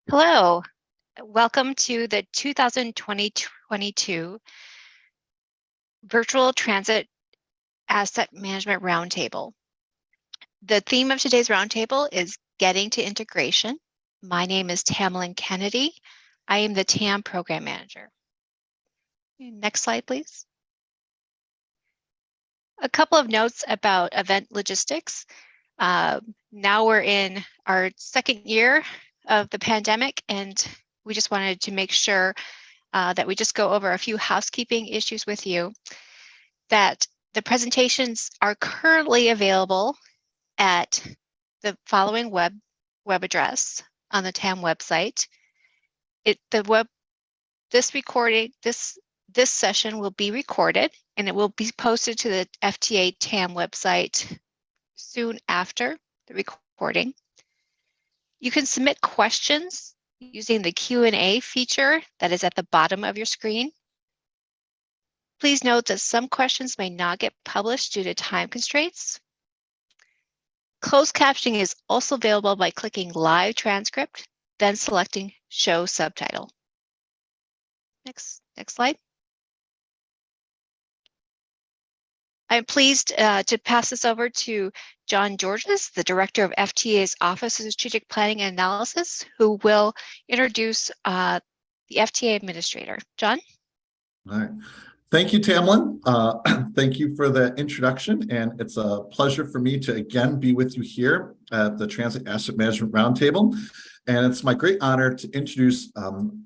Hello, welcome to the 2022 Virtual Transit Asset Management Roundtable. The theme of today's roundtable is Getting to Integration. My name is Tamlin Kennedy. I am the TAM Program Manager. Next slide, please. A couple of notes about event logistics. Now we're in our second year of the pandemic, and we just wanted to make sure that we just go over a few housekeeping issues with you. That the presentations are currently available at the following web address on the TAM website. This session will be recorded, and it will be posted to the FTA TAM website soon after the recording. You can submit questions using the Q&A feature that is at the bottom of your screen. Please note that some questions may not get published due to time constraints. Closed captioning is also available by clicking Live Transcript, then selecting Show Subtitle. Next slide. I'm pleased to pass this over to John Georges, the Director of FTA's Office of Strategic Planning and Analysis, who will introduce the FTA Administrator. John? All right. Thank you, Tamlin. Thank you for the introduction, and it's a pleasure for me to again be with you here at the Transit Asset Management Roundtable. And it's my great honor to introduce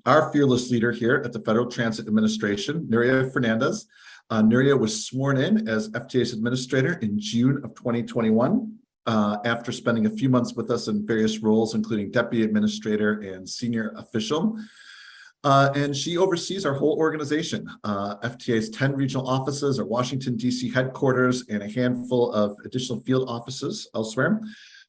our fearless leader here at the Federal Transit Administration, Nuria Fernandez. Nuria was sworn in as FTA's administrator in June of 2021 after spending a few months with us in various roles, including deputy administrator and senior official. And she oversees our whole organization. FTA's 10 regional offices, our Washington, D.C. headquarters, and a handful of additional field offices elsewhere.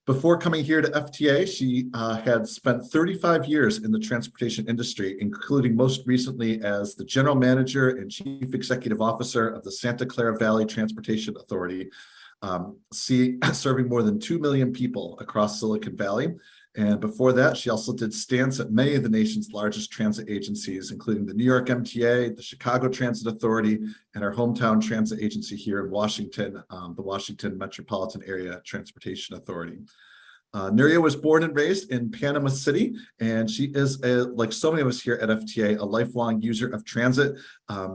Before coming here to FTA, she had spent 35 years in the transportation industry, including most recently as the general manager and chief executive officer of the Santa Clara Valley Transportation Authority, serving more than 2 million people across Silicon Valley. And before that, she also did stints at many of the nation's largest transit agencies, including the New York MTA, the Chicago Transit Authority, and our hometown transit agency here in Washington, the Washington Metropolitan Area Transportation Authority. Nuria was born and raised in Panama City, and she is, like so many of us here at FTA, a lifelong user of transit,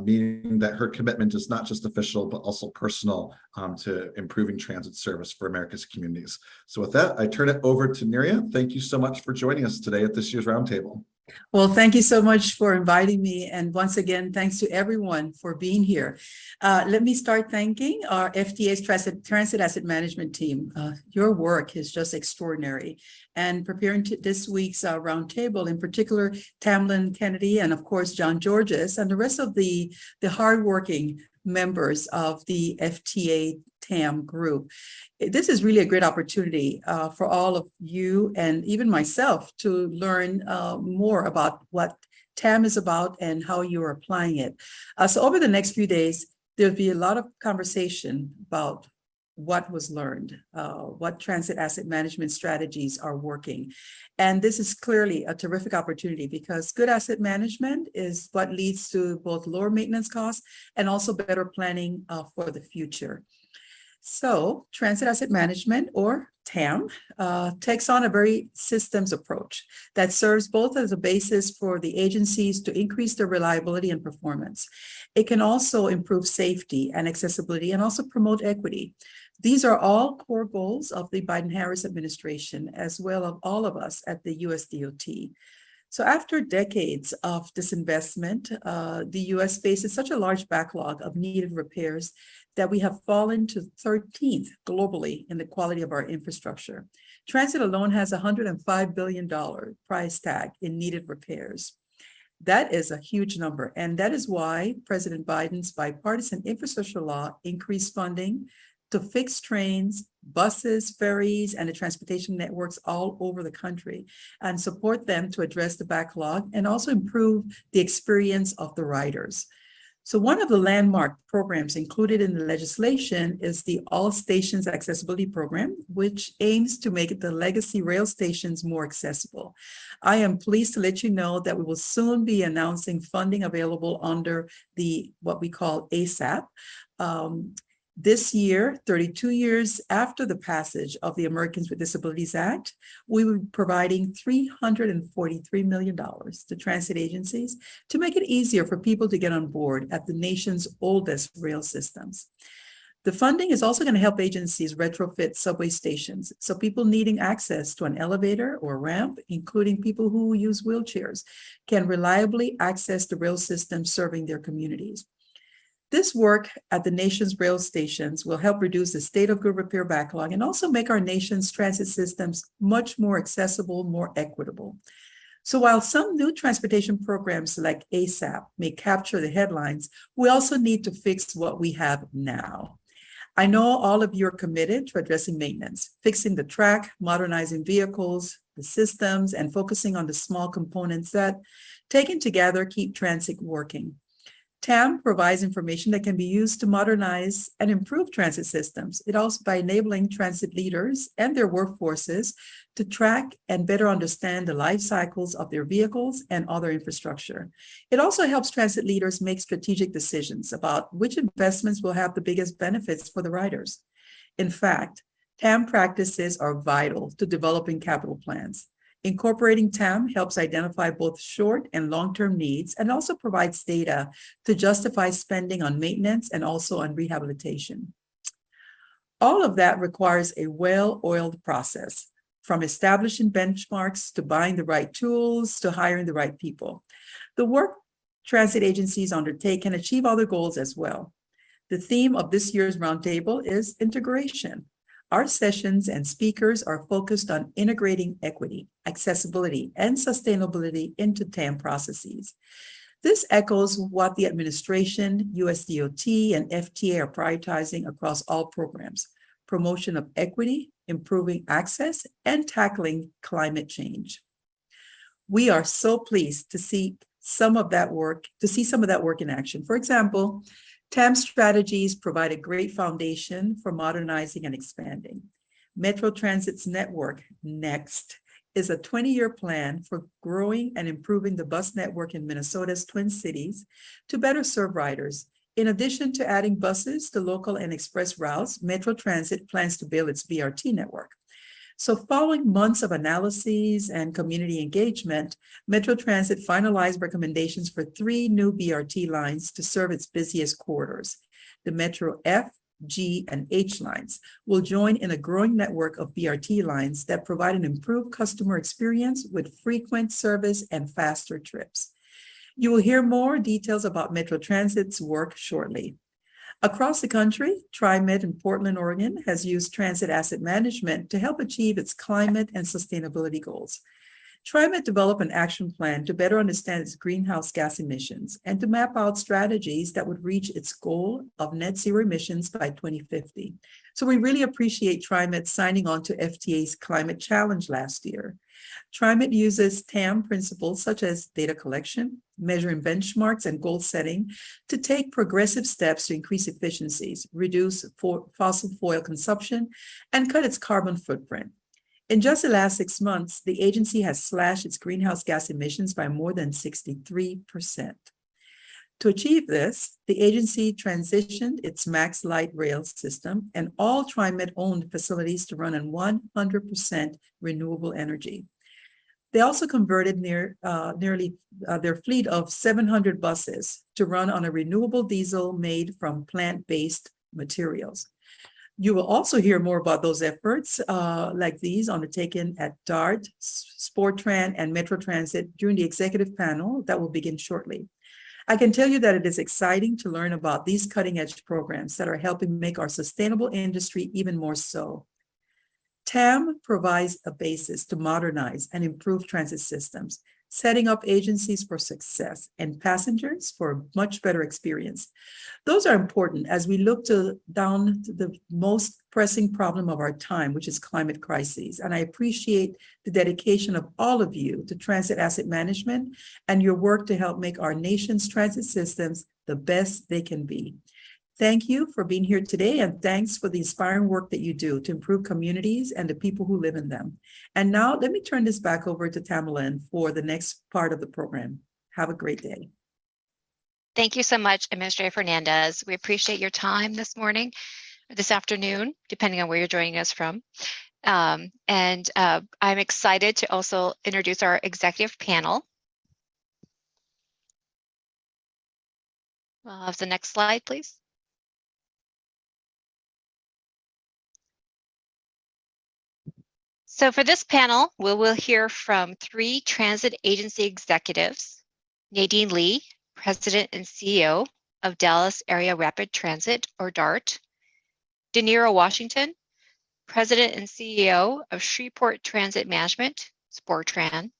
meaning that her commitment is not just official, but also personal to improving transit service for America's communities. So with that, I turn it over to Nuria. Thank you so much for joining us today at this year's roundtable. Well, thank you so much for inviting me. And once again, thanks to everyone for being here. Let me start thanking our FTA's Transit Asset Management team. Your work is just extraordinary. And preparing this week's roundtable, in particular, Tamlin Kennedy and, of course, John Georges and the rest of the hardworking members of the FTA TAM group. This is really a great opportunity for all of you and even myself to learn more about what TAM is about and how you're applying it. So over the next few days, there'll be a lot of conversation about what was learned, what transit asset management strategies are working. And this is clearly a terrific opportunity because good asset management is what leads to both lower maintenance costs and also better planning for the future. So transit asset management, or TAM, takes on a very systems approach that serves both as a basis for the agencies to increase their reliability and performance. It can also improve safety and accessibility and also promote equity. These are all core goals of the Biden-Harris administration, as well as all of us at the US DOT. So after decades of disinvestment, the US faces such a large backlog of needed repairs that we have fallen to 13th globally in the quality of our infrastructure. Transit alone has a $105 billion price tag in needed repairs. That is a huge number, and that is why President Biden's bipartisan infrastructure law increased funding to fix trains, buses, ferries, and the transportation networks all over the country and support them to address the backlog and also improve the experience of the riders. So one of the landmark programs included in the legislation is the All Stations Accessibility Program, which aims to make the legacy rail stations more accessible. I am pleased to let you know that we will soon be announcing funding available under the what we call ASAP. This year, 32 years after the passage of the Americans with Disabilities Act, we will be providing $343 million to transit agencies to make it easier for people to get on board at the nation's oldest rail systems. The funding is also going to help agencies retrofit subway stations, so people needing access to an elevator or ramp, including people who use wheelchairs, can reliably access the rail system serving their communities. This work at the nation's rail stations will help reduce the state of good repair backlog and also make our nation's transit systems much more accessible, more equitable. So while some new transportation programs like ASAP may capture the headlines, we also need to fix what we have now. I know all of you are committed to addressing maintenance, fixing the track, modernizing vehicles, the systems, and focusing on the small components that, taken together, keep transit working. TAM provides information that can be used to modernize and improve transit systems. It also by enabling transit leaders and their workforces to track and better understand the life cycles of their vehicles and other infrastructure. It also helps transit leaders make strategic decisions about which investments will have the biggest benefits for the riders. In fact, TAM practices are vital to developing capital plans. Incorporating TAM helps identify both short and long-term needs and also provides data to justify spending on maintenance and also on rehabilitation. All of that requires a well-oiled process, from establishing benchmarks to buying the right tools to hiring the right people. The work transit agencies undertake can achieve other goals as well. The theme of this year's roundtable is integration. Our sessions and speakers are focused on integrating equity, accessibility, and sustainability into TAM processes. This echoes what the administration, USDOT, and FTA are prioritizing across all programs: promotion of equity, improving access, and tackling climate change. We are so pleased to see some of that work in action. For example, TAM strategies provide a great foundation for modernizing and expanding. Metro Transit's network, NEXT, is a 20-year plan for growing and improving the bus network in Minnesota's Twin Cities to better serve riders. In addition to adding buses to local and express routes, Metro Transit plans to build its BRT network. So following months of analyses and community engagement, Metro Transit finalized recommendations for 3 new BRT lines to serve its busiest corridors. The Metro F, G, and H lines will join in a growing network of BRT lines that provide an improved customer experience with frequent service and faster trips. You will hear more details about Metro Transit's work shortly. Across the country, TriMet in Portland, Oregon, has used transit asset management to help achieve its climate and sustainability goals. TriMet developed an action plan to better understand its greenhouse gas emissions and to map out strategies that would reach its goal of net zero emissions by 2050. So we really appreciate TriMet signing on to FTA's climate challenge last year. TriMet uses TAM principles such as data collection, measuring benchmarks, and goal setting to take progressive steps to increase efficiencies, reduce fossil fuel consumption, and cut its carbon footprint. In just the last 6 months, the agency has slashed its greenhouse gas emissions by more than 63%. To achieve this, the agency transitioned its Max Light rail system and all TriMet-owned facilities to run on 100% renewable energy. They also converted nearly their fleet of 700 buses to run on a renewable diesel made from plant-based materials. You will also hear more about those efforts like these undertaken at DART, Sportran, and Metro Transit during the executive panel that will begin shortly. I can tell you that it is exciting to learn about these cutting-edge programs that are helping make our sustainable industry even more so. TAM provides a basis to modernize and improve transit systems. setting up agencies for success, and passengers for a much better experience. Those are important as we look down to the most pressing problem of our time, which is climate crises. And I appreciate the dedication of all of you to transit asset management and your work to help make our nation's transit systems the best they can be. Thank you for being here today, and thanks for the inspiring work that you do to improve communities and the people who live in them. And now let me turn this back over to Tamerlan for the next part of the program. Have a great day. Thank you so much, Administrator Fernandez. We appreciate your time this morning, or this afternoon, depending on where you're joining us from. I'm excited to also introduce our executive panel. We'll have the next slide, please. So for this panel, we will hear from 3 transit agency executives: Nadine Lee, President and CEO of Dallas Area Rapid Transit, or DART; DeNiro Washington, President and CEO of Shreveport Transit Management, SPORTRAN;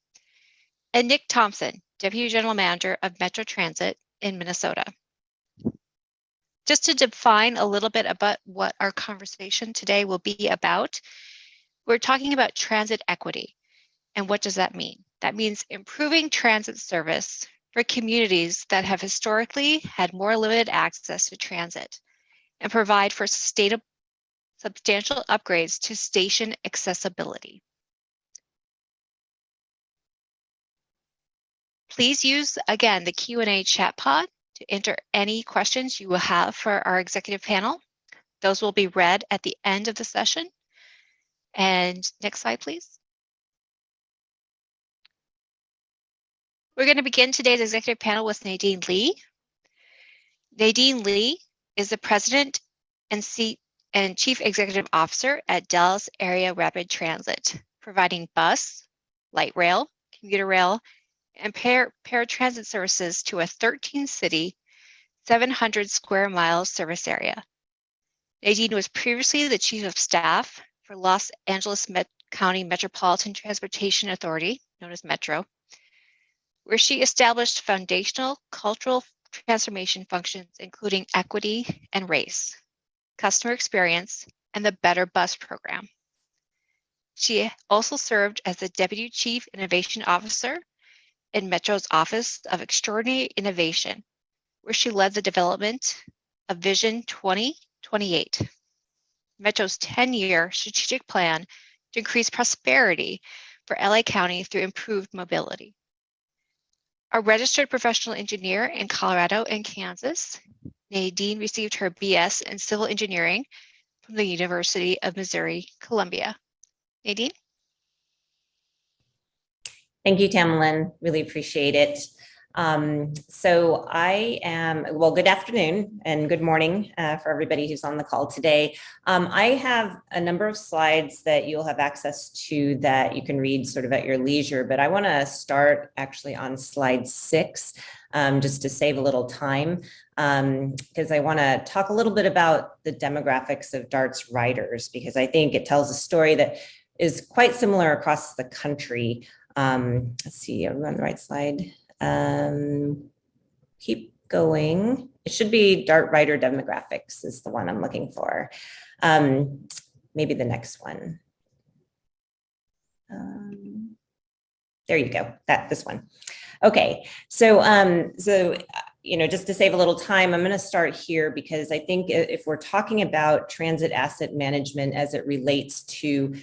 and Nick Thompson, Deputy General Manager of Metro Transit in Minnesota. Just to define a little bit about what our conversation today will be about, we're talking about transit equity. And what does that mean? That means improving transit service for communities that have historically had more limited access to transit, and provide for substantial upgrades to station accessibility. Please use, again, the Q&A chat pod to enter any questions you will have for our executive panel. Those will be read at the end of the session. And next slide, please. We're going to begin today's executive panel with Nadine Lee. Nadine Lee is the President and Chief Executive Officer at Dallas Area Rapid Transit, providing bus, light rail, commuter rail, and paratransit services to a 13-city, 700 square mile service area. Nadine was previously the Chief of Staff for Los Angeles County Metropolitan Transportation Authority, known as Metro, where she established foundational cultural transformation functions, including equity and race, customer experience, and the Better Bus program. She also served as the Deputy Chief Innovation Officer in Metro's Office of Extraordinary Innovation, where she led the development of Vision 2028, Metro's 10-year strategic plan to increase prosperity for LA County through improved mobility. A registered professional engineer in Colorado and Kansas, Nadine received her BS in civil engineering from the University of Missouri, Columbia. Nadine? Thank you, Tamerlan. Really appreciate it. So I am, well, good afternoon and good morning for everybody who's on the call today. I have a number of slides that you'll have access to that you can read sort of at your leisure, but I want to start actually on slide 6, just to save a little time, because I want to talk a little bit about the demographics of DART's riders, because I think it tells a story that is quite similar across the country. Let's see, I'm on the right slide. Keep going. It should be DART rider demographics is the one I'm looking for. Maybe the next one. There you go. This one. Okay. So, you know, just to save a little time, I'm going to start here because I think if we're talking about transit asset management as it relates to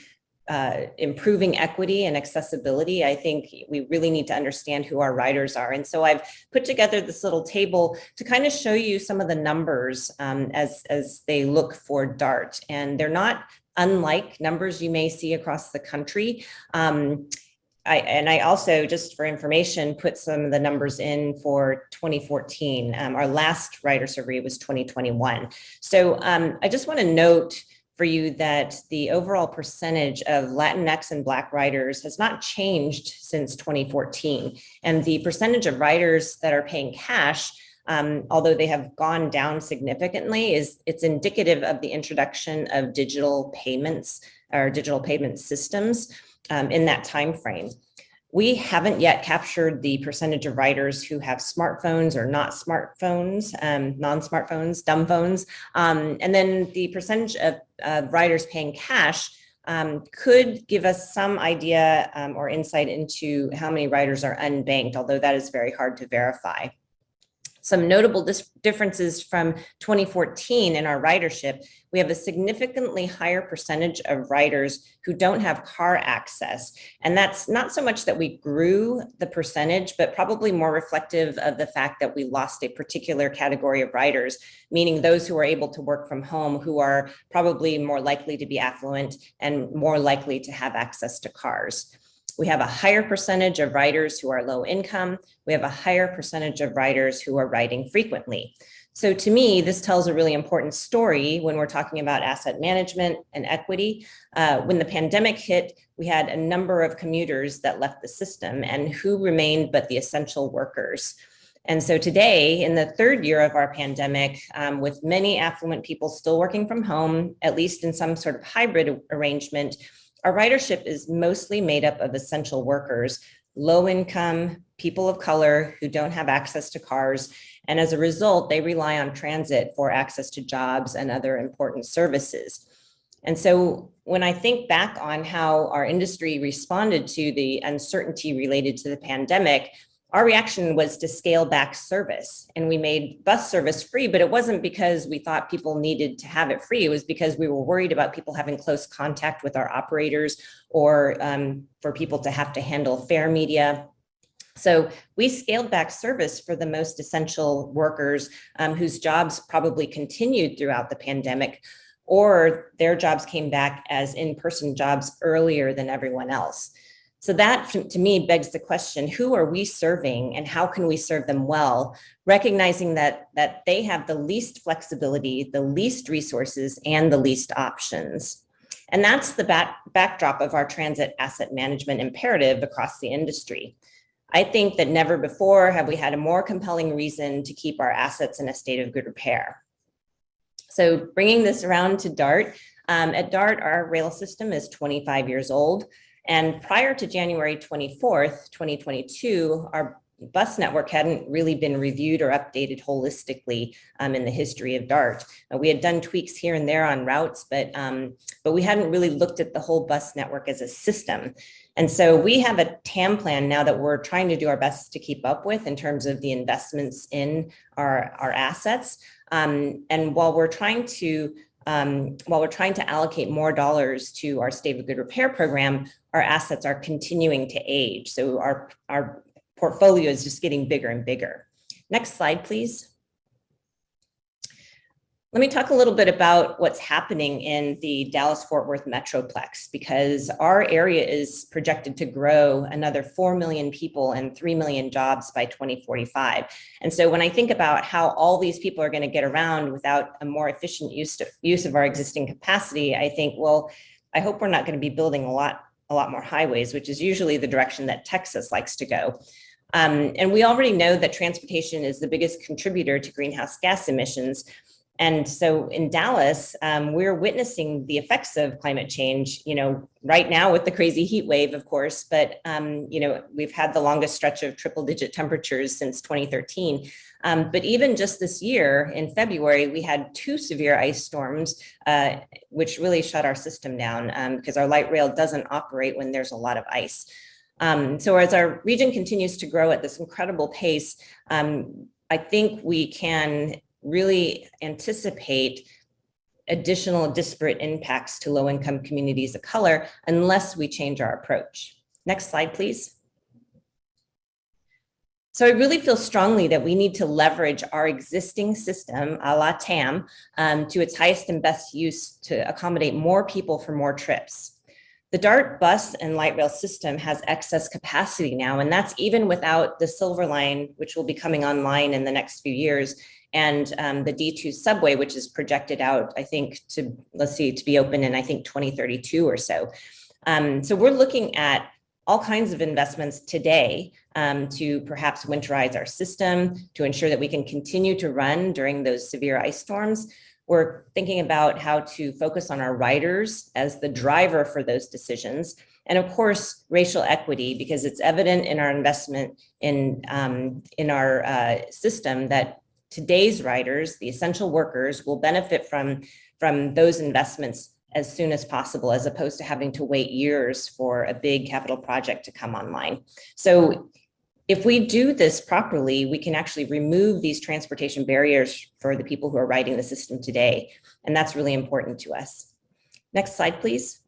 improving equity and accessibility, I think we really need to understand who our riders are. And so I've put together this little table to kind of show you some of the numbers as they look for DART. And they're not unlike numbers you may see across the country. I also, just for information, put some of the numbers in for 2014. Our last rider survey was 2021. So I just want to note for you that the overall percentage of Latinx and Black riders has not changed since 2014. And the percentage of riders that are paying cash, although they have gone down significantly, it's indicative of the introduction of digital payments or digital payment systems in that time frame. We haven't yet captured the percentage of riders who have smartphones or not smartphones, non-smartphones, dumb phones. And then the percentage of riders paying cash could give us some idea or insight into how many riders are unbanked, although that is very hard to verify. Some notable differences from 2014 in our ridership, we have a significantly higher percentage of riders who don't have car access. And that's not so much that we grew the percentage, but probably more reflective of the fact that we lost a particular category of riders, meaning those who are able to work from home, who are probably more likely to be affluent and more likely to have access to cars. We have a higher percentage of riders who are low income. We have a higher percentage of riders who are riding frequently. So to me, this tells a really important story when we're talking about asset management and equity. When the pandemic hit, we had a number of commuters that left the system, and who remained but the essential workers. And so today, in the third year of our pandemic, with many affluent people still working from home, at least in some sort of hybrid arrangement, our ridership is mostly made up of essential workers, low income, people of color who don't have access to cars. And as a result, they rely on transit for access to jobs and other important services. And so when I think back on how our industry responded to the uncertainty related to the pandemic, our reaction was to scale back service, and we made bus service free, but it wasn't because we thought people needed to have it free. It was because we were worried about people having close contact with our operators, or for people to have to handle fare media. So we scaled back service for the most essential workers whose jobs probably continued throughout the pandemic, or their jobs came back as in-person jobs earlier than everyone else. So that, to me, begs the question, who are we serving and how can we serve them well, recognizing that they have the least flexibility, the least resources, and the least options. And that's the backdrop of our transit asset management imperative across the industry. I think that never before have we had a more compelling reason to keep our assets in a state of good repair. So bringing this around to DART, at DART, our rail system is 25 years old. And prior to January 24th, 2022, our bus network hadn't really been reviewed or updated holistically in the history of DART. We had done tweaks here and there on routes, but we hadn't really looked at the whole bus network as a system. And so we have a TAM plan now that we're trying to do our best to keep up with in terms of the investments in our assets. And while we're trying to allocate more dollars to our State of Good Repair program, our assets are continuing to age. So our portfolio is just getting bigger and bigger. Next slide, please. Let me talk a little bit about what's happening in the Dallas-Fort Worth Metroplex, because our area is projected to grow another 4 million people and 3 million jobs by 2045. And so when I think about how all these people are going to get around without a more efficient use of our existing capacity, I think, well, I hope we're not going to be building a lot more highways, which is usually the direction that Texas likes to go. And we already know that transportation is the biggest contributor to greenhouse gas emissions. And so in Dallas, we're witnessing the effects of climate change, right now with the crazy heat wave, of course, but, we've had the longest stretch of triple-digit temperatures since 2013. But even just this year in February, we had 2 severe ice storms, which really shut our system down because our light rail doesn't operate when there's a lot of ice. So as our region continues to grow at this incredible pace, I think we can really anticipate additional disparate impacts to low-income communities of color unless we change our approach. Next slide, please. So I really feel strongly that we need to leverage our existing system, a la TAM, to its highest and best use to accommodate more people for more trips. The DART bus and light rail system has excess capacity now, and that's even without the Silver Line, which will be coming online in the next few years, and the D2 subway, which is projected out, I think, to be open in, I think, 2032 or so. So we're looking at all kinds of investments today to perhaps winterize our system, to ensure that we can continue to run during those severe ice storms. We're thinking about how to focus on our riders as the driver for those decisions. And of course, racial equity, because it's evident in our investment in our system that today's riders, the essential workers, will benefit from those investments as soon as possible, as opposed to having to wait years for a big capital project to come online. So if we do this properly, we can actually remove these transportation barriers for the people who are riding the system today. And that's really important to us. Next slide, please.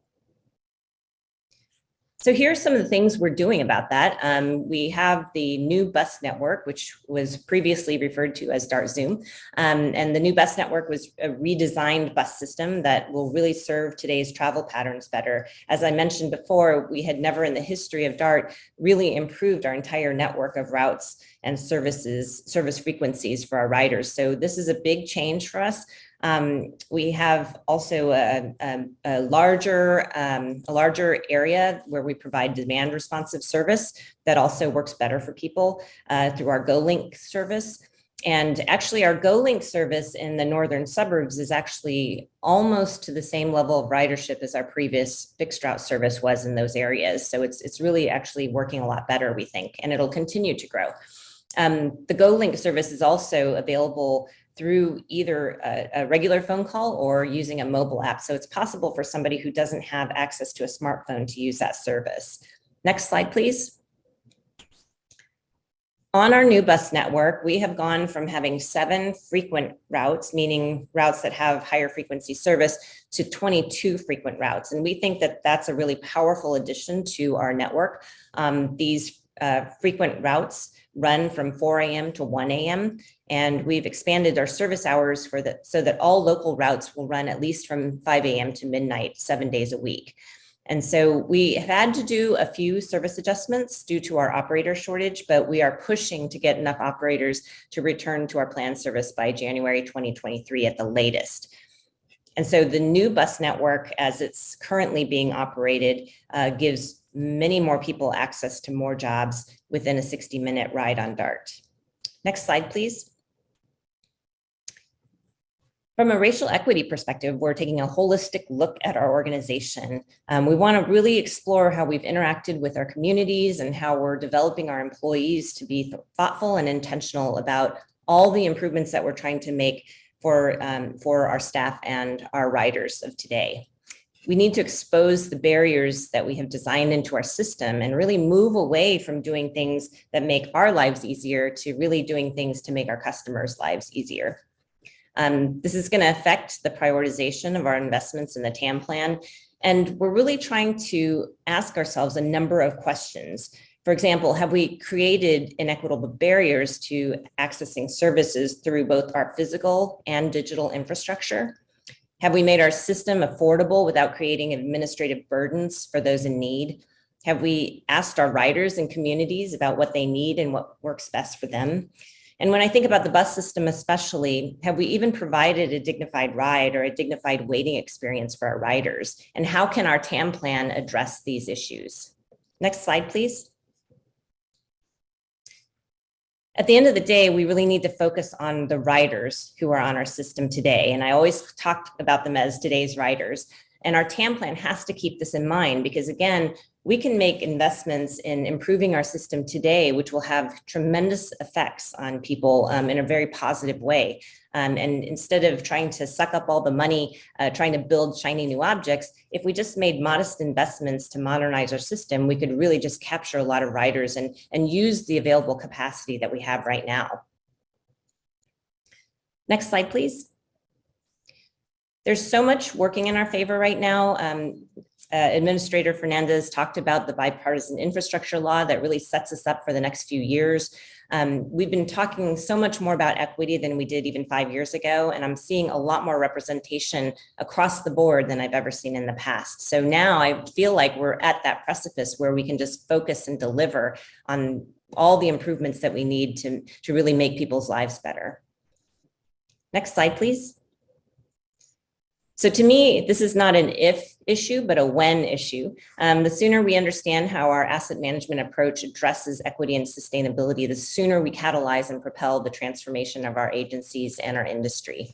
So here's some of the things we're doing about that. We have the new bus network, which was previously referred to as DART Zoom. And the new bus network was a redesigned bus system that will really serve today's travel patterns better. As I mentioned before, we had never in the history of DART really improved our entire network of routes and service frequencies for our riders. So this is a big change for us. We have also a larger area where we provide demand responsive service that also works better for people through our GoLink service. And actually our GoLink service in the northern suburbs is actually almost to the same level of ridership as our previous fixed route service was in those areas. So it's really actually working a lot better, we think, and it'll continue to grow. The GoLink service is also available through either a regular phone call or using a mobile app. So it's possible for somebody who doesn't have access to a smartphone to use that service. Next slide, please. On our new bus network, we have gone from having 7 frequent routes, meaning routes that have higher frequency service, to 22 frequent routes. And we think that that's a really powerful addition to our network. These frequent routes run from 4 a.m. to 1 a.m. And we've expanded our service hours so that all local routes will run at least from 5 a.m. to midnight, 7 days a week. And so we have had to do a few service adjustments due to our operator shortage, but we are pushing to get enough operators to return to our planned service by January 2023 at the latest. And so the new bus network, as it's currently being operated, gives many more people access to more jobs within a 60-minute ride on DART. Next slide, please. From a racial equity perspective, we're taking a holistic look at our organization. We want to really explore how we've interacted with our communities and how we're developing our employees to be thoughtful and intentional about all the improvements that we're trying to make for our staff and our riders of today. We need to expose the barriers that we have designed into our system and really move away from doing things that make our lives easier to really doing things to make our customers' lives easier. This is going to affect the prioritization of our investments in the TAM plan. And we're really trying to ask ourselves a number of questions. For example, have we created inequitable barriers to accessing services through both our physical and digital infrastructure? Have we made our system affordable without creating administrative burdens for those in need? Have we asked our riders and communities about what they need and what works best for them? And when I think about the bus system especially, have we even provided a dignified ride or a dignified waiting experience for our riders? And how can our TAM plan address these issues? Next slide, please. At the end of the day, we really need to focus on the riders who are on our system today. And I always talk about them as today's riders. And our TAM plan has to keep this in mind because, again, we can make investments in improving our system today, which will have tremendous effects on people in a very positive way. And instead of trying to suck up all the money, trying to build shiny new objects, if we just made modest investments to modernize our system, we could really just capture a lot of riders and use the available capacity that we have right now. Next slide, please. There's so much working in our favor right now. Administrator Fernandez talked about the bipartisan infrastructure law that really sets us up for the next few years. We've been talking so much more about equity than we did even 5 years ago, and I'm seeing a lot more representation across the board than I've ever seen in the past. So now I feel like we're at that precipice where we can just focus and deliver on all the improvements that we need to really make people's lives better. Next slide, please. So to me, this is not an if issue, but a when issue. The sooner we understand how our asset management approach addresses equity and sustainability, the sooner we catalyze and propel the transformation of our agencies and our industry.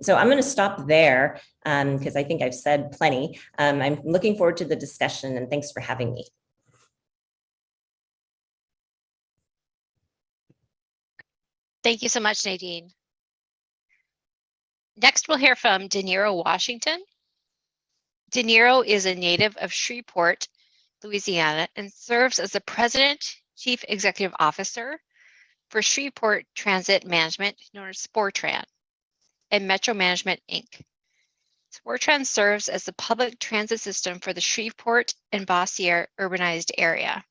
So I'm going to stop there because I think I've said plenty. I'm looking forward to the discussion, and thanks for having me. Thank you so much, Nadine. Next, we'll hear from DeNiro, Washington. DeNiro is a native of Shreveport, Louisiana, and serves as the President, Chief Executive Officer for Shreveport Transit Management, known as SPORTRAN, and Metro Management, Inc. SPORTRAN serves as the public transit system for the Shreveport and Bossier urbanized area.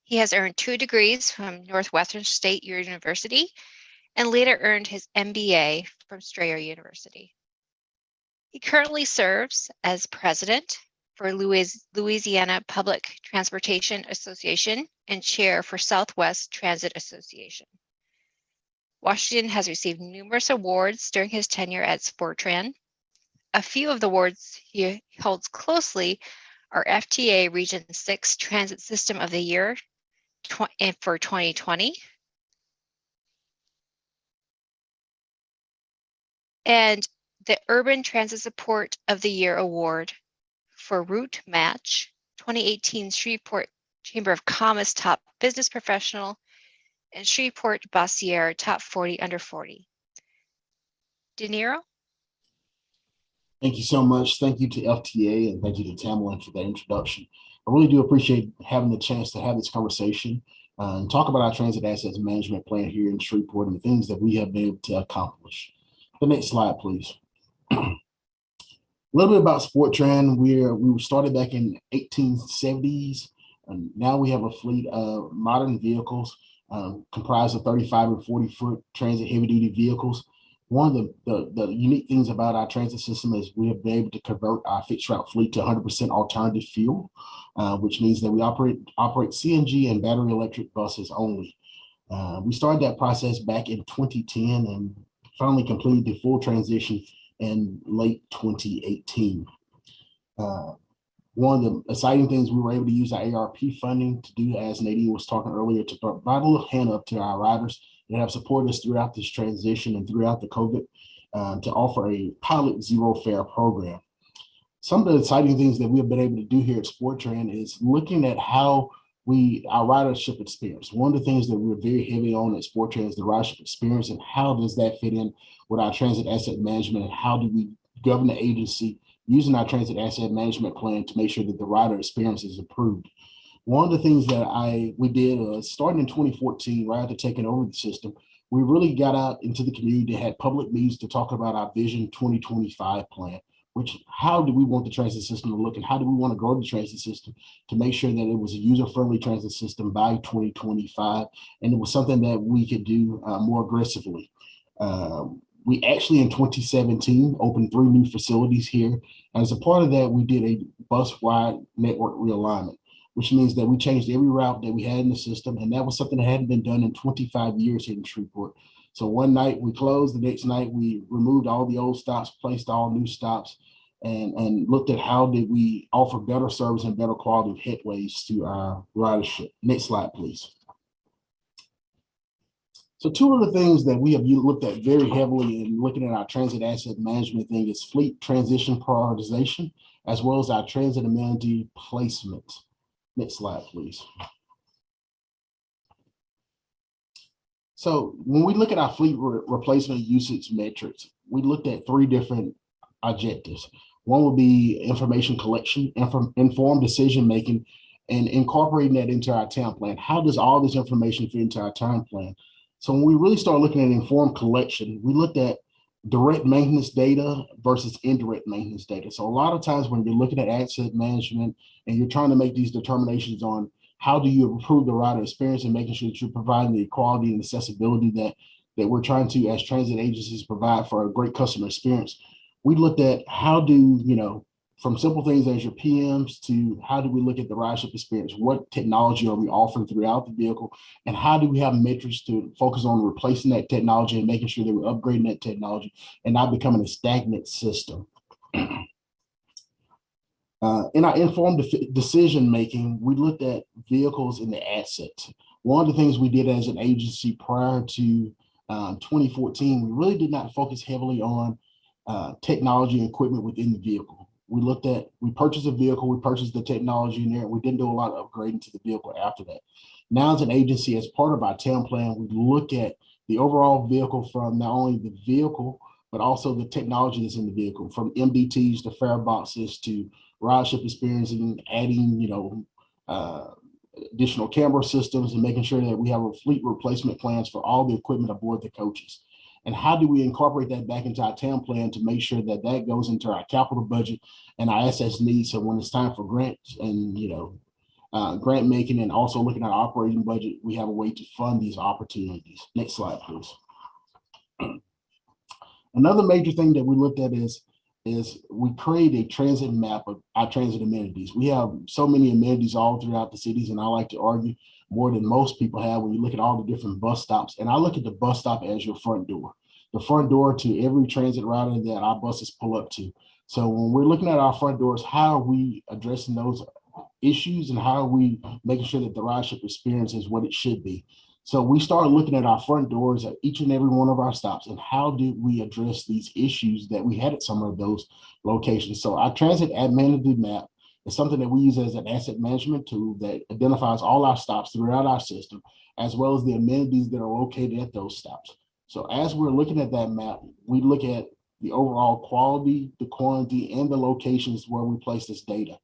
He has earned 2 degrees from Northwestern State University and later earned his MBA from Strayer University. He currently serves as president for Louisiana Public Transportation Association and chair for Southwest Transit Association. Washington has received numerous awards during his tenure at SPORTRAN. A few of the awards he holds closely are FTA Region 6 Transit System of the Year for 2020, and the Urban Transit Support of the Year Award for Route Match 2018 Shreveport Chamber of Commerce Top Business Professional and Shreveport Bossier Top 40 Under 40. DeNiro? Thank you so much. Thank you to FTA and thank you to Tamlin for that introduction. I really do appreciate having the chance to have this conversation and talk about our transit assets management plan here in Shreveport and the things that we have been able to accomplish. The next slide, please. A little bit about SPORTRAN. We were started back in 1870s, and now we have a fleet of modern vehicles comprised of 35 and 40-foot transit heavy-duty vehicles. One of the unique things about our transit system is we have been able to convert our fixed route fleet to 100% alternative fuel, which means that we operate CNG and battery electric buses only. We started that process back in 2010 and finally completed the full transition in late 2018. One of the exciting things, we were able to use our ARP funding to do, as Nadine was talking earlier, to provide a little hand up to our riders that have supported us throughout this transition and throughout the COVID to offer a pilot zero fare program. Some of the exciting things that we've been able to do here at SPORTRAN is looking at how our ridership experience. One of the things that we're very heavy on at SPORTRAN is the ridership experience, and how does that fit in with our transit asset management, and how do we govern the agency using our transit asset management plan to make sure that the rider experience is improved. One of the things that we did starting in 2014, right after taking over the system, we really got out into the community, had public meetings to talk about our Vision 2025 plan, which how do we want the transit system to look, and how do we want to grow the transit system to make sure that it was a user-friendly transit system by 2025, and it was something that we could do more aggressively. We actually in 2017 opened 3 new facilities here. And as a part of that, we did a bus-wide network realignment, which means that we changed every route that we had in the system. And that was something that hadn't been done in 25 years here in Shreveport. So one night we closed, the next night we removed all the old stops, placed all new stops, and looked at how did we offer better service and better quality of headways to our ridership. Next slide, please. So 2 of the things that we have looked at very heavily in looking at our transit asset management thing is fleet transition prioritization, as well as our transit amenity placement. Next slide, please. So when we look at our fleet replacement usage metrics, we looked at 3 different objectives. One would be information collection, informed decision making, and incorporating that into our TAM plan. How does all this information fit into our TAM plan? So when we really start looking at informed collection, we looked at direct maintenance data versus indirect maintenance data. So a lot of times when you're looking at asset management and you're trying to make these determinations on how do you improve the rider experience and making sure that you're providing the quality and accessibility that we're trying to, as transit agencies, provide for a great customer experience, we looked at how do, from simple things as your PMs to how do we look at the ridership experience? What technology are we offering throughout the vehicle? And how do we have metrics to focus on replacing that technology and making sure that we're upgrading that technology and not becoming a stagnant system? In our informed decision-making, we looked at vehicles and the assets. One of the things we did as an agency prior to 2014, we really did not focus heavily on technology and equipment within the vehicle. We purchased a vehicle, we purchased the technology in there, and we didn't do a lot of upgrading to the vehicle after that. Now, as an agency, as part of our TAM plan, we look at the overall vehicle from not only the vehicle, but also the technology that's in the vehicle, from MDTs to fare boxes to rideship experience, and adding, additional camera systems and making sure that we have a fleet replacement plans for all the equipment aboard the coaches. And how do we incorporate that back into our TAM plan to make sure that that goes into our capital budget and our assets needs? So when it's time for grants and, grant making and also looking at our operating budget, we have a way to fund these opportunities. Next slide, please. Another major thing that we looked at is we create a transit map of our transit amenities. We have so many amenities all throughout the cities, and I like to argue more than most people have when you look at all the different bus stops. And I look at the bus stop as your front door, the front door to every transit router that our buses pull up to. So when we're looking at our front doors, how are we addressing those issues and how are we making sure that the rideship experience is what it should be? So we started looking at our front doors at each and every one of our stops and how did we address these issues that we had at some of those locations. So our transit amenity map is something that we use as an asset management tool that identifies all our stops throughout our system, as well as the amenities that are located at those stops. So as we're looking at that map, we look at the overall quality, the quantity, and the locations where we place this data.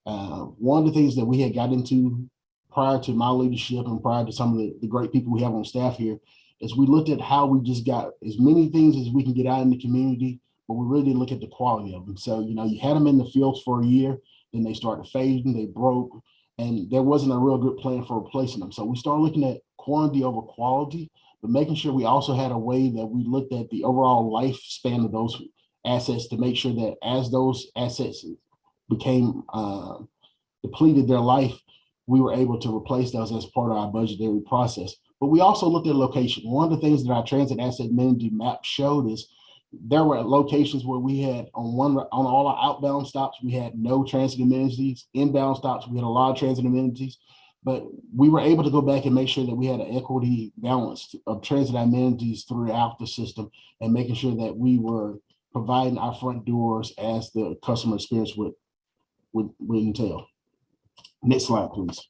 One of the things that we had got into prior to my leadership and prior to some of the great people we have on staff here is we looked at how we just got as many things as we can get out in the community, but we really didn't look at the quality of them. So, you had them in the fields for a year, then they started fading, they broke, and there wasn't a real good plan for replacing them. So we started looking at quantity over quality, but making sure we also had a way that we looked at the overall lifespan of those assets to make sure that as those assets became depleted their life, we were able to replace those as part of our budgetary process. But we also looked at location. One of the things that our transit asset amenity map showed is there were locations where we had on all our outbound stops, we had no transit amenities. Inbound stops, we had a lot of transit amenities, but we were able to go back and make sure that we had an equity balance of transit amenities throughout the system and making sure that we were providing our front doors as the customer experience would entail. Next slide, please.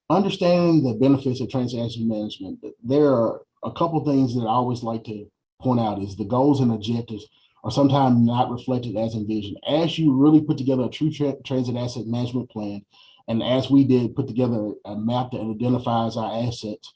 Understanding the benefits of transit asset management, there are a couple things that I always like to point out is the goals and objectives are sometimes not reflected as envisioned. As you really put together a true transit asset management plan, and as we did put together a map that identifies our assets,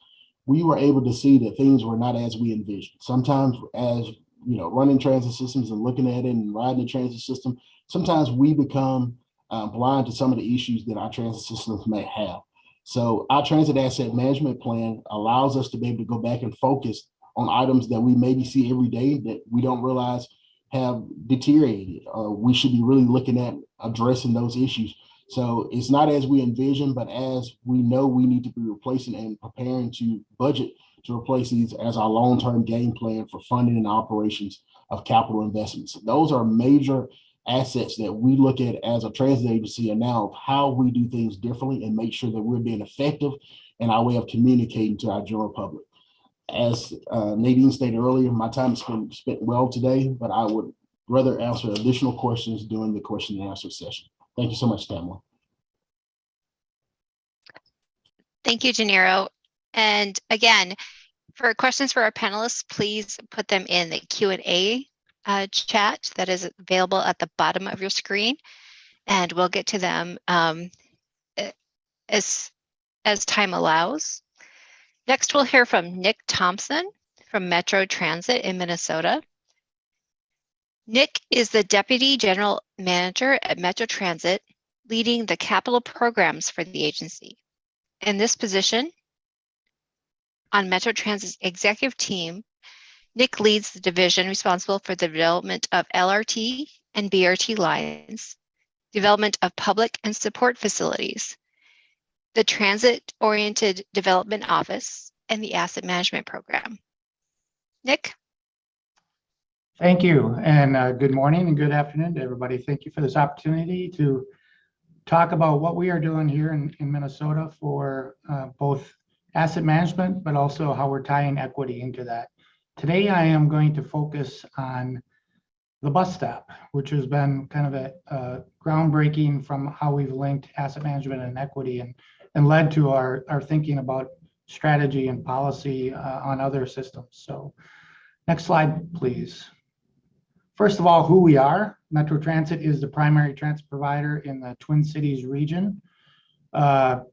we were able to see that things were not as we envisioned. Sometimes as running transit systems and looking at it and riding the transit system, sometimes we become blind to some of the issues that our transit systems may have. So our transit asset management plan allows us to be able to go back and focus on items that we maybe see every day that we don't realize have deteriorated, or we should be really looking at addressing those issues. So it's not as we envision, but as we know we need to be replacing and preparing to budget to replace these as our long-term game plan for funding and operations of capital investments. Those are major assets that we look at as a transit agency and now of how we do things differently and make sure that we're being effective in our way of communicating to our general public. As Nadine stated earlier, my time has been spent well today, but I would rather answer additional questions during the question and answer session. Thank you so much, Tamara. Thank you, DeNiro. And again, for questions for our panelists, please put them in the Q&A chat that is available at the bottom of your screen, and we'll get to them as time allows. Next, we'll hear from Nick Thompson from Metro Transit in Minnesota. Nick is the Deputy General Manager at Metro Transit, leading the capital programs for the agency. In this position, on Metro Transit's executive team, Nick leads the division responsible for the development of LRT and BRT lines, development of public and support facilities, the Transit-Oriented Development Office, and the Asset Management Program. Nick? Thank you, and good morning and good afternoon to everybody. Thank you for this opportunity to talk about what we are doing here in Minnesota for both asset management, but also how we're tying equity into that. Today, I am going to focus on the bus stop, which has been kind of a groundbreaking from how we've linked asset management and equity and led to our thinking about strategy and policy on other systems. So next slide, please. First of all, who we are. Metro Transit is the primary transit provider in the Twin Cities region.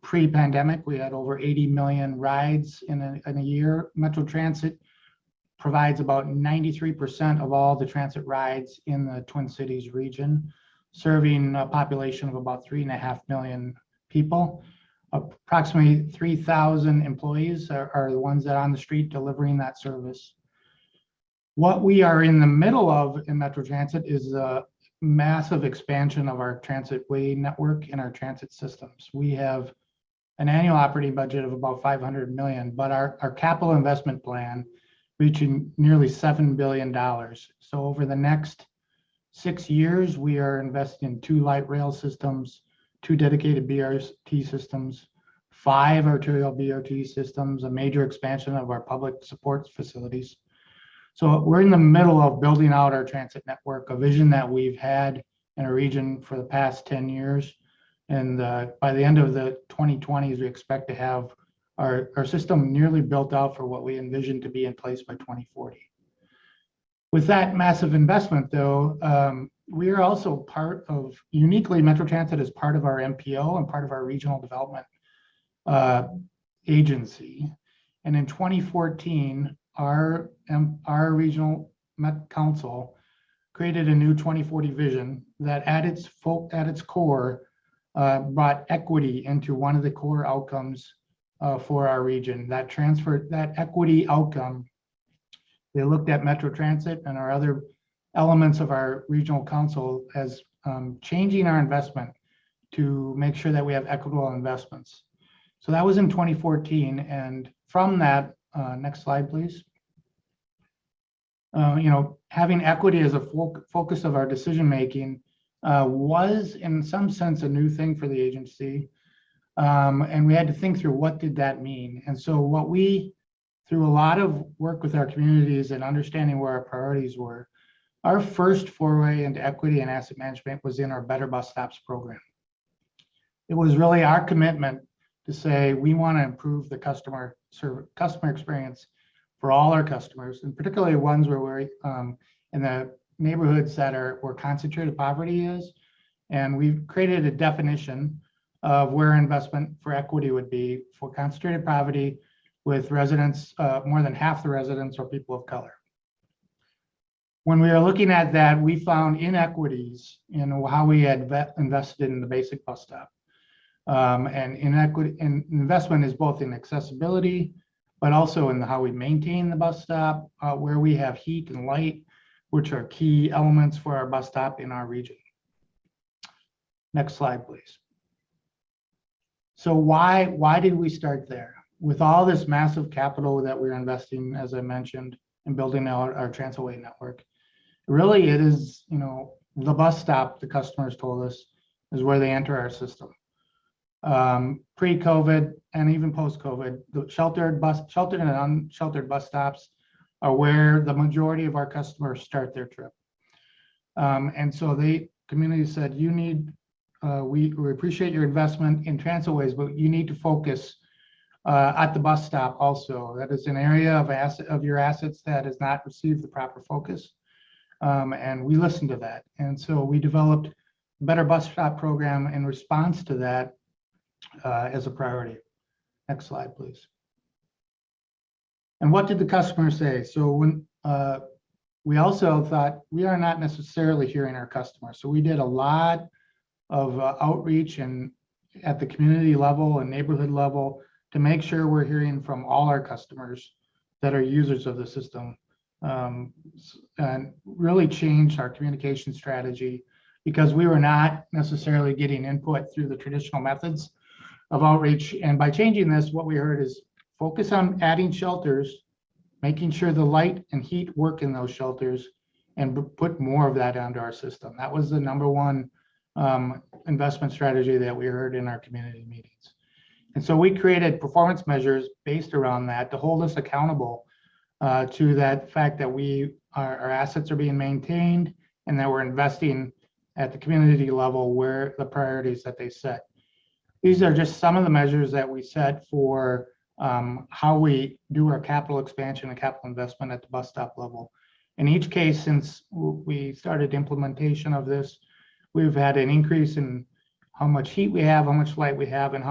Pre-pandemic, we had over 80 million rides in a year. Metro Transit provides about 93% of all the transit rides in the Twin Cities region, serving a population of about 3.5 million people. Approximately 3,000 employees are the ones that are on the street delivering that service. What we are in the middle of in Metro Transit is a massive expansion of our transit way network and our transit systems. We have an annual operating budget of about 500 million, but our capital investment plan reaching nearly $7 billion. So over the next 6 years, we are investing in 2 light rail systems, 2 dedicated BRT systems, 5 arterial BRT systems, a major expansion of our public support facilities. So we're in the middle of building out our transit network, a vision that we've had in our region for the past 10 years. And by the end of the 2020s, we expect to have our system nearly built out for what we envision to be in place by 2040. With that massive investment, though, we are also part of, uniquely, Metro Transit is part of our MPO and part of our regional development agency. And in 2014, our regional Met Council created a new 2040 vision that at its core brought equity into one of the core outcomes for our region. That equity outcome, they looked at Metro Transit and our other elements of our regional council as changing our investment to make sure that we have equitable investments. So that was in 2014, and from that, next slide, please. Having equity as a focus of our decision making was, in some sense, a new thing for the agency, and we had to think through what did that mean. And so what we, through a lot of work with our communities and understanding where our priorities were, our first foray into equity and asset management was in our Better Bus Stops program. It was really our commitment to say we want to improve the customer experience for all our customers, and particularly ones where we're in the neighborhoods where concentrated poverty is. And we've created a definition of where investment for equity would be for concentrated poverty with residents, more than half the residents are people of color. When we were looking at that, we found inequities in how we had invested in the basic bus stop. And inequity and investment is both in accessibility, but also in how we maintain the bus stop, where we have heat and light, which are key elements for our bus stop in our region. Next slide, please. So why did we start there? With all this massive capital that we're investing, as I mentioned, in building out our transitway network, really it is, the bus stop, the customers told us, is where they enter our system. Pre-COVID and even post-COVID, the sheltered and unsheltered bus stops are where the majority of our customers start their trip. And so the community said, we appreciate your investment in transitways, but you need to focus at the bus stop also. That is an area of your assets that has not received the proper focus. And we listened to that. And so we developed a Better Bus Stop program in response to that as a priority. Next slide, please. And what did the customer say? So when we also thought we are not necessarily hearing our customers. So we did a lot of outreach and at the community level and neighborhood level to make sure we're hearing from all our customers that are users of the system, and really changed our communication strategy because we were not necessarily getting input through the traditional methods of outreach. And by changing this, what we heard is focus on adding shelters, making sure the light and heat work in those shelters, and put more of that onto our system. That was the number one investment strategy that we heard in our community meetings. And so we created performance measures based around that to hold us accountable to that fact that our assets are being maintained and that we're investing at the community level where the priorities that they set. These are just some of the measures that we set for how we do our capital expansion and capital investment at the bus stop level. In each case, since we started implementation of this, we've had an increase in how much heat we have, how much light we have, and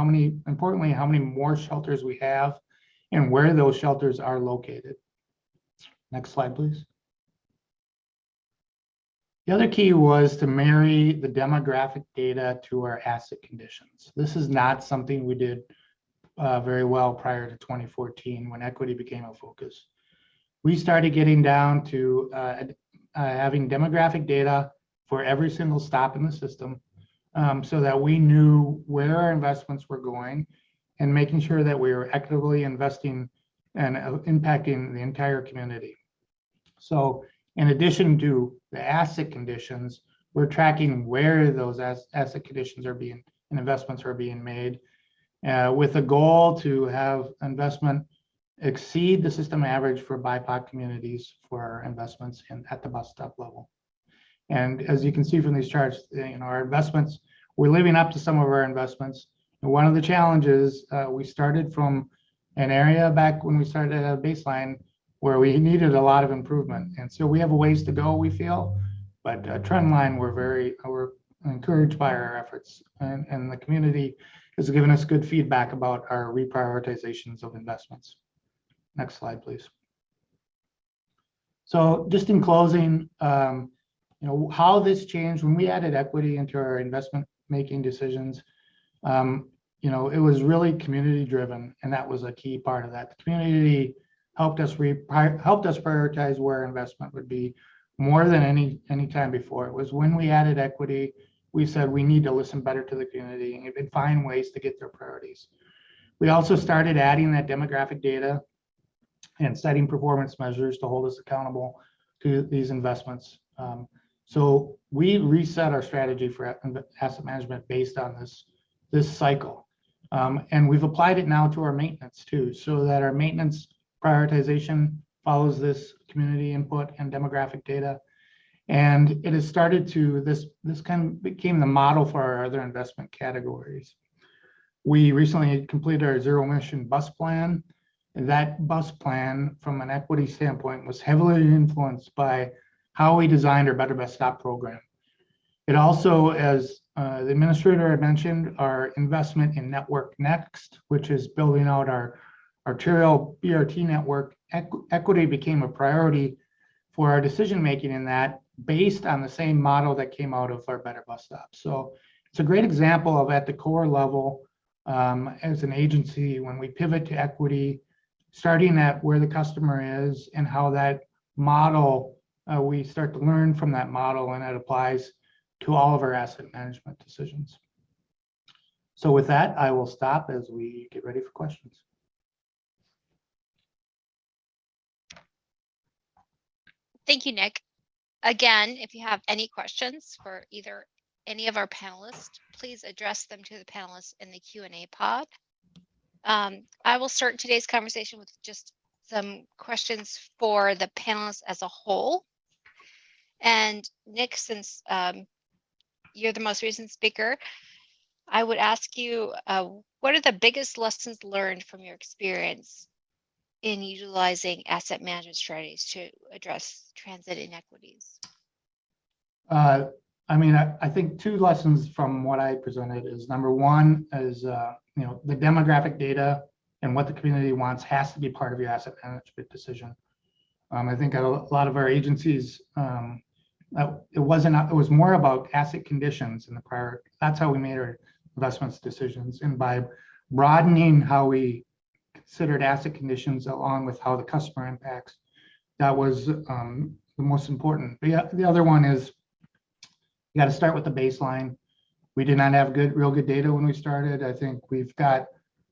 importantly, how many more shelters we have and where those shelters are located. Next slide, please. The other key was to marry the demographic data to our asset conditions. This is not something we did very well prior to 2014 when equity became a focus. We started getting down to having demographic data for every single stop in the system so that we knew where our investments were going and making sure that we were equitably investing and impacting the entire community. So in addition to the asset conditions, we're tracking where those asset conditions are being and investments are being made with a goal to have investment exceed the system average for BIPOC communities for our investments at the bus stop level. And as you can see from these charts, our investments, we're living up to some of our investments. And one of the challenges, we started from an area back when we started at a baseline where we needed a lot of improvement. And so we have a ways to go, we feel, but trend line, we're encouraged by our efforts, and the community has given us good feedback about our reprioritizations of investments. Next slide, please. So just in closing, how this changed when we added equity into our investment making decisions, it was really community driven, and that was a key part of that. The community helped us prioritize where investment would be more than any time before. It was when we added equity, we said we need to listen better to the community and find ways to get their priorities. We also started adding that demographic data and setting performance measures to hold us accountable to these investments. So we reset our strategy for asset management based on this cycle. And we've applied it now to our maintenance too, so that our maintenance prioritization follows this community input and demographic data. And it has started to, this kind of became the model for our other investment categories. We recently completed our zero emission bus plan. And that bus plan, from an equity standpoint, was heavily influenced by how we designed our Better Bus Stop program. It also, as the administrator had mentioned, our investment in Network Next, which is building out our arterial BRT network, equity became a priority for our decision making in that, based on the same model that came out of our Better Bus Stop. So it's a great example of, at the core level, as an agency, when we pivot to equity, starting at where the customer is and how that model, we start to learn from that model, and it applies to all of our asset management decisions. So with that, I will stop as we get ready for questions. Thank you, Nick. Again, if you have any questions for either any of our panelists, please address them to the panelists in the Q&A pod. I will start today's conversation with just some questions for the panelists as a whole. And Nick, since you're the most recent speaker, I would ask you, what are the biggest lessons learned from your experience in utilizing asset management strategies to address transit inequities? I think two lessons from what I presented is, number one is, the demographic data and what the community wants has to be part of your asset management decision. I think a lot of our agencies, it was more about asset conditions in the prior. That's how we made our investments decisions, and by broadening how we considered asset conditions along with how the customer impacts, that was the most important. The other one is, you got to start with the baseline. We did not have real good data when we started. I think we've got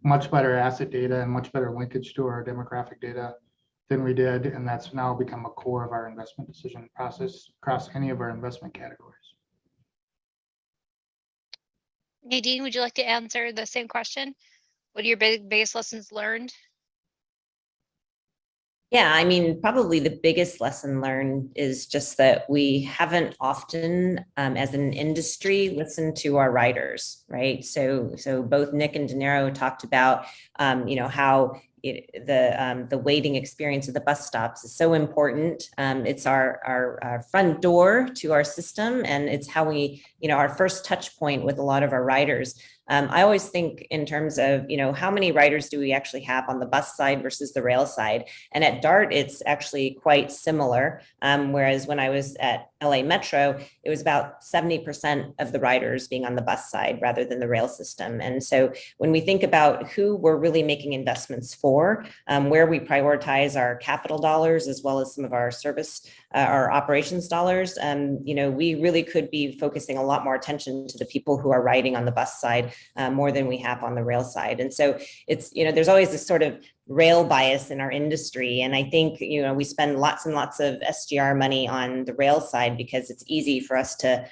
much better asset data and much better linkage to our demographic data than we did, and that's now become a core of our investment decision process across any of our investment categories. Nadine, would you like to answer the same question? What are your biggest lessons learned? Yeah, I mean, probably the biggest lesson learned is just that we haven't often, as an industry, listened to our riders, right? So both Nick and DeNiro talked about, how the waiting experience at the bus stops is so important. It's our front door to our system, and it's how we, our first touch point with a lot of our riders. I always think in terms of, how many riders do we actually have on the bus side versus the rail side? And at DART, it's actually quite similar. Whereas when I was at LA Metro, it was about 70% of the riders being on the bus side rather than the rail system. And so when we think about who we're really making investments for, where we prioritize our capital dollars, as well as some of our service, our operations dollars, we really could be focusing a lot more attention to the people who are riding on the bus side more than we have on the rail side. And so it's, there's always this sort of rail bias in our industry. And I think, we spend lots and lots of SGR money on the rail side because it's easy for us to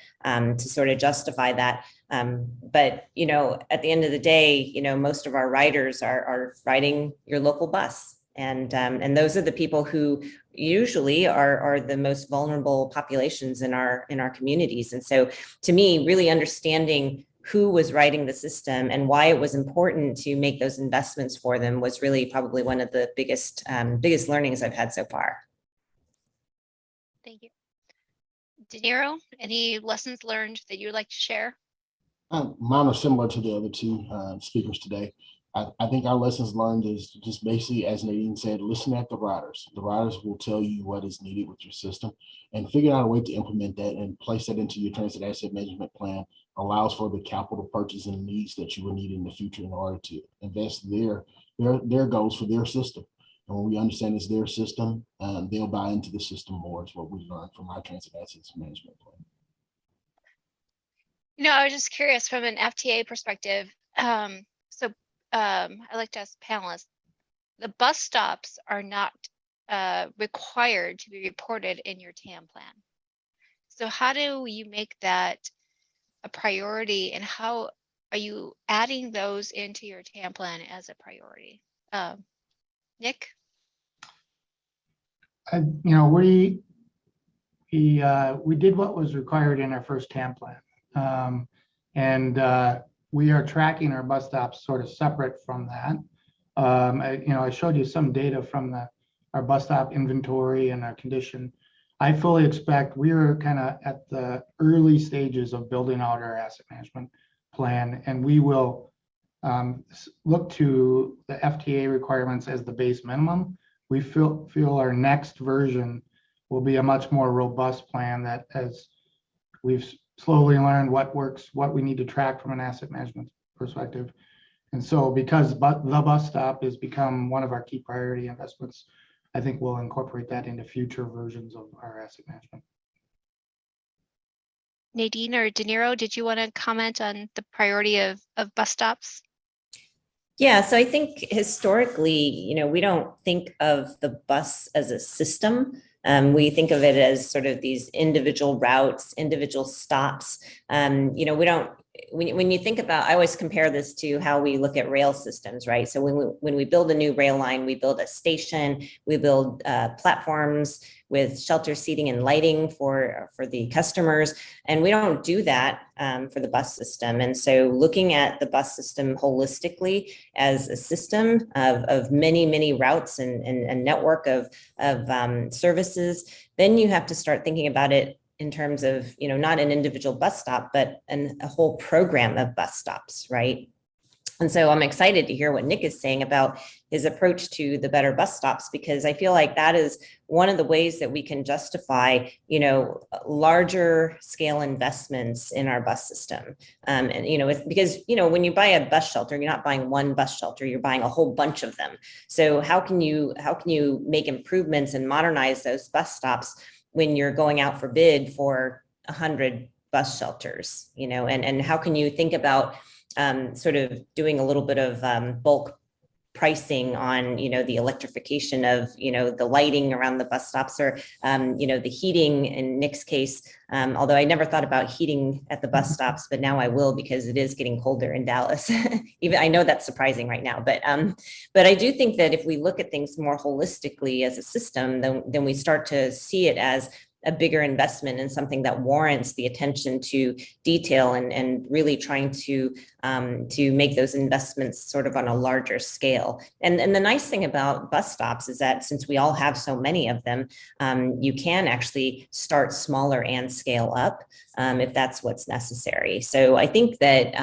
sort of justify that. But, at the end of the day, most of our riders are riding your local bus. And those are the people who usually are the most vulnerable populations in our communities. And so to me, really understanding who was writing the system and why it was important to make those investments for them was really probably one of the biggest learnings I've had so far. Thank you. DeNiro, any lessons learned that you would like to share? Mine are similar to the other two speakers today. I think our lessons learned is just basically, as Nadine said, listen at the riders. The riders will tell you what is needed with your system, and figure out a way to implement that and place that into your transit asset management plan. Allows for the capital purchase and needs that you will need in the future in order to invest their goals for their system. And when we understand it's their system, they'll buy into the system more, is what we learned from our transit assets management plan. I was just curious from an FTA perspective. I like to ask panelists, the bus stops are not required to be reported in your TAM plan. So how do you make that a priority, and how are you adding those into your TAM plan as a priority? Nick? We did what was required in our first TAM plan. We are tracking our bus stops sort of separate from that. I showed you some data from our bus stop inventory and our condition. I fully expect we are kind of at the early stages of building out our asset management plan, and we will look to the FTA requirements as the base minimum. We feel our next version will be a much more robust plan that, as we've slowly learned what works, what we need to track from an asset management perspective. And so because the bus stop has become one of our key priority investments, I think we'll incorporate that into future versions of our asset management. Nadine or DeNiro, did you want to comment on the priority of bus stops? Yeah, so I think historically, we don't think of the bus as a system. We think of it as sort of these individual routes, individual stops. We don't, when you think about, I always compare this to how we look at rail systems, right? So when we build a new rail line, we build a station, we build platforms with shelter seating and lighting for the customers. And we don't do that for the bus system. And so looking at the bus system holistically as a system of many, many routes and network of services, then you have to start thinking about it in terms of, not an individual bus stop, but a whole program of bus stops, right? And so I'm excited to hear what Nick is saying about his approach to the better bus stops, because I feel like that is one of the ways that we can justify, larger scale investments in our bus system. Because, when you buy a bus shelter, you're not buying one bus shelter, you're buying a whole bunch of them. So how can you make improvements and modernize those bus stops when you're going out for bid for 100 bus shelters, and how can you think about sort of doing a little bit of bulk pricing on, the electrification of, the lighting around the bus stops, or, the heating in Nick's case. Although I never thought about heating at the bus stops, but now I will, because it is getting colder in Dallas. Even I know that's surprising right now, but I do think that if we look at things more holistically as a system, then we start to see it as a bigger investment and something that warrants the attention to detail, and really trying to make those investments sort of on a larger scale. And the nice thing about bus stops is that since we all have so many of them, you can actually start smaller and scale up if that's what's necessary. So I think that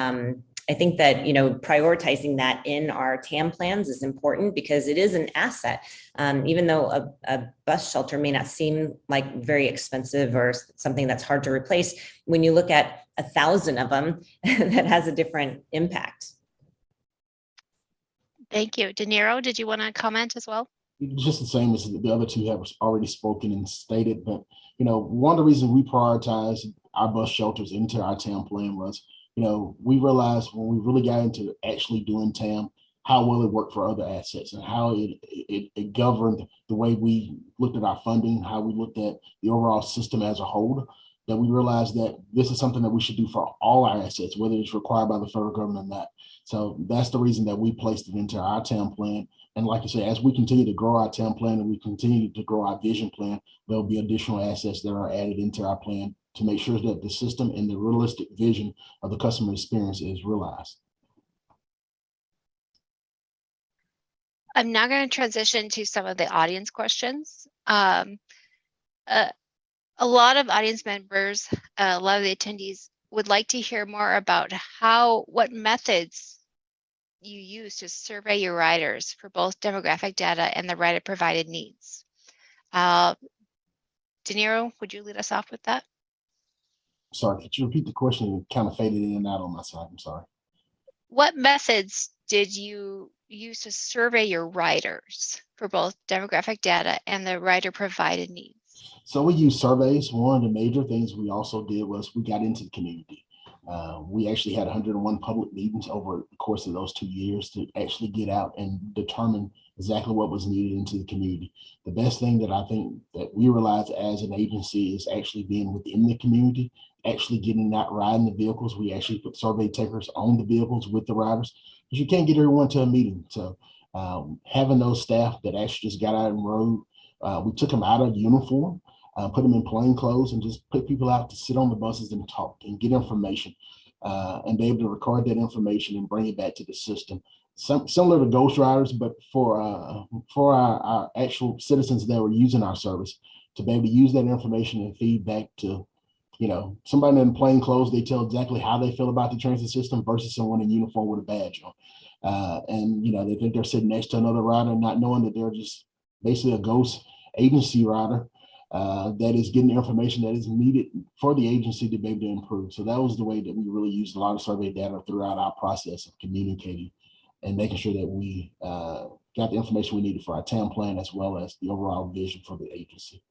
prioritizing that in our TAM plans is important, because it is an asset. Even though a bus shelter may not seem like very expensive or something that's hard to replace, when you look at 1,000 of them, that has a different impact. Thank you. DeNiro, did you want to comment as well? Just the same as the other two have already spoken and stated, but one of the reasons we prioritize our bus shelters into our TAM plan was, we realized when we really got into actually doing TAM, how well it worked for other assets, and how it governed the way we looked at our funding, how we looked at the overall system as a whole, that we realized that this is something that we should do for all our assets, whether it's required by the federal government or not. So that's the reason that we placed it into our TAM plan. And like I said, as we continue to grow our TAM plan and we continue to grow our vision plan, there'll be additional assets that are added into our plan to make sure that the system and the realistic vision of the customer experience is realized. I'm now going to transition to some of the audience questions. A lot of audience members, a lot of the attendees would like to hear more about what methods you use to survey your riders for both demographic data and the rider provided needs. DeNiro, would you lead us off with that? Sorry, could you repeat the question? It kind of faded in and out on my side. I'm sorry. What methods did you use to survey your riders for both demographic data and the rider provided needs? So we use surveys. One of the major things we also did was we got into the community. We actually had 101 public meetings over the course of those 2 years to actually get out and determine exactly what was needed into the community. The best thing that I think that we realized as an agency is actually being within the community, actually getting out, riding the vehicles. We actually put survey takers on the vehicles with the riders, because you can't get everyone to a meeting. So having those staff that actually just got out and rode, we took them out of uniform, put them in plain clothes, and just put people out to sit on the buses and talk and get information, and be able to record that information and bring it back to the system. Similar to ghost riders, but for our actual citizens that were using our service, to be able to use that information and feedback to, somebody in plain clothes, they tell exactly how they feel about the transit system versus someone in uniform with a badge on. And, they think they're sitting next to another rider, not knowing that they're just basically a ghost agency rider that is getting the information that is needed for the agency to be able to improve. So that was the way that we really used a lot of survey data throughout our process of communicating and making sure that we got the information we needed for our TAM plan, as well as the overall vision for the agency.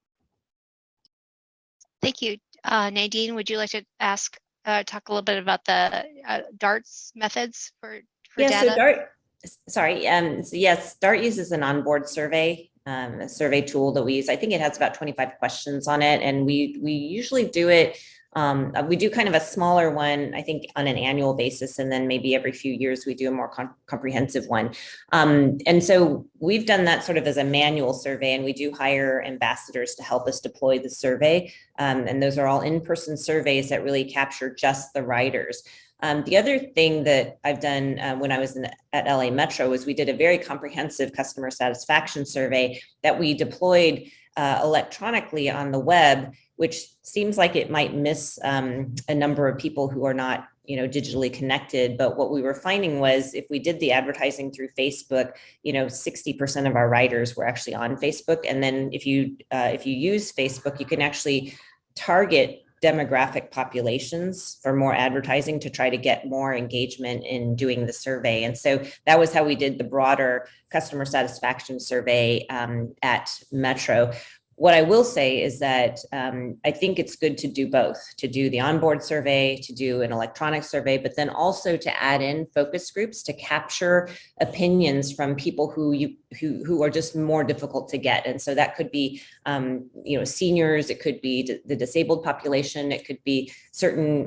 Thank you. Nadine, would you like to talk a little bit about the DART's methods for data? So yes, DART uses an onboard survey, a survey tool that we use. I think it has about 25 questions on it, and we usually do it. We do kind of a smaller one, I think, on an annual basis, and then maybe every few years we do a more comprehensive one. And so we've done that sort of as a manual survey, and we do hire ambassadors to help us deploy the survey. And those are all in-person surveys that really capture just the riders. The other thing that I've done when I was at LA Metro was we did a very comprehensive customer satisfaction survey that we deployed electronically on the web, which seems like it might miss a number of people who are not, digitally connected. But what we were finding was if we did the advertising through Facebook, 60% of our riders were actually on Facebook. And then if you use Facebook, you can actually target demographic populations for more advertising to try to get more engagement in doing the survey. And so that was how we did the broader customer satisfaction survey at Metro. What I will say is that I think it's good to do both, to do the onboard survey, to do an electronic survey, but then also to add in focus groups to capture opinions from people who are just more difficult to get. And so that could be, seniors, it could be the disabled population, it could be certain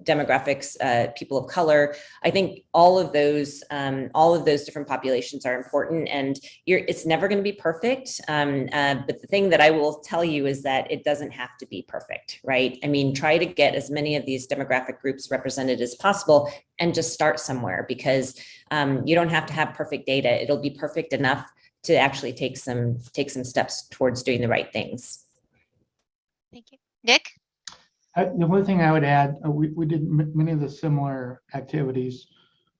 demographics, people of color. I think all of those different populations are important, and it's never going to be perfect. But the thing that I will tell you is that it doesn't have to be perfect, right? I mean, try to get as many of these demographic groups represented as possible and just start somewhere, because you don't have to have perfect data. It'll be perfect enough to actually take some steps towards doing the right things. Thank you. Nick? The one thing I would add, we did many of the similar activities.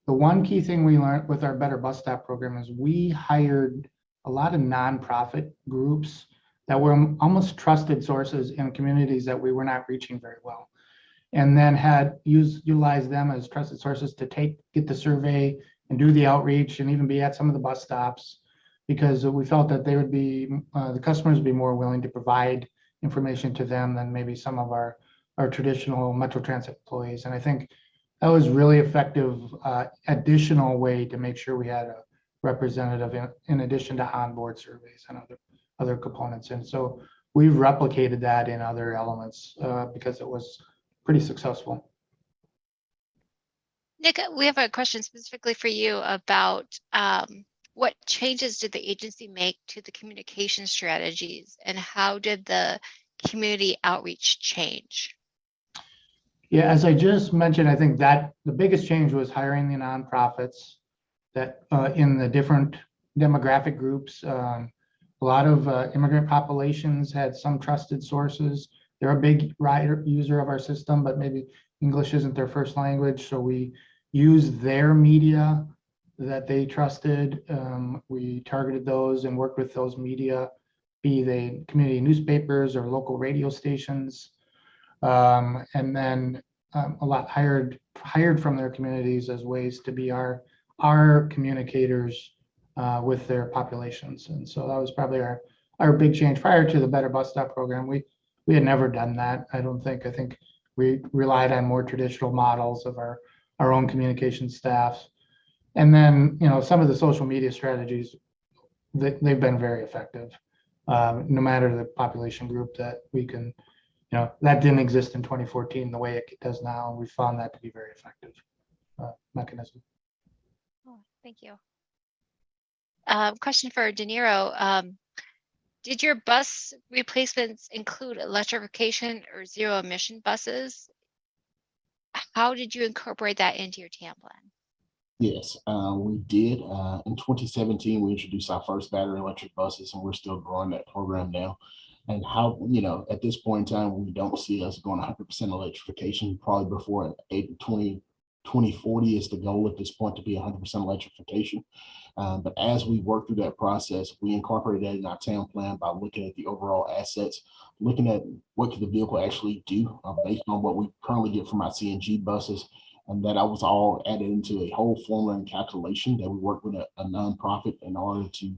The one key thing we learned with our Better Bus Stop program is we hired a lot of nonprofit groups that were almost trusted sources in communities that we were not reaching very well, and then utilized them as trusted sources to get the survey and do the outreach and even be at some of the bus stops, because we felt that they would be, the customers would be more willing to provide information to them than maybe some of our traditional Metro Transit employees. And I think that was really effective additional way to make sure we had a representative in addition to onboard surveys and other components. And so we've replicated that in other elements because it was pretty successful. Nick, we have a question specifically for you about what changes did the agency make to the communication strategies, and how did the community outreach change? Yeah, as I just mentioned, I think that the biggest change was hiring the nonprofits that in the different demographic groups. A lot of immigrant populations had some trusted sources. They're a big user of our system, but maybe English isn't their first language. So we used their media that they trusted. We targeted those and worked with those media, be they community newspapers or local radio stations. And then a lot hired from their communities as ways to be our communicators with their populations. And so that was probably our big change. Prior to the Better Bus Stop program, we had never done that. I think we relied on more traditional models of our own communication staffs. And then, some of the social media strategies, they've been very effective, no matter the population group that we can, that didn't exist in 2014 the way it does now. We found that to be very effective mechanism. Oh, thank you. Question for DeNiro. Did your bus replacements include electrification or zero emission buses? How did you incorporate that into your TAM plan? Yes, we did. In 2017, we introduced our first battery electric buses, and we're still growing that program now. And how, at this point in time, we don't see us going 100% electrification, probably before 2040 is the goal at this point, to be 100% electrification. But as we work through that process, we incorporated that in our TAM plan by looking at the overall assets, looking at what could the vehicle actually do based on what we currently get from our CNG buses. And that was all added into a whole formula and calculation that we worked with a nonprofit in order to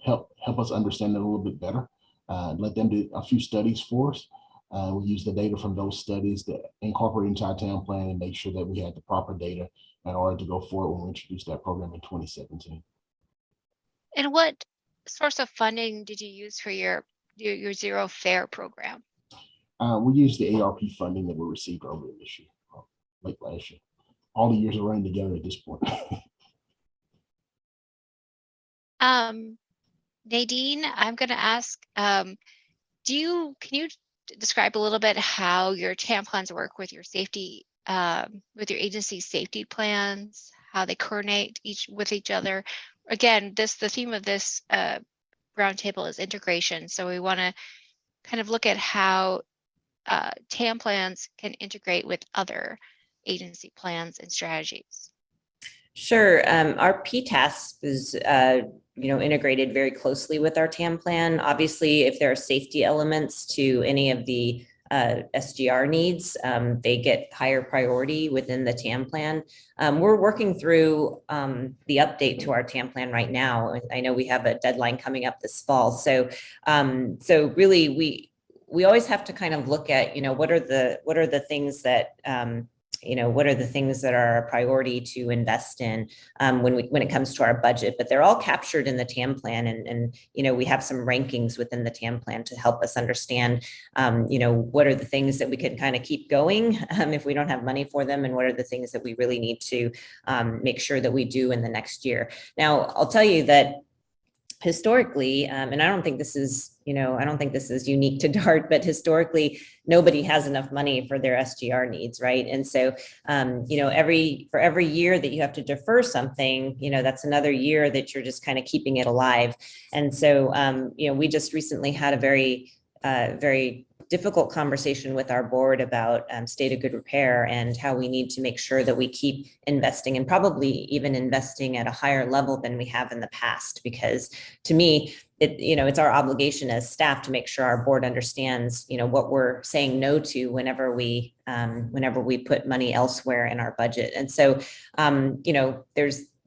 help us understand it a little bit better. Let them do a few studies for us. We use the data from those studies to incorporate into our TAM plan and make sure that we had the proper data in order to go forward when we introduced that program in 2017. And what source of funding did you use for your zero fare program? We used the ARP funding that we received earlier this year, late last year. All the years are running together at this point. Nadine, I'm going to ask, can you describe a little bit how your TAM plans work with your safety, with your agency's safety plans, how they coordinate with each other? Again, the theme of this roundtable is integration. So we want to kind of look at how TAM plans can integrate with other agency plans and strategies. Sure. Our PTAS is integrated very closely with our TAM plan. Obviously, if there are safety elements to any of the SGR needs, they get higher priority within the TAM plan. We're working through the update to our TAM plan right now. I know we have a deadline coming up this fall. So really we always have to kind of look at, what are the things that, what are the things that are a priority to invest in when it comes to our budget, but they're all captured in the TAM plan. And we have some rankings within the TAM plan to help us understand, what are the things that we can kind of keep going if we don't have money for them, and what are the things that we really need to make sure that we do in the next year. Now, I'll tell you that historically, and I don't think this is unique to DART, but historically, nobody has enough money for their SGR needs, right? And so, for every year that you have to defer something, that's another year that you're just kind of keeping it alive. And so, we just recently had a very difficult conversation with our board about state of good repair and how we need to make sure that we keep investing, and probably even investing at a higher level than we have in the past. Because to me, it's our obligation as staff to make sure our board understands, what we're saying no to whenever we put money elsewhere in our budget. And so,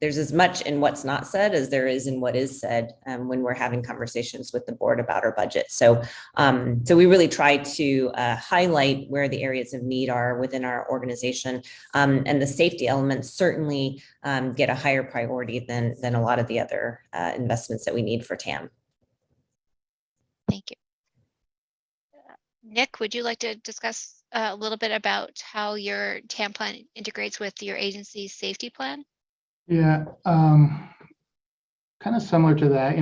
there's as much in what's not said as there is in what is said when we're having conversations with the board about our budget. So we really try to highlight where the areas of need are within our organization, and the safety elements certainly get a higher priority than a lot of the other investments that we need for TAM. Thank you. Nick, would you like to discuss a little bit about how your TAM plan integrates with your agency's safety plan? Yeah, kind of similar to that.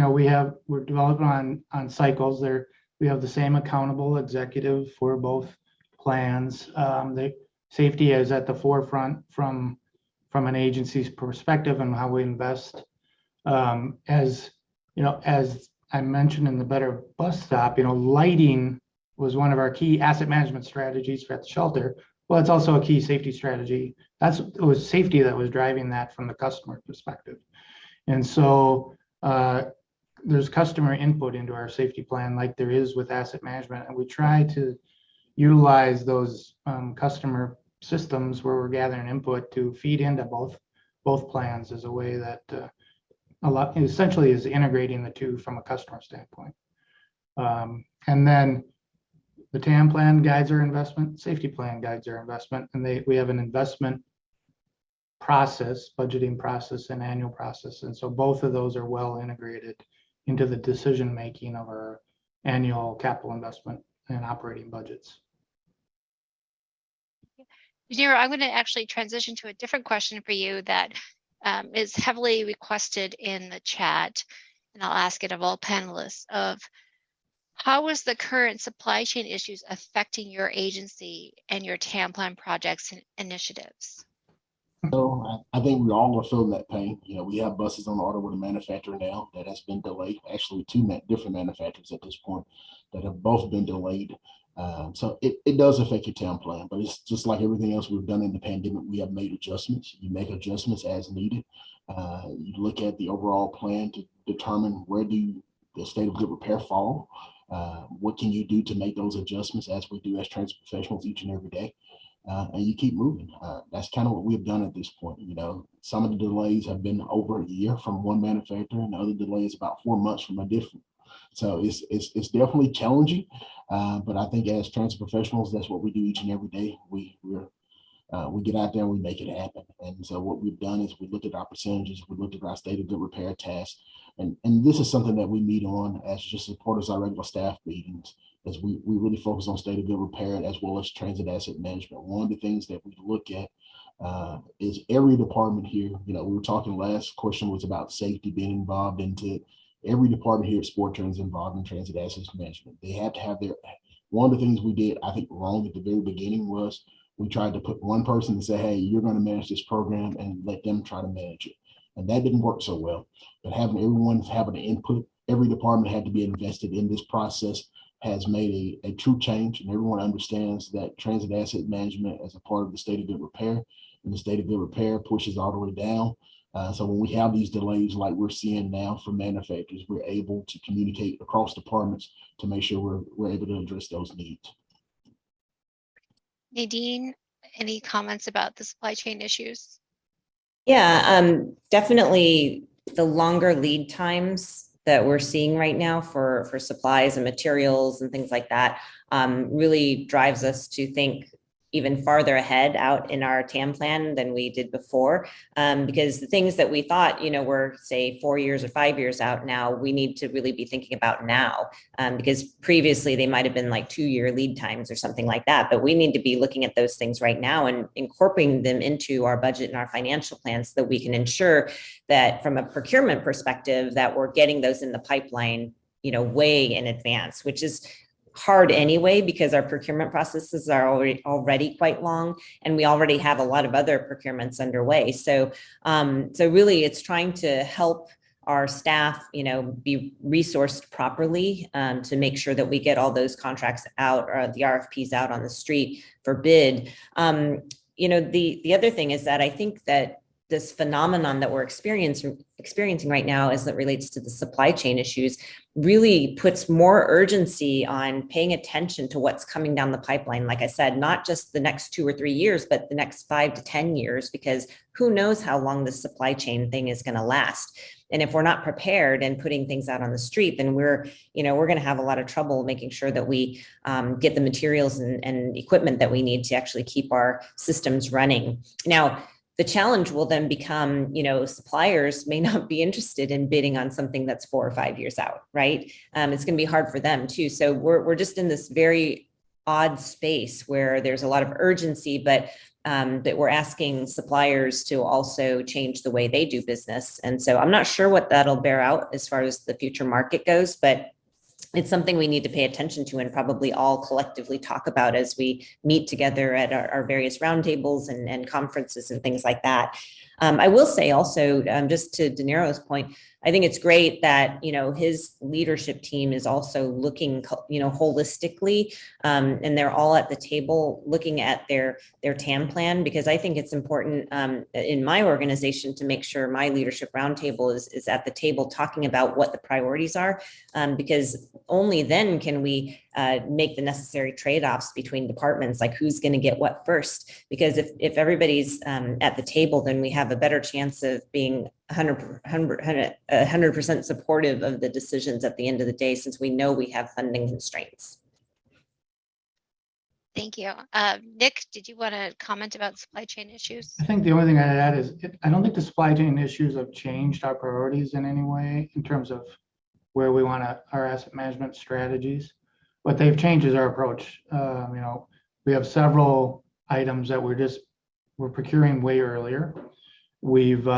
We're developing on cycles there. We have the same accountable executive for both plans. The safety is at the forefront from an agency's perspective and how we invest. As I mentioned in the Better Bus Stop, lighting was one of our key asset management strategies for the shelter. Well, it's also a key safety strategy. It was safety that was driving that from the customer perspective. And so there's customer input into our safety plan like there is with asset management. And we try to utilize those customer systems where we're gathering input to feed into both plans as a way that essentially is integrating the two from a customer standpoint. And then the TAM plan guides our investment, safety plan guides our investment, and we have an investment process, budgeting process, and annual process. And so both of those are well integrated into the decision making of our annual capital investment and operating budgets. DeNiro, I'm going to actually transition to a different question for you that is heavily requested in the chat, and I'll ask it of all panelists. How is the current supply chain issues affecting your agency and your TAM plan projects and initiatives? So I think we all are feeling that pain. We have buses on order with a manufacturer now that has been delayed. Actually, two different manufacturers at this point that have both been delayed. So it does affect your TAM plan, but it's just like everything else we've done in the pandemic. We have made adjustments. You make adjustments as needed. You look at the overall plan to determine where do the state of good repair fall. What can you do to make those adjustments, as we do as transit professionals each and every day? And you keep moving. That's kind of what we've done at this point. Some of the delays have been over a year from one manufacturer, and the other delay is about 4 months from a different. So it's definitely challenging, but I think as transit professionals, that's what we do each and every day. We get out there and we make it happen. And so what we've done is we looked at our percentages, we looked at our state of good repair tasks, and this is something that we meet on as just as part of our regular staff meetings, as we really focus on state of good repair as well as transit asset management. One of the things that we look at is every department here. We were talking, last question was about safety being involved into it. Every department here at Sport Trans involved in transit asset management. They have to have one of the things we did, I think, wrong at the very beginning was we tried to put one person and say, hey, you're going to manage this program, and let them try to manage it. And that didn't work so well. But having everyone having an input, every department had to be invested in this process, has made a true change. And everyone understands that transit asset management as a part of the state of good repair, and the state of good repair pushes all the way down. So when we have these delays like we're seeing now from manufacturers, we're able to communicate across departments to make sure we're able to address those needs. Nadine, any comments about the supply chain issues? Yeah, definitely the longer lead times that we're seeing right now for supplies and materials and things like that really drives us to think even farther ahead out in our TAM plan than we did before. Because the things that we thought, were say 4 years or 5 years out now, we need to really be thinking about now. Because previously they might have been like 2-year lead times or something like that. But we need to be looking at those things right now and incorporating them into our budget and our financial plans so that we can ensure that from a procurement perspective, that we're getting those in the pipeline, way in advance, which is hard anyway, because our procurement processes are already quite long, and we already have a lot of other procurements underway. So really it's trying to help our staff, be resourced properly to make sure that we get all those contracts out, or the RFPs out on the street for bid. The other thing is that I think that this phenomenon that we're experiencing right now, as it relates to the supply chain issues, really puts more urgency on paying attention to what's coming down the pipeline. Like I said, not just the next 2 or 3 years, but the next 5 to 10 years, because who knows how long this supply chain thing is going to last. And if we're not prepared and putting things out on the street, then we're going to have a lot of trouble making sure that we get the materials and equipment that we need to actually keep our systems running. Now, the challenge will then become, suppliers may not be interested in bidding on something that's 4 or 5 years out, right? It's going to be hard for them too. So we're just in this very odd space where there's a lot of urgency, but that we're asking suppliers to also change the way they do business. And so I'm not sure what that'll bear out as far as the future market goes, but it's something we need to pay attention to and probably all collectively talk about as we meet together at our various roundtables and conferences and things like that. I will say also, just to DeNiro's point, I think it's great that, his leadership team is also looking, holistically, and they're all at the table looking at their TAM plan, because I think it's important in my organization to make sure my leadership roundtable is at the table talking about what the priorities are, because only then can we make the necessary trade-offs between departments, like who's going to get what first. Because if everybody's at the table, then we have a better chance of being 100% supportive of the decisions at the end of the day, since we know we have funding constraints. Thank you. Nick, did you want to comment about supply chain issues? I think the only thing I'd add is I don't think the supply chain issues have changed our priorities in any way in terms of where we want our asset management strategies. What they've changed is our approach. We have several items that we're procuring way earlier. We've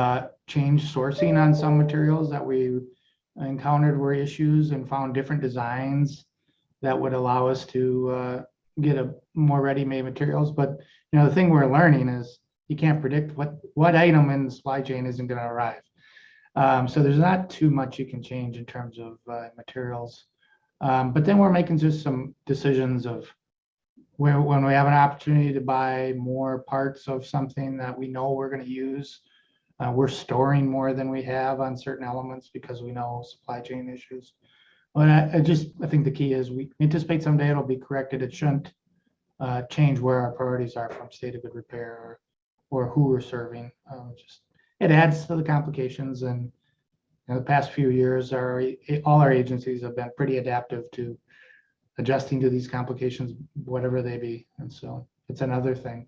changed sourcing on some materials that we encountered were issues, and found different designs that would allow us to get a more ready-made materials. But the thing we're learning is you can't predict what item in the supply chain isn't going to arrive. So there's not too much you can change in terms of materials. But then we're making just some decisions of when we have an opportunity to buy more parts of something that we know we're going to use. We're storing more than we have on certain elements because we know supply chain issues. But I think the key is we anticipate someday it'll be corrected. It shouldn't change where our priorities are from state of good repair or who we're serving. It adds to the complications. And the past few years, all our agencies have been pretty adaptive to adjusting to these complications, whatever they be. And so it's another thing.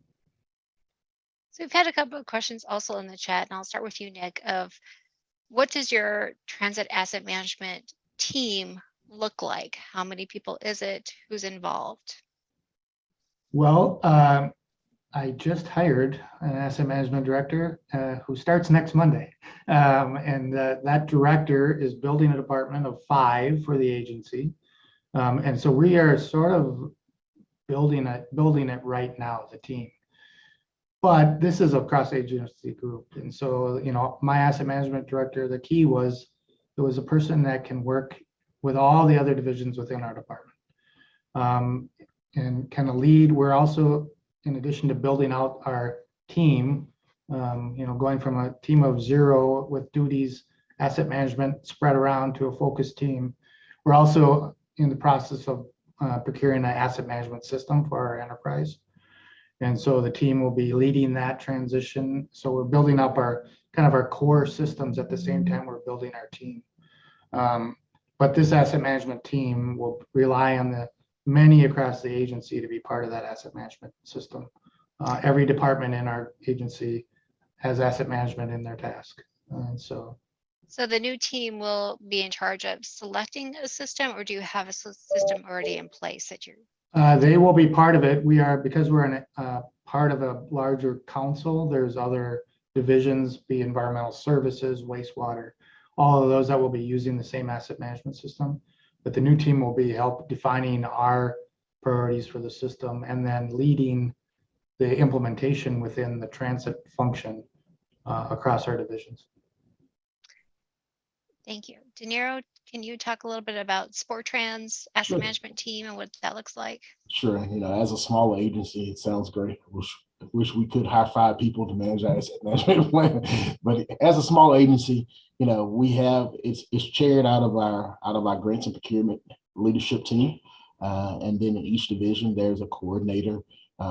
So we've had a couple of questions also in the chat, and I'll start with you, Nick, of what does your transit asset management team look like? How many people is it? Who's involved? Well, I just hired an asset management director who starts next Monday. And that director is building a department of 5 for the agency. And so we are sort of building it right now, the team. But this is a cross-agency group. And so, my asset management director, the key was it was a person that can work with all the other divisions within our department and kind of lead. We're also, in addition to building out our team, going from a team of 0 with duties, asset management spread around to a focused team. We're also in the process of procuring an asset management system for our enterprise. And so the team will be leading that transition. So we're building up our kind of our core systems at the same time we're building our team. But this asset management team will rely on the many across the agency to be part of that asset management system. Every department in our agency has asset management in their task. So the new team will be in charge of selecting a system, or do you have a system already in place that you're? They will be part of it. We are, because we're in part of a larger council, there's other divisions, be environmental services, wastewater, all of those that will be using the same asset management system. But the new team will be help defining our priorities for the system and then leading the implementation within the transit function across our divisions. Thank you. DeNiro, can you talk a little bit about Sporttrans asset Sure. management team and what that looks like? Sure. As a smaller agency, it sounds great. Wish we could hire 5 people to manage our asset management plan. But as a small agency, we have it's chaired out of our grants and procurement leadership team. And then in each division, there's a coordinator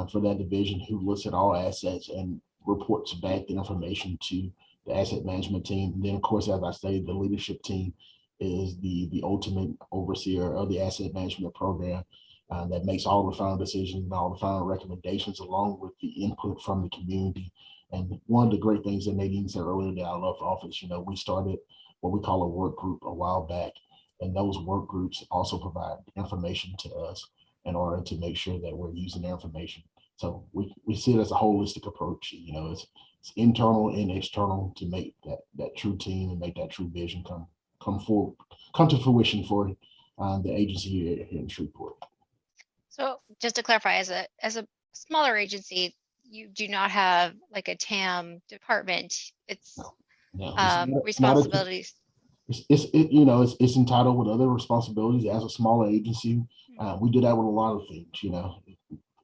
for that division who looks at all assets and reports back the information to the asset management team. And then, of course, as I stated, the leadership team is the ultimate overseer of the asset management program that makes all the final decisions and all the final recommendations, along with the input from the community. And one of the great things that Nadine said earlier that I love office, we started what we call a work group a while back, and those work groups also provide information to us in order to make sure that we're using their information. So we see it as a holistic approach. It's internal and external to make that true team and make that true vision come to fruition for the agency here in Shreveport. So just to clarify, as a smaller agency, you do not have like a TAM department. It's responsibilities. It's entitled with other responsibilities as a smaller agency. We do that with a lot of things.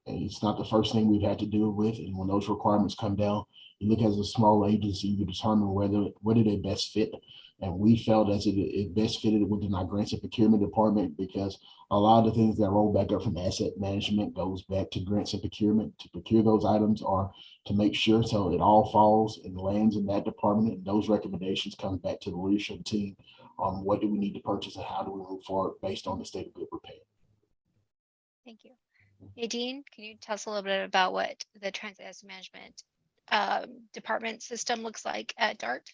It's not the first thing we've had to deal with. And when those requirements come down, you look as a small agency, you determine where do they best fit. And we felt as it best fitted within our grants and procurement department, because a lot of the things that roll back up from asset management goes back to grants and procurement to procure those items or to make sure so it all falls and lands in that department. And those recommendations come back to the leadership team on what do we need to purchase and how do we move forward based on the state of good repair. Thank you. Nadine, can you tell us a little bit about what the transit asset management department system looks like at DART?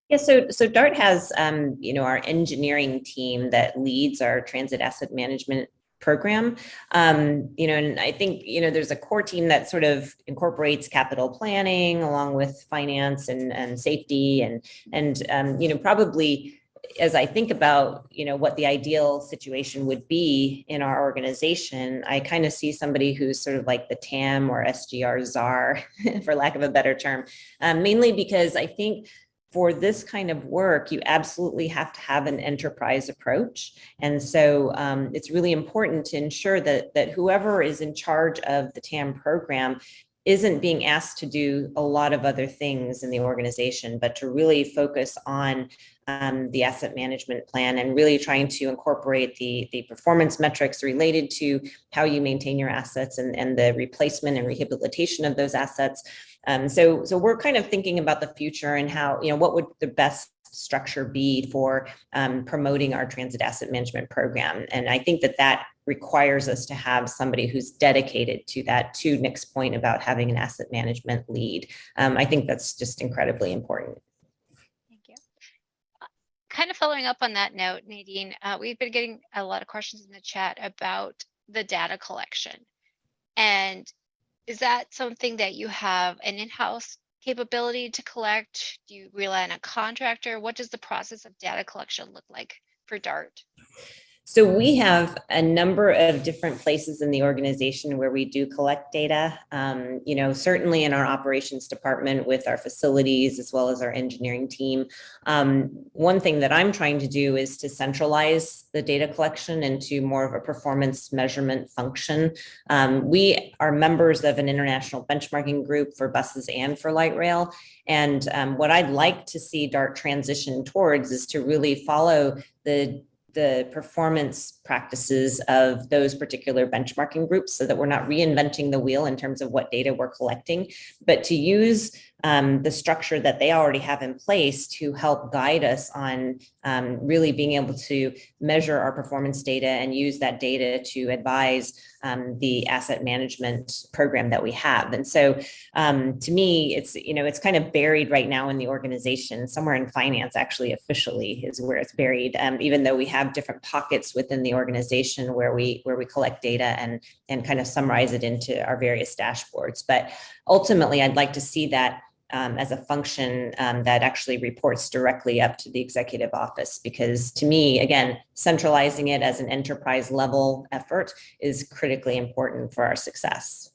Yeah, so DART has, our engineering team that leads our transit asset management program. And I think, there's a core team that sort of incorporates capital planning along with finance and safety and probably as I think about, what the ideal situation would be in our organization, I kind of see somebody who's sort of like the TAM or SGR czar, for lack of a better term, mainly because I think for this kind of work, you absolutely have to have an enterprise approach. And so it's really important to ensure that whoever is in charge of the TAM program isn't being asked to do a lot of other things in the organization, but to really focus on the asset management plan and really trying to incorporate the performance metrics related to how you maintain your assets and the replacement and rehabilitation of those assets. So we're kind of thinking about the future and how, what would the best structure be for promoting our transit asset management program. And I think that requires us to have somebody who's dedicated to that, to Nick's point about having an asset management lead. I think that's just incredibly important. Thank you. Kind of following up on that note, Nadine, we've been getting a lot of questions in the chat about the data collection. And is that something that you have an in-house capability to collect? Do you rely on a contractor? What does the process of data collection look like for DART? So we have a number of different places in the organization where we do collect data, certainly in our operations department with our facilities as well as our engineering team. One thing that I'm trying to do is to centralize the data collection into more of a performance measurement function. We are members of an international benchmarking group for buses and for light rail. And what I'd like to see DART transition towards is to really follow the the performance practices of those particular benchmarking groups so that we're not reinventing the wheel in terms of what data we're collecting, but to use the structure that they already have in place to help guide us on really being able to measure our performance data and use that data to advise the asset management program that we have. And so to me, it's kind of buried right now in the organization, somewhere in finance, actually officially is where it's buried, even though we have different pockets within the organization where we collect data and kind of summarize it into our various dashboards. But ultimately, I'd like to see that as a function that actually reports directly up to the executive office, because to me, again, centralizing it as an enterprise level effort is critically important for our success.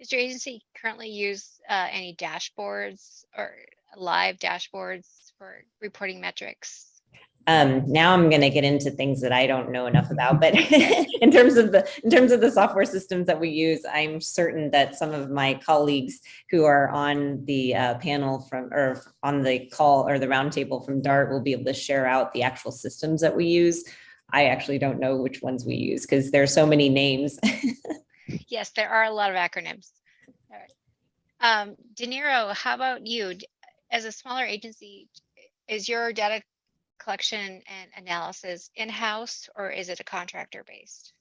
Does your agency currently use any dashboards or live dashboards for reporting metrics? Now I'm going to get into things that I don't know enough about, but in terms of the software systems that we use, I'm certain that some of my colleagues who are on the panel or on the call or the roundtable from DART will be able to share out the actual systems that we use. I actually don't know which ones we use because there are so many names. Yes, there are a lot of acronyms. All right. DeNiro, how about you? As a smaller agency, is your data collection and analysis in-house, or is it a contractor based?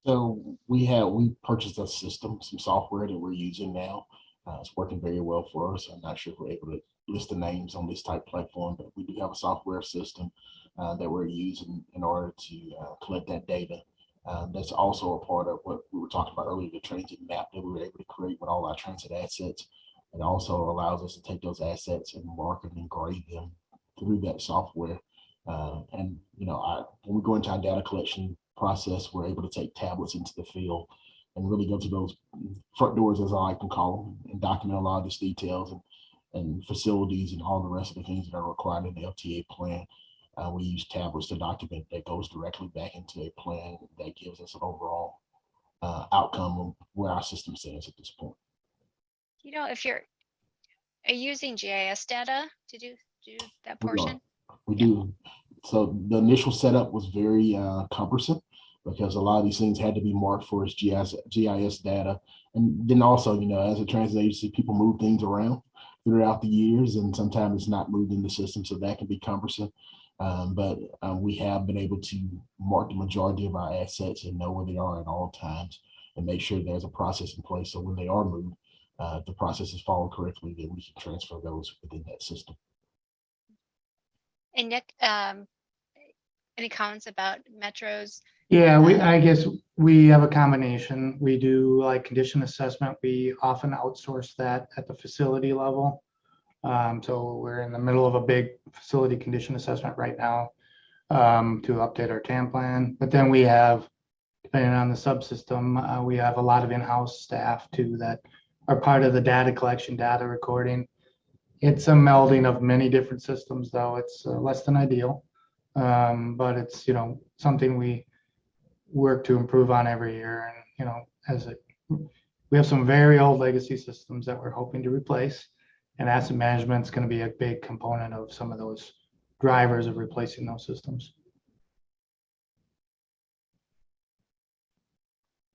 So we purchased a system, some software that we're using now. It's working very well for us. I'm not sure if we're able to list the names on this type platform, but we do have a software system that we're using in order to collect that data. That's also a part of what we were talking about earlier, the transit map that we were able to create with all our transit assets. It also allows us to take those assets and mark and grade them through that software. And when we go into our data collection process, we're able to take tablets into the field and really go to those front doors, as I like to call them, and document a lot of these details and facilities and all the rest of the things that are required in the FTA plan. We use tablets to document that goes directly back into a plan that gives us an overall outcome of where our system stands at this point. If you're using GIS data to do that portion? We do. So the initial setup was very cumbersome because a lot of these things had to be marked for its GIS data. And then also, as a transit agency, people move things around throughout the years, and sometimes it's not moved in the system, so that can be cumbersome. But we have been able to mark the majority of our assets and know where they are at all times and make sure there's a process in place so when they are moved, the process is followed correctly, then we can transfer those within that system. And Nick, any comments about metros? Yeah, I guess we have a combination. We do like condition assessment. We often outsource that at the facility level. So we're in the middle of a big facility condition assessment right now to update our TAM plan. But then we have, depending on the subsystem, we have a lot of in-house staff too that are part of the data collection, data recording. It's a melding of many different systems, though. It's less than ideal, but it's something we work to improve on every year. And we have some very old legacy systems that we're hoping to replace, and asset management is going to be a big component of some of those drivers of replacing those systems.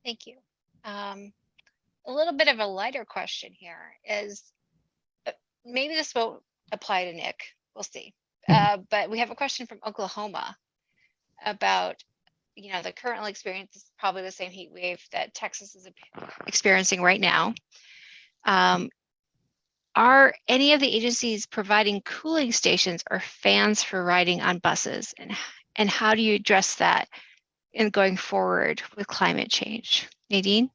Thank you. A little bit of a lighter question here is, maybe this won't apply to Nick, we'll see. But we have a question from Oklahoma about, the current experience is probably the same heat wave that Texas is experiencing right now. Are any of the agencies providing cooling stations or fans for riding on buses? And how do you address that in going forward with climate change? Nadine?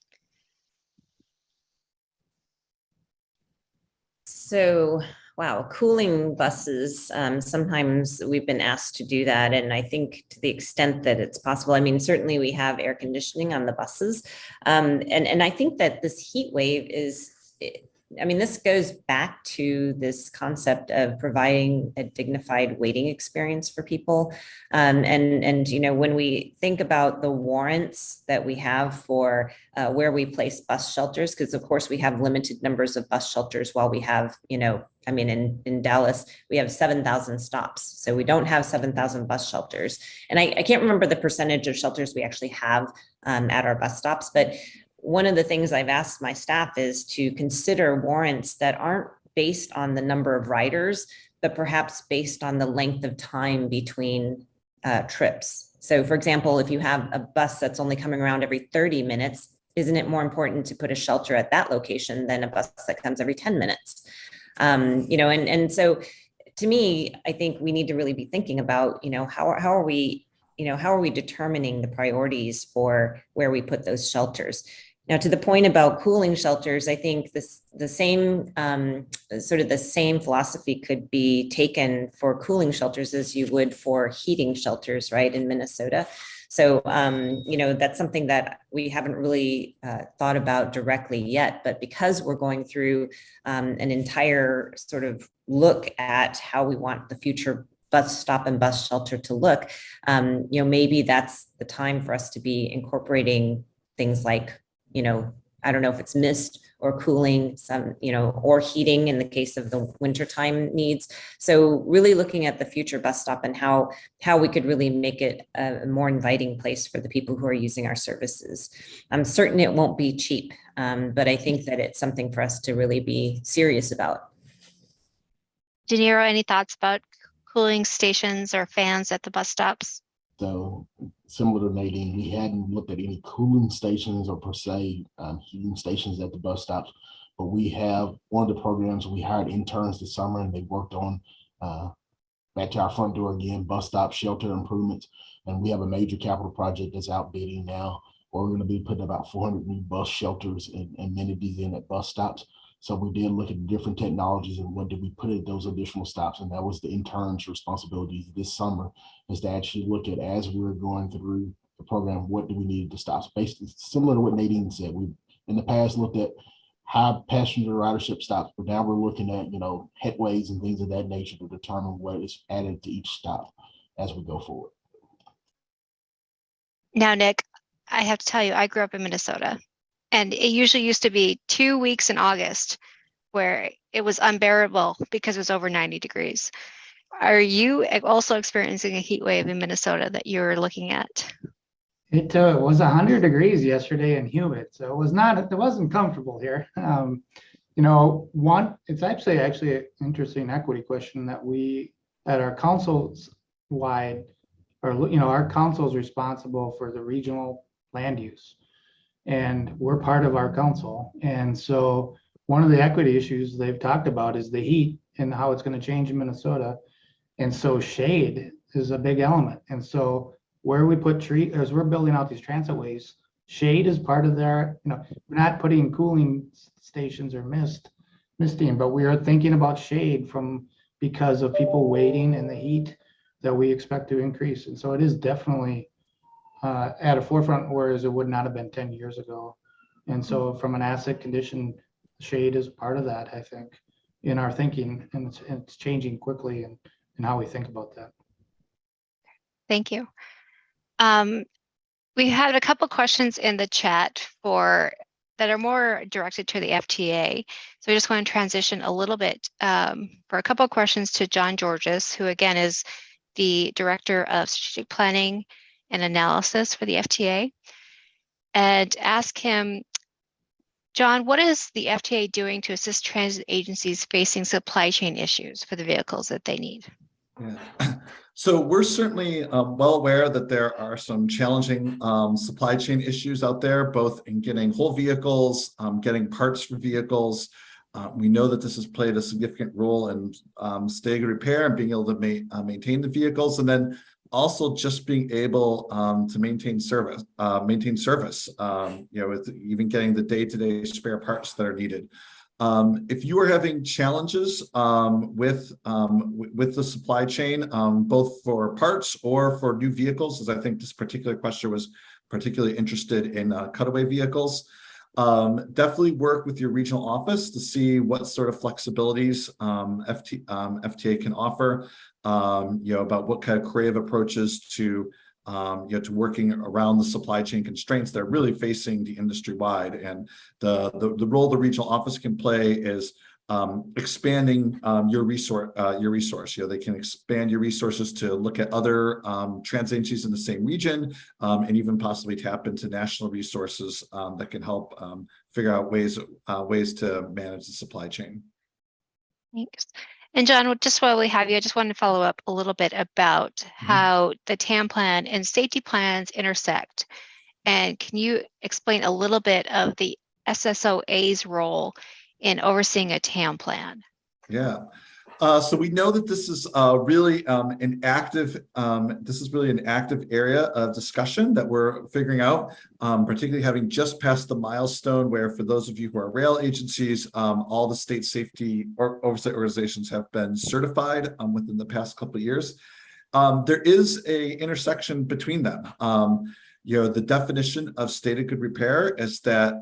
So, wow, cooling buses, sometimes we've been asked to do that. And I think to the extent that it's possible, certainly we have air conditioning on the buses. And I think that this heat wave I mean, this goes back to this concept of providing a dignified waiting experience for people. And you know, when we think about the warrants that we have for where we place bus shelters, because of course we have limited numbers of bus shelters while we have, you know, I mean, in Dallas, we have 7,000 stops. So we don't have 7,000 bus shelters. And I can't remember the percentage of shelters we actually have at our bus stops, but one of the things I've asked my staff is to consider warrants that aren't based on the number of riders, but perhaps based on the length of time between trips. So for example, if you have a bus that's only coming around every 30 minutes, isn't it more important to put a shelter at that location than a bus that comes every 10 minutes? You know, and so to me, I think we need to really be thinking about, you know, how are we, you know, how are we determining the priorities for where we put those shelters? Now, to the point about cooling shelters, I think the same sort of the same philosophy could be taken for cooling shelters as you would for heating shelters, right, in Minnesota. So, you know, that's something that we haven't really thought about directly yet, but because we're going through an entire sort of look at how we want the future bus stop and bus shelter to look, you know, maybe that's the time for us to be incorporating things like, you know, I don't know if it's mist or cooling, some, you know, or heating in the case of the wintertime needs. So really looking at the future bus stop and how we could really make it a more inviting place for the people who are using our services. I'm certain it won't be cheap, but I think that it's something for us to really be serious about. DeNiro, any thoughts about cooling stations or fans at the bus stops? So similar to Nadine, we hadn't looked at any cooling stations or per se heating stations at the bus stops, but we have one of the programs, we hired interns this summer and they worked on back to our front door again, bus stop shelter improvements. And we have a major capital project that's out bidding now, where we're going to be putting about 400 new bus shelters and amenities in at bus stops. So we did look at different technologies and what did we put at those additional stops. And that was the intern's responsibilities this summer, is to actually look at, as we're going through the program, what do we need to stop? Basically similar to what Nadine said. We in the past looked at high passenger ridership stops, but now we're looking at, you know, headways and things of that nature to determine what is added to each stop as we go forward. Now, Nick, I have to tell you, I grew up in Minnesota, and it usually used to be 2 weeks in August where it was unbearable because it was over 90 degrees. Are you also experiencing a heat wave in Minnesota that you're looking at? It was 100 degrees yesterday and humid, so it wasn't comfortable here. You know, it's actually an interesting equity question that we, at our council's wide, or, you know, our council is responsible for the regional land use, and we're part of our council. And so one of the equity issues they've talked about is the heat and how it's going to change in Minnesota. And so shade is a big element. And so where we put trees, as we're building out these transitways, shade is part of their, you know, we're not putting cooling stations or misting, but we are thinking about shade because of people waiting and the heat that we expect to increase. And so it is definitely at a forefront, whereas it would not have been 10 years ago. And so from an asset condition, shade is part of that, I think, in our thinking, and it's changing quickly in how we think about that. Thank you. We had a couple questions in the chat that are more directed to the FTA. So I just want to transition a little bit for a couple of questions to John Georges, who again is the Director of Strategic Planning and Analysis for the FTA, and ask him, John, what is the FTA doing to assist transit agencies facing supply chain issues for the vehicles that they need? Yeah. So we're certainly well aware that there are some challenging supply chain issues out there, both in getting whole vehicles, getting parts for vehicles. We know that this has played a significant role in staggered repair and being able to maintain the vehicles, and then also just being able to maintain service, you know, with even getting the day-to-day spare parts that are needed. If you are having challenges with the supply chain, both for parts or for new vehicles, as I think this particular question was particularly interested in cutaway vehicles, Definitely work with your regional office to see what sort of flexibilities FTA can offer, about what kind of creative approaches to to working around the supply chain constraints that are really facing the industry wide. And the role the regional office can play is expanding your resource. They can expand your resources to look at other trans agencies in the same region, and even possibly tap into national resources that can help figure out ways to manage the supply chain. Thanks. And John, just while we have you, I just wanted to follow up a little bit about how the TAM plan and safety plans intersect. And can you explain a little bit of the SSOA's role in overseeing a TAM plan? Yeah. So we know that this is really an active area of discussion that we're figuring out, particularly having just passed the milestone where, for those of you who are rail agencies, all the state safety oversight organizations have been certified within the past couple of years. There is a intersection between them. The definition of stated good repair is that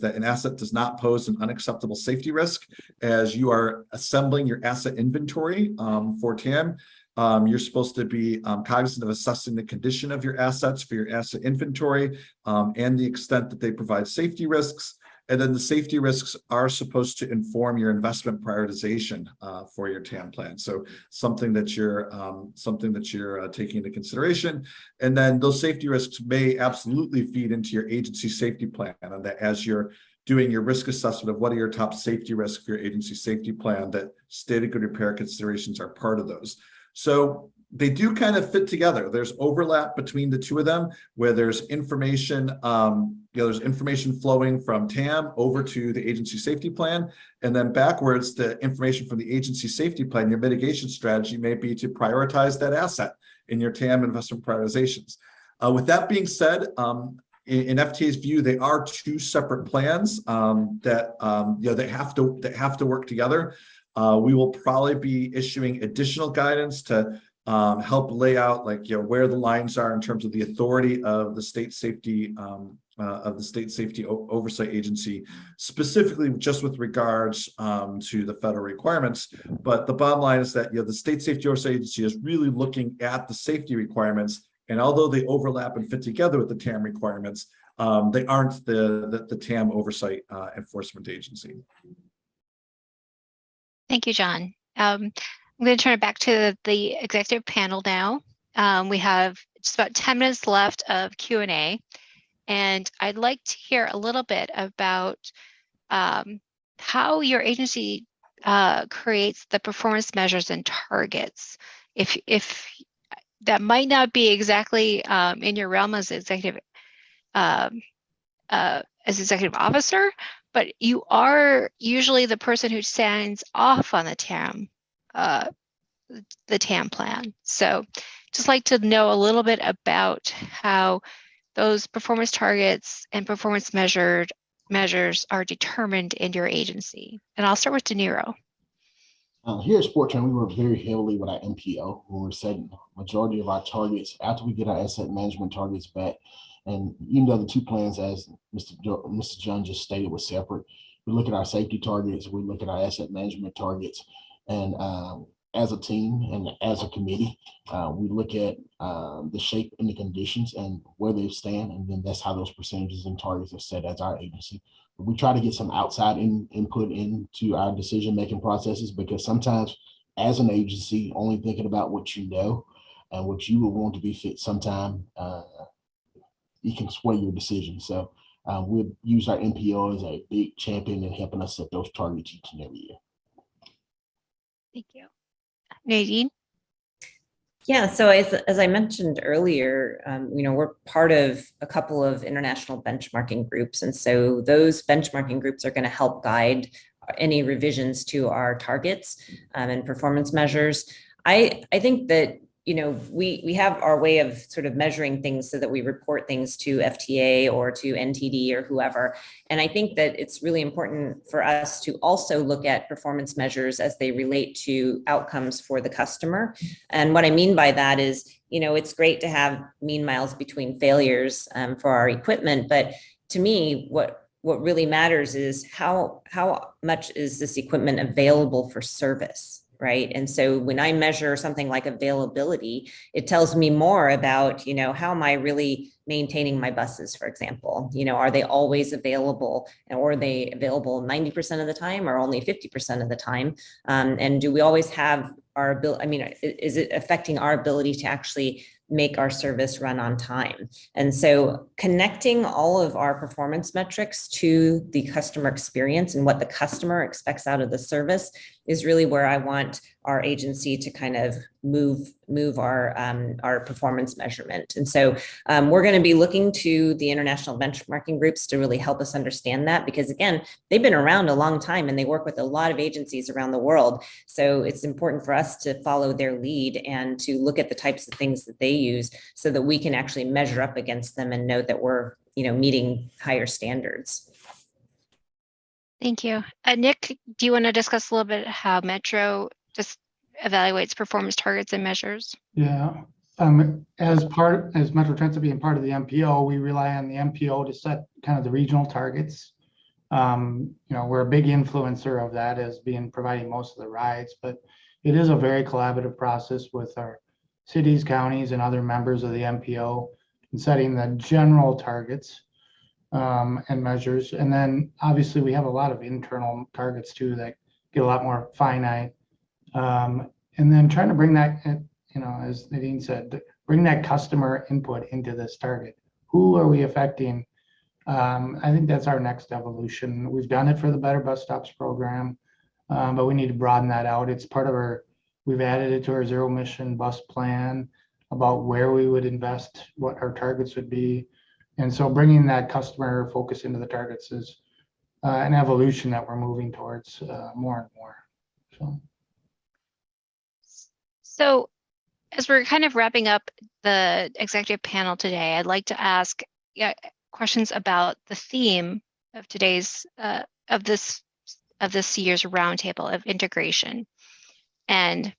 an asset does not pose an unacceptable safety risk. As you are assembling your asset inventory for TAM, you're supposed to be cognizant of assessing the condition of your assets for your asset inventory and the extent that they provide safety risks. And then the safety risks are supposed to inform your investment prioritization for your TAM plan. So something that you're taking into consideration. And then those safety risks may absolutely feed into your agency safety plan. And that as you're doing your risk assessment of what are your top safety risks for your agency safety plan, that stated good repair considerations are part of those. So they do kind of fit together. There's overlap between the two of them, where there's information, there's information flowing from TAM over to the agency safety plan, and then backwards, the information from the agency safety plan, your mitigation strategy may be to prioritize that asset in your TAM investment prioritizations. With that being said, in FTA's view, they are two separate plans that have to work together. We will probably be issuing additional guidance to help lay out where the lines are in terms of the authority of the state safety oversight agency, specifically just with regards to the federal requirements. But the bottom line is that the state safety oversight agency is really looking at the safety requirements, and although they overlap and fit together with the TAM requirements, they aren't the TAM oversight enforcement agency. Thank you, John. I'm going to turn it back to the executive panel now. We have just about 10 minutes left of Q&A, and I'd like to hear a little bit about how your agency creates the performance measures and targets. If that might not be exactly in your realm as executive officer, but you are usually the person who signs off on the TAM plan. So just like to know a little bit about how those performance targets and performance measures are determined in your agency. And I'll start with DeNiro. Here at SportTran, we work very heavily with our MPO when we're setting the majority of our targets after we get our asset management targets back. And even though the two plans, as Mr. John just stated, were separate, we look at our safety targets, we look at our asset management targets, and as a team and as a committee, we look at the shape and the conditions and where they stand, and then that's how those percentages and targets are set as our agency. But we try to get some outside input into our decision-making processes, because sometimes as an agency, only thinking about what you know and what you would want to be fit sometime, you can sway your decision. So we'll use our MPO as a big champion in helping us set those targets each and every year. Thank you. Nadine? Yeah, so as I mentioned earlier, we're part of a couple of international benchmarking groups. And so those benchmarking groups are going to help guide any revisions to our targets and performance measures. I think that we have our way of sort of measuring things so that we report things to FTA or to NTD or whoever. And I think that it's really important for us to also look at performance measures as they relate to outcomes for the customer. And what I mean by that is, it's great to have mean miles between failures for our equipment, but to me, what really matters is how much is this equipment available for service, right? And so when I measure something like availability, it tells me more about, how am I really maintaining my buses, for example? Are they always available, or are they available 90% of the time or only 50% of the time? And do we always have our ability? I mean, is it affecting our ability to actually make our service run on time? And so connecting all of our performance metrics to the customer experience and what the customer expects out of the service is really where I want our agency to kind of move our performance measurement. And so we're going to be looking to the international benchmarking groups to really help us understand that, because again, they've been around a long time and they work with a lot of agencies around the world. So it's important for us to follow their lead and to look at the types of things that they use so that we can actually measure up against them and know that we're, meeting higher standards. Thank you. Nick, do you want to discuss a little bit how Metro just evaluates performance targets and measures? Yeah. As Metro Transit being part of the MPO, we rely on the MPO to set kind of the regional targets. We're a big influencer of that as providing most of the rides, but it is a very collaborative process with our cities, counties, and other members of the MPO in setting the general targets and measures. And then obviously we have a lot of internal targets too that get a lot more finite. And then trying to bring that, as Nadine said, bring that customer input into this target. Who are we affecting? I think that's our next evolution. We've done it for the Better Bus Stops program, but we need to broaden that out. It's part of we've added it to our zero emission bus plan about where we would invest, what our targets would be. And so bringing that customer focus into the targets is an evolution that we're moving towards more and more. So as we're kind of wrapping up the executive panel today, I'd like to ask questions about the theme of today's of this year's roundtable of integration. And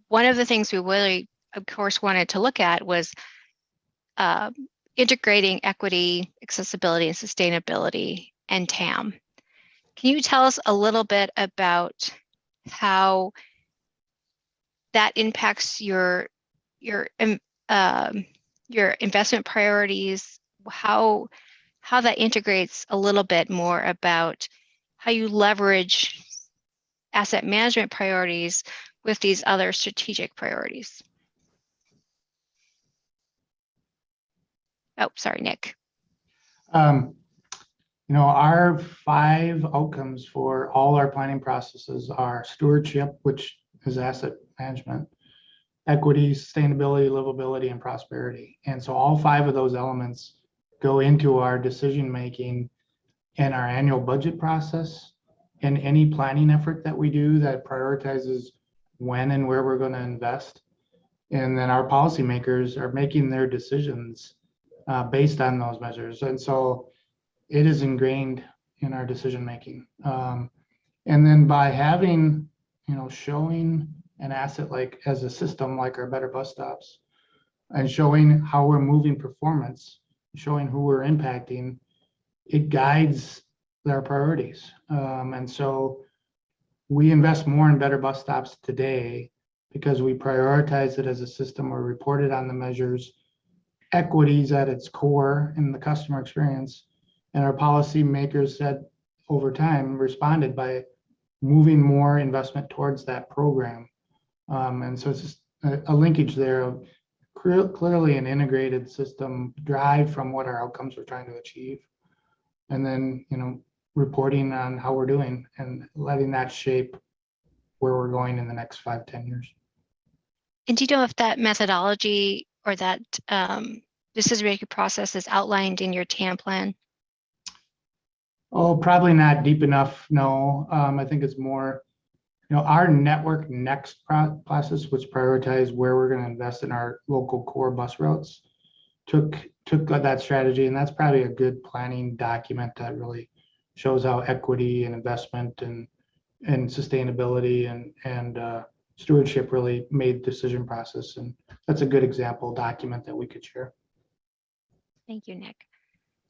one of the things we really, of course, wanted to look at was integrating equity, accessibility, and sustainability and TAM. Can you tell us a little bit about how that impacts your investment priorities, how that integrates a little bit more about how you leverage asset management priorities with these other strategic priorities? Oh, sorry, Nick. Our 5 outcomes for all our planning processes are stewardship, which is asset management, equity, sustainability, livability, and prosperity. And so all 5 of those elements go into our decision-making in our annual budget process and any planning effort that we do that prioritizes when and where we're going to invest. And then our policymakers are making their decisions based on those measures. And so it is ingrained in our decision-making. And then by having, showing an asset like as a system like our Better Bus Stops and showing how we're moving performance, showing who we're impacting, it guides their priorities. And so we invest more in Better Bus Stops today because we prioritize it as a system or reported on the measures, equities at its core in the customer experience. And our policy makers said over time responded by moving more investment towards that program. And so it's just a linkage there of clearly an integrated system derived from what our outcomes we're trying to achieve. And then, reporting on how we're doing and letting that shape where we're going in the next 5-10 years. And do you know if that methodology or that decision-making process is outlined in your TAM plan? Oh, probably not deep enough. No, I think it's more, our network next process, which prioritize where we're going to invest in our local core bus routes, took that strategy, and that's probably a good planning document that really shows how equity and investment and sustainability and stewardship really made decision process. And that's a good example document that we could share. Thank you, Nick.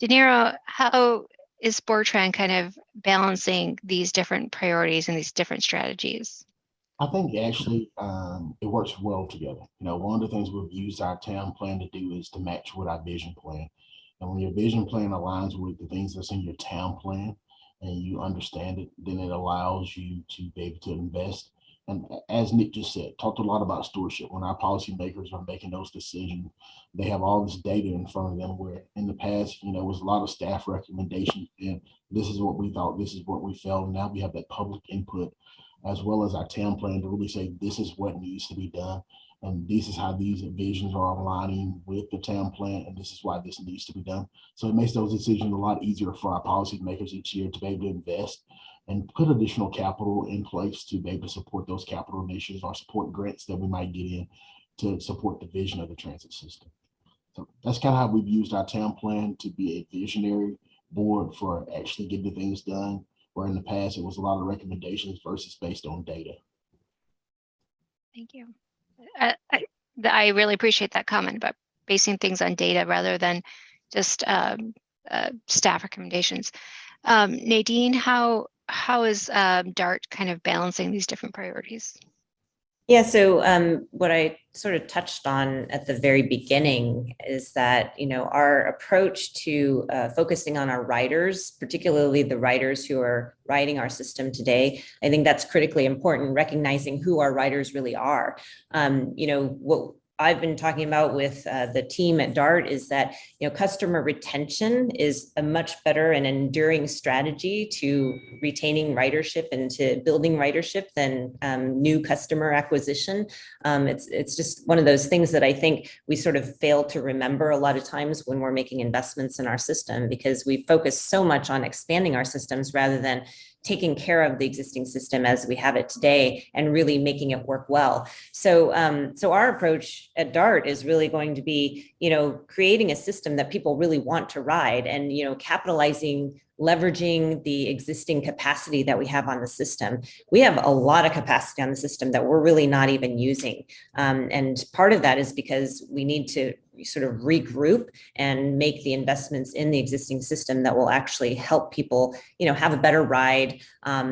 DeNiro, how is Sportran kind of balancing these different priorities and these different strategies? I think actually it works well together. One of the things we've used our TAM plan to do is to match with our vision plan. And when your vision plan aligns with the things that's in your TAM plan and you understand it, then it allows you to be able to invest. And as Nick just said, talked a lot about stewardship. When our policymakers are making those decisions, they have all this data in front of them where in the past, it was a lot of staff recommendations and this is what we thought, this is what we felt. Now we have that public input as well as our TAM plan to really say this is what needs to be done. And this is how these visions are aligning with the TAM plan, and this is why this needs to be done. So it makes those decisions a lot easier for our policymakers each year to be able to invest and put additional capital in place to be able to support those capital initiatives or support grants that we might get in to support the vision of the transit system. So that's kind of how we've used our TAM plan to be a visionary board for actually getting things done, where in the past it was a lot of recommendations versus based on data. Thank you. I really appreciate that comment about basing things on data rather than just staff recommendations. Nadine, how is DART kind of balancing these different priorities? Yeah, so what I sort of touched on at the very beginning is that, our approach to focusing on our riders, particularly the riders who are riding our system today, I think that's critically important, recognizing who our riders really are. What I've been talking about with the team at DART is that, customer retention is a much better and enduring strategy to retaining ridership and to building ridership than new customer acquisition. It's just one of those things that I think we sort of fail to remember a lot of times when we're making investments in our system, because we focus so much on expanding our systems rather than taking care of the existing system as we have it today and really making it work well. So our approach at DART is really going to be, creating a system that people really want to ride and, capitalizing, leveraging the existing capacity that we have on the system. We have a lot of capacity on the system that we're really not even using. And part of that is because we need to sort of regroup and make the investments in the existing system that will actually help people, have a better ride,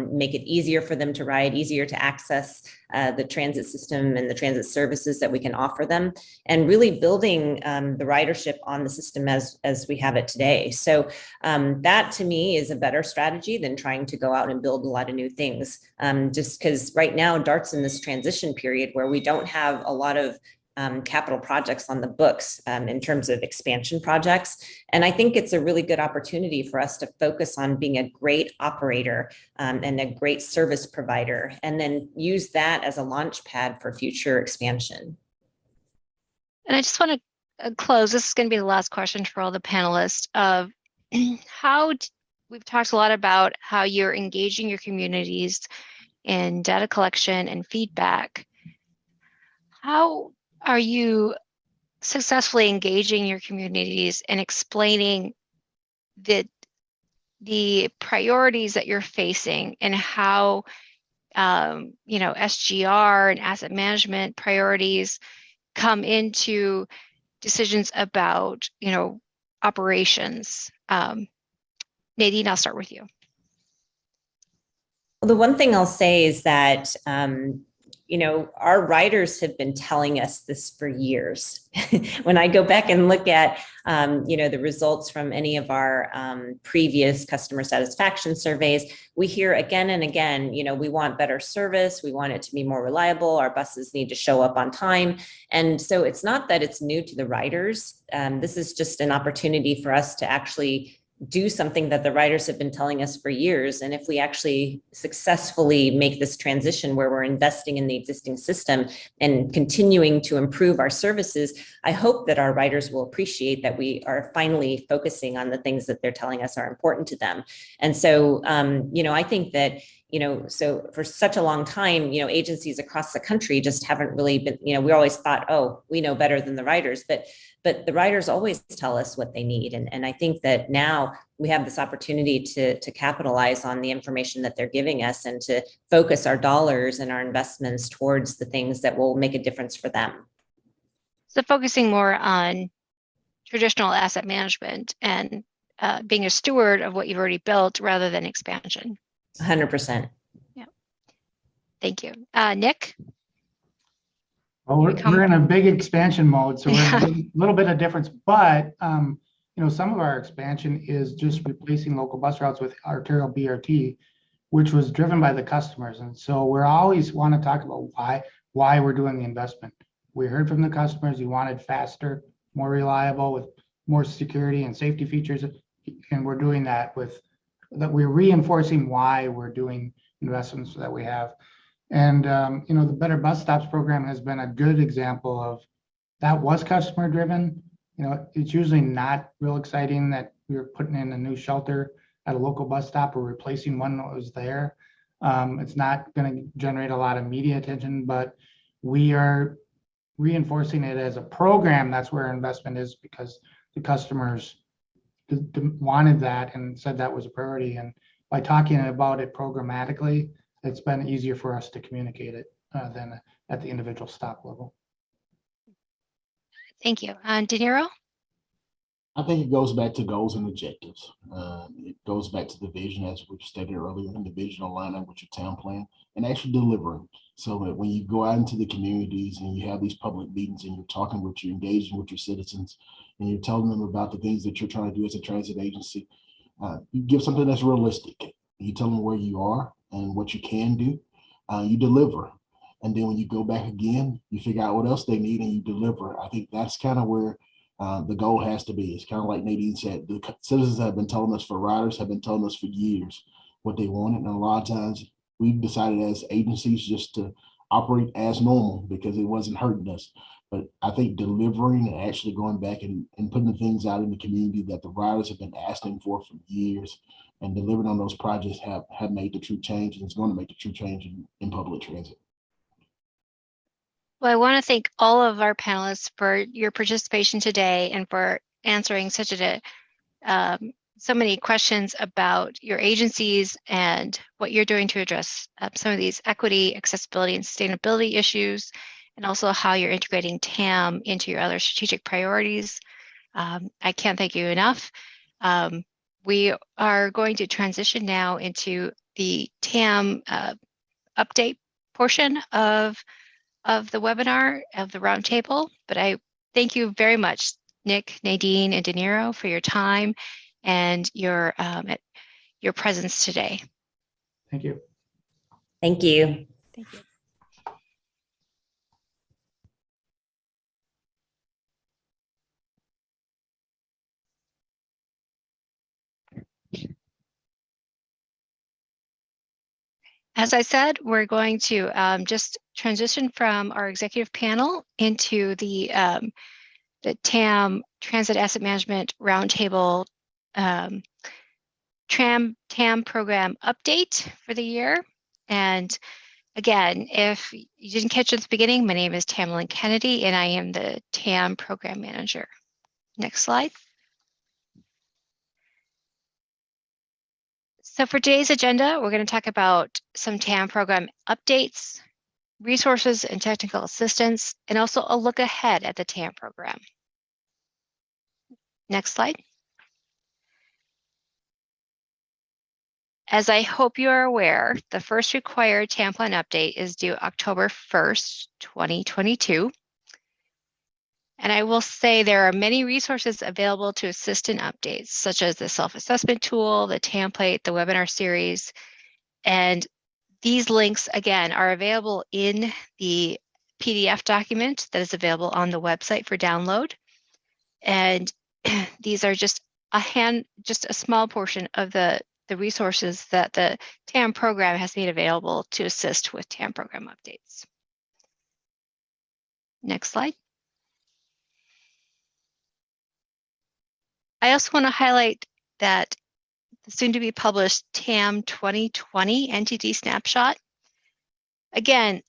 make it easier for them to ride, easier to access the transit system and the transit services that we can offer them, and really building the ridership on the system as we have it today. So that to me is a better strategy than trying to go out and build a lot of new things. Just because right now DART's in this transition period where we don't have a lot of capital projects on the books in terms of expansion projects. And I think it's a really good opportunity for us to focus on being a great operator and a great service provider, and then use that as a launch pad for future expansion. And I just want to close. This is going to be the last question for all the panelists of we've talked a lot about how you're engaging your communities in data collection and feedback. How are you successfully engaging your communities and explaining the priorities that you're facing and how SGR and asset management priorities come into decisions about operations? Nadine, I'll start with you. Well, the one thing I'll say is that our riders have been telling us this for years. When I go back and look at, the results from any of our previous customer satisfaction surveys, we hear again and again, we want better service. We want it to be more reliable. Our buses need to show up on time. And so it's not that it's new to the riders. This is just an opportunity for us to actually do something that the riders have been telling us for years. And if we actually successfully make this transition where we're investing in the existing system and continuing to improve our services, I hope that our riders will appreciate that we are finally focusing on the things that they're telling us are important to them. And so, I think that, so for such a long time, agencies across the country just haven't really been, we always thought, oh, we know better than the riders, but the riders always tell us what they need. And I think that now we have this opportunity to capitalize on the information that they're giving us and to focus our dollars and our investments towards the things that will make a difference for them. So focusing more on traditional asset management and being a steward of what you've already built rather than expansion. 100%. Thank you. Nick? Well, we're in a big expansion mode, so we're in a little bit of difference, but some of our expansion is just replacing local bus routes with arterial BRT, which was driven by the customers. And so we're always want to talk about why we're doing the investment. We heard from the customers, you wanted faster, more reliable, with more security and safety features, and we're doing that we're reinforcing why we're doing investments that we have. And the Better Bus Stops program has been a good example of that was customer driven. It's usually not real exciting that we're putting in a new shelter at a local bus stop or replacing one that was there. It's not going to generate a lot of media attention, but we are reinforcing it as a program. That's where our investment is, because the customers wanted that and said that was a priority. And by talking about it programmatically, it's been easier for us to communicate it than at the individual stop level. Thank you. DeNiro? I think it goes back to goals and objectives. It goes back to the vision, as we stated earlier, and the vision alignment with your town plan and actually delivering. So that when you go out into the communities and you have these public meetings and you're engaging with your citizens and you're telling them about the things that you're trying to do as a transit agency, you give something that's realistic. You tell them where you are and what you can do, you deliver. And then when you go back again, you figure out what else they need and you deliver. I think that's kind of where the goal has to be. It's kind of like Nadine said, the citizens have been telling us, riders have been telling us for years what they wanted. And a lot of times we've decided as agencies just to operate as normal because it wasn't hurting us. But I think delivering and actually going back and putting the things out in the community that the riders have been asking for years and delivering on those projects have made the true change, and it's going to make the true change in public transit. Well, I want to thank all of our panelists for your participation today and for answering so many questions about your agencies and what you're doing to address some of these equity, accessibility, and sustainability issues, and also how you're integrating TAM into your other strategic priorities. I can't thank you enough. We are going to transition now into the TAM update portion of the webinar, of the roundtable. But I thank you very much, Nick, Nadine, and DeNiro, for your time and your presence today. Thank you. Thank you. Thank you. As I said, we're going to just transition from our executive panel into the TAM Transit Asset Management Roundtable TAM program update for the year. And again, if you didn't catch it at the beginning, my name is Tamlin Kennedy, and I am the TAM program manager. Next slide. So for today's agenda, we're going to talk about some TAM program updates, resources and technical assistance, and also a look ahead at the TAM program. Next slide. As I hope you are aware, the first required TAM plan update is due October 1st, 2022. And I will say there are many resources available to assist in updates, such as the self-assessment tool, the template, the webinar series. And these links, again, are available in the PDF document that is available on the website for download. And these are just a small portion of the resources that the TAM program has made available to assist with TAM program updates. Next slide. I also want to highlight that the soon-to-be published TAM 2020 NTD snapshot. Again,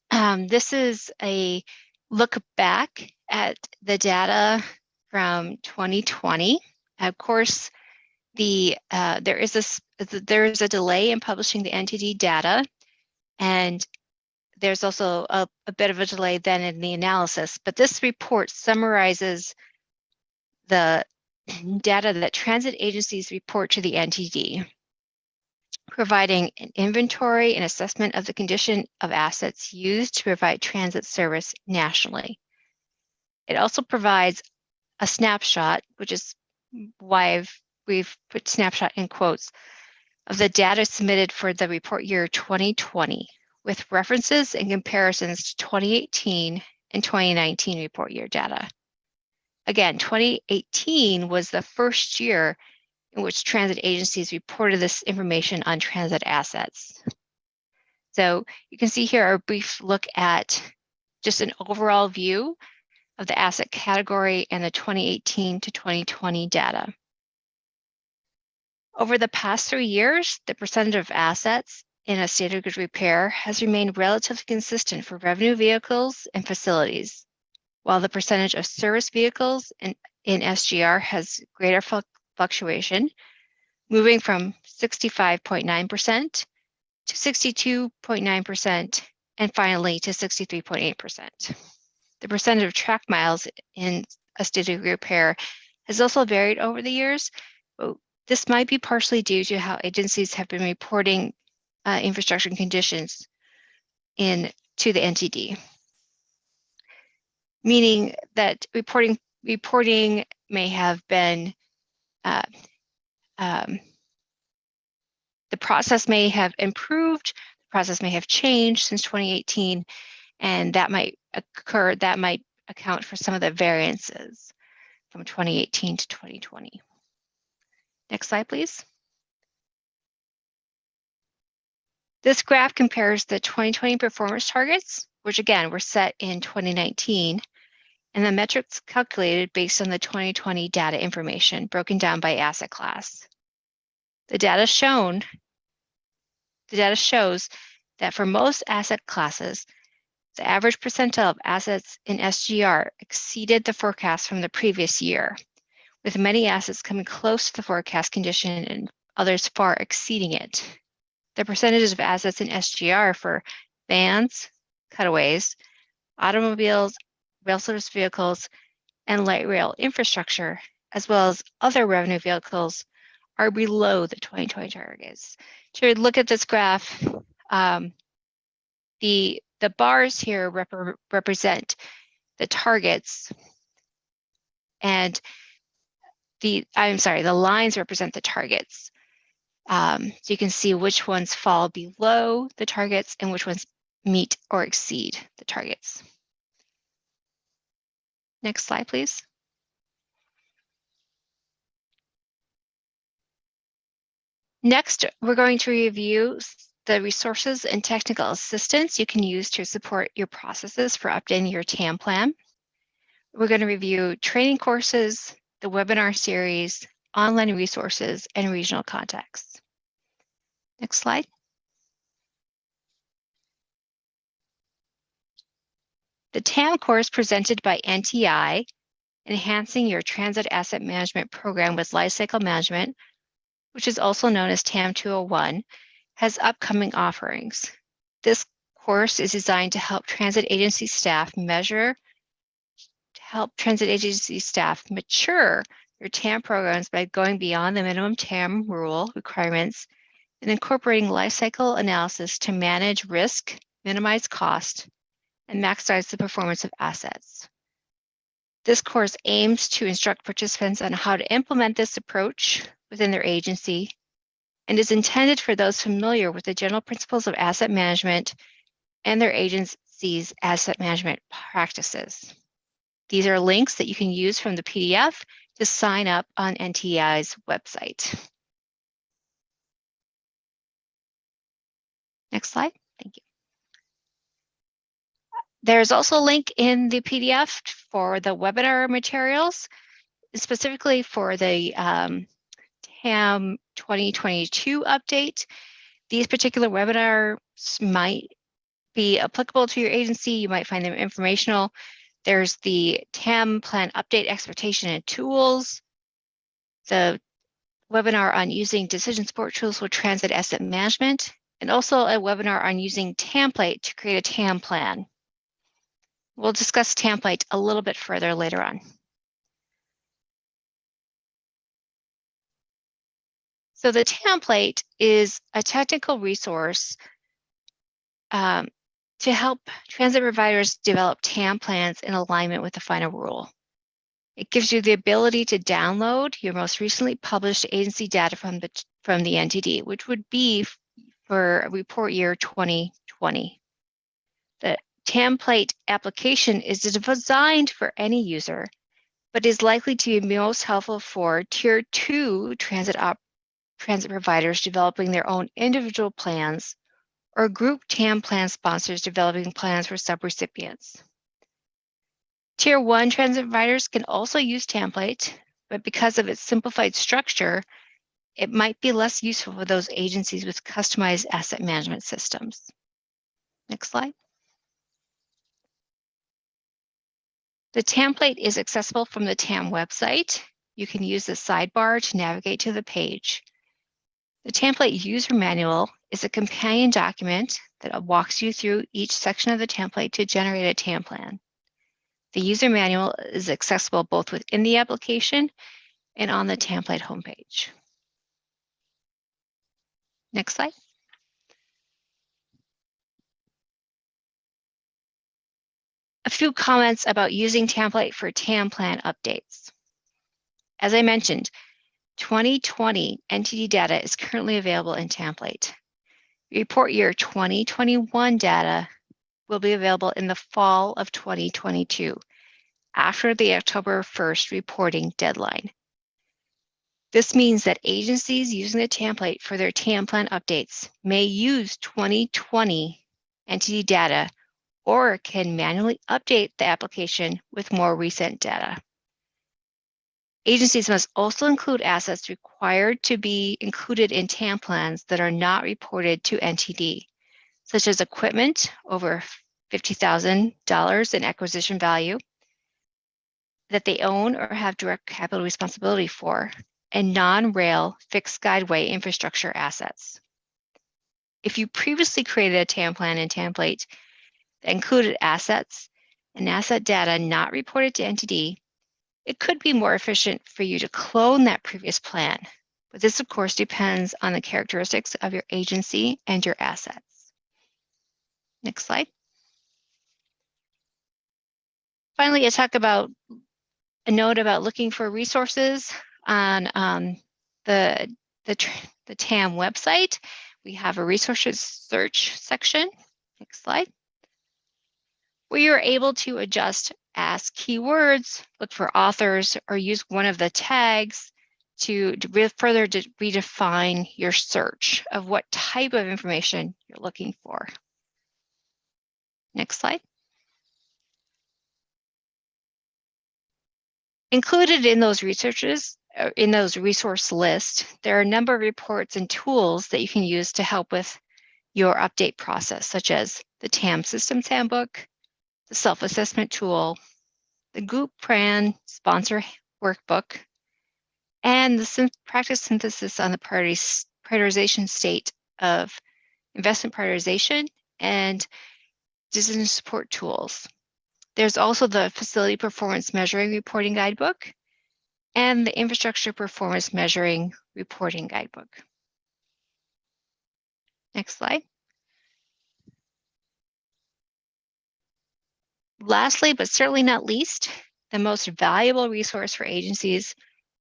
this is a look back at the data from 2020. Of course, there is a delay in publishing the NTD data, and there's also a bit of a delay then in the analysis. But this report summarizes the data that transit agencies report to the NTD, providing an inventory and assessment of the condition of assets used to provide transit service nationally. It also provides a snapshot, which is why we've put snapshot in quotes, of the data submitted for the report year 2020, with references and comparisons to 2018 and 2019 report year data. Again, 2018 was the first year in which transit agencies reported this information on transit assets. So you can see here a brief look at just an overall view of the asset category and the 2018 to 2020 data. Over the past 3 years, the percentage of assets in a state of good repair has remained relatively consistent for revenue vehicles and facilities, while the percentage of service vehicles in SGR has greater fluctuation, moving from 65.9% to 62.9%, and finally to 63.8%. The percentage of track miles in a state of repair has also varied over the years, but this might be partially due to how agencies have been reporting infrastructure conditions to the NTD, meaning that reporting may have been the process may have improved, the process may have changed since 2018, and that might account for some of the variances from 2018 to 2020. Next slide, please. This graph compares the 2020 performance targets, which again were set in 2019, and the metrics calculated based on the 2020 data information broken down by asset class. The data shows that for most asset classes, the average percentile of assets in SGR exceeded the forecast from the previous year, with many assets coming close to the forecast condition and others far exceeding it. The percentages of assets in SGR for vans, cutaways, automobiles, rail service vehicles, and light rail infrastructure, as well as other revenue vehicles, are below the 2020 targets. To look at this graph, the bars here represent the targets, and the lines represent the targets. So you can see which ones fall below the targets and which ones meet or exceed the targets. Next slide, please. Next, we're going to review the resources and technical assistance you can use to support your processes for updating your TAM plan. We're going to review training courses, the webinar series, online resources, and regional contacts. Next slide. The TAM course presented by NTI, Enhancing Your Transit Asset Management Program with Lifecycle Management, which is also known as TAM 201, has upcoming offerings. This course is designed to help transit agency staff mature your TAM programs by going beyond the minimum TAM rule requirements and incorporating lifecycle analysis to manage risk, minimize cost, and maximize the performance of assets. This course aims to instruct participants on how to implement this approach within their agency and is intended for those familiar with the general principles of asset management and their agency's asset management practices. These are links that you can use from the PDF to sign up on NTI's website. Next slide. Thank you. There's also a link in the PDF for the webinar materials, specifically for the TAM 2022 update. These particular webinars might be applicable to your agency. You might find them informational. There's the TAM plan update expectation and tools, the webinar on using decision support tools for transit asset management, and also a webinar on using Template to create a TAM plan. We'll discuss Template a little bit further later on. So the template is a technical resource to help transit providers develop TAM plans in alignment with the final rule. It gives you the ability to download your most recently published agency data from the NTD, which would be for report year 2020. The template application is designed for any user, but is likely to be most helpful for Tier 2 transit providers developing their own individual plans, or group TAM plan sponsors developing plans for subrecipients. Tier 1 transit providers can also use template, but because of its simplified structure, it might be less useful for those agencies with customized asset management systems. Next slide. The template is accessible from the TAM website. You can use the sidebar to navigate to the page. The template user manual is a companion document that walks you through each section of the template to generate a TAM plan. The user manual is accessible both within the application and on the template homepage. Next slide. A few comments about using template for TAM plan updates. As I mentioned, 2020 NTD data is currently available in template. Report year 2021 data will be available in the fall of 2022, after the October 1st reporting deadline. This means that agencies using the template for their TAM plan updates may use 2020 NTD data or can manually update the application with more recent data. Agencies must also include assets required to be included in TAM plans that are not reported to NTD, such as equipment over $50,000 in acquisition value that they own or have direct capital responsibility for, and non-rail fixed guideway infrastructure assets. If you previously created a TAM plan in template that included assets and asset data not reported to NTD, it could be more efficient for you to clone that previous plan, but this of course depends on the characteristics of your agency and your assets. Next slide. Finally, a note about looking for resources on the TAM website. We have a resources search section. Next slide. Where you're able to ask keywords, look for authors, or use one of the tags to further redefine your search of what type of information you're looking for. Next slide. Included in those resource lists, there are a number of reports and tools that you can use to help with your update process, such as the TAM Systems Handbook, the Self-Assessment Tool, the Group Plan Sponsor Workbook, and the Practice Synthesis on the prioritization state of investment prioritization and decision support tools. There's also the Facility Performance Measuring Reporting Guidebook and the Infrastructure Performance Measuring Reporting Guidebook. Next slide. Lastly, but certainly not least, the most valuable resource for agencies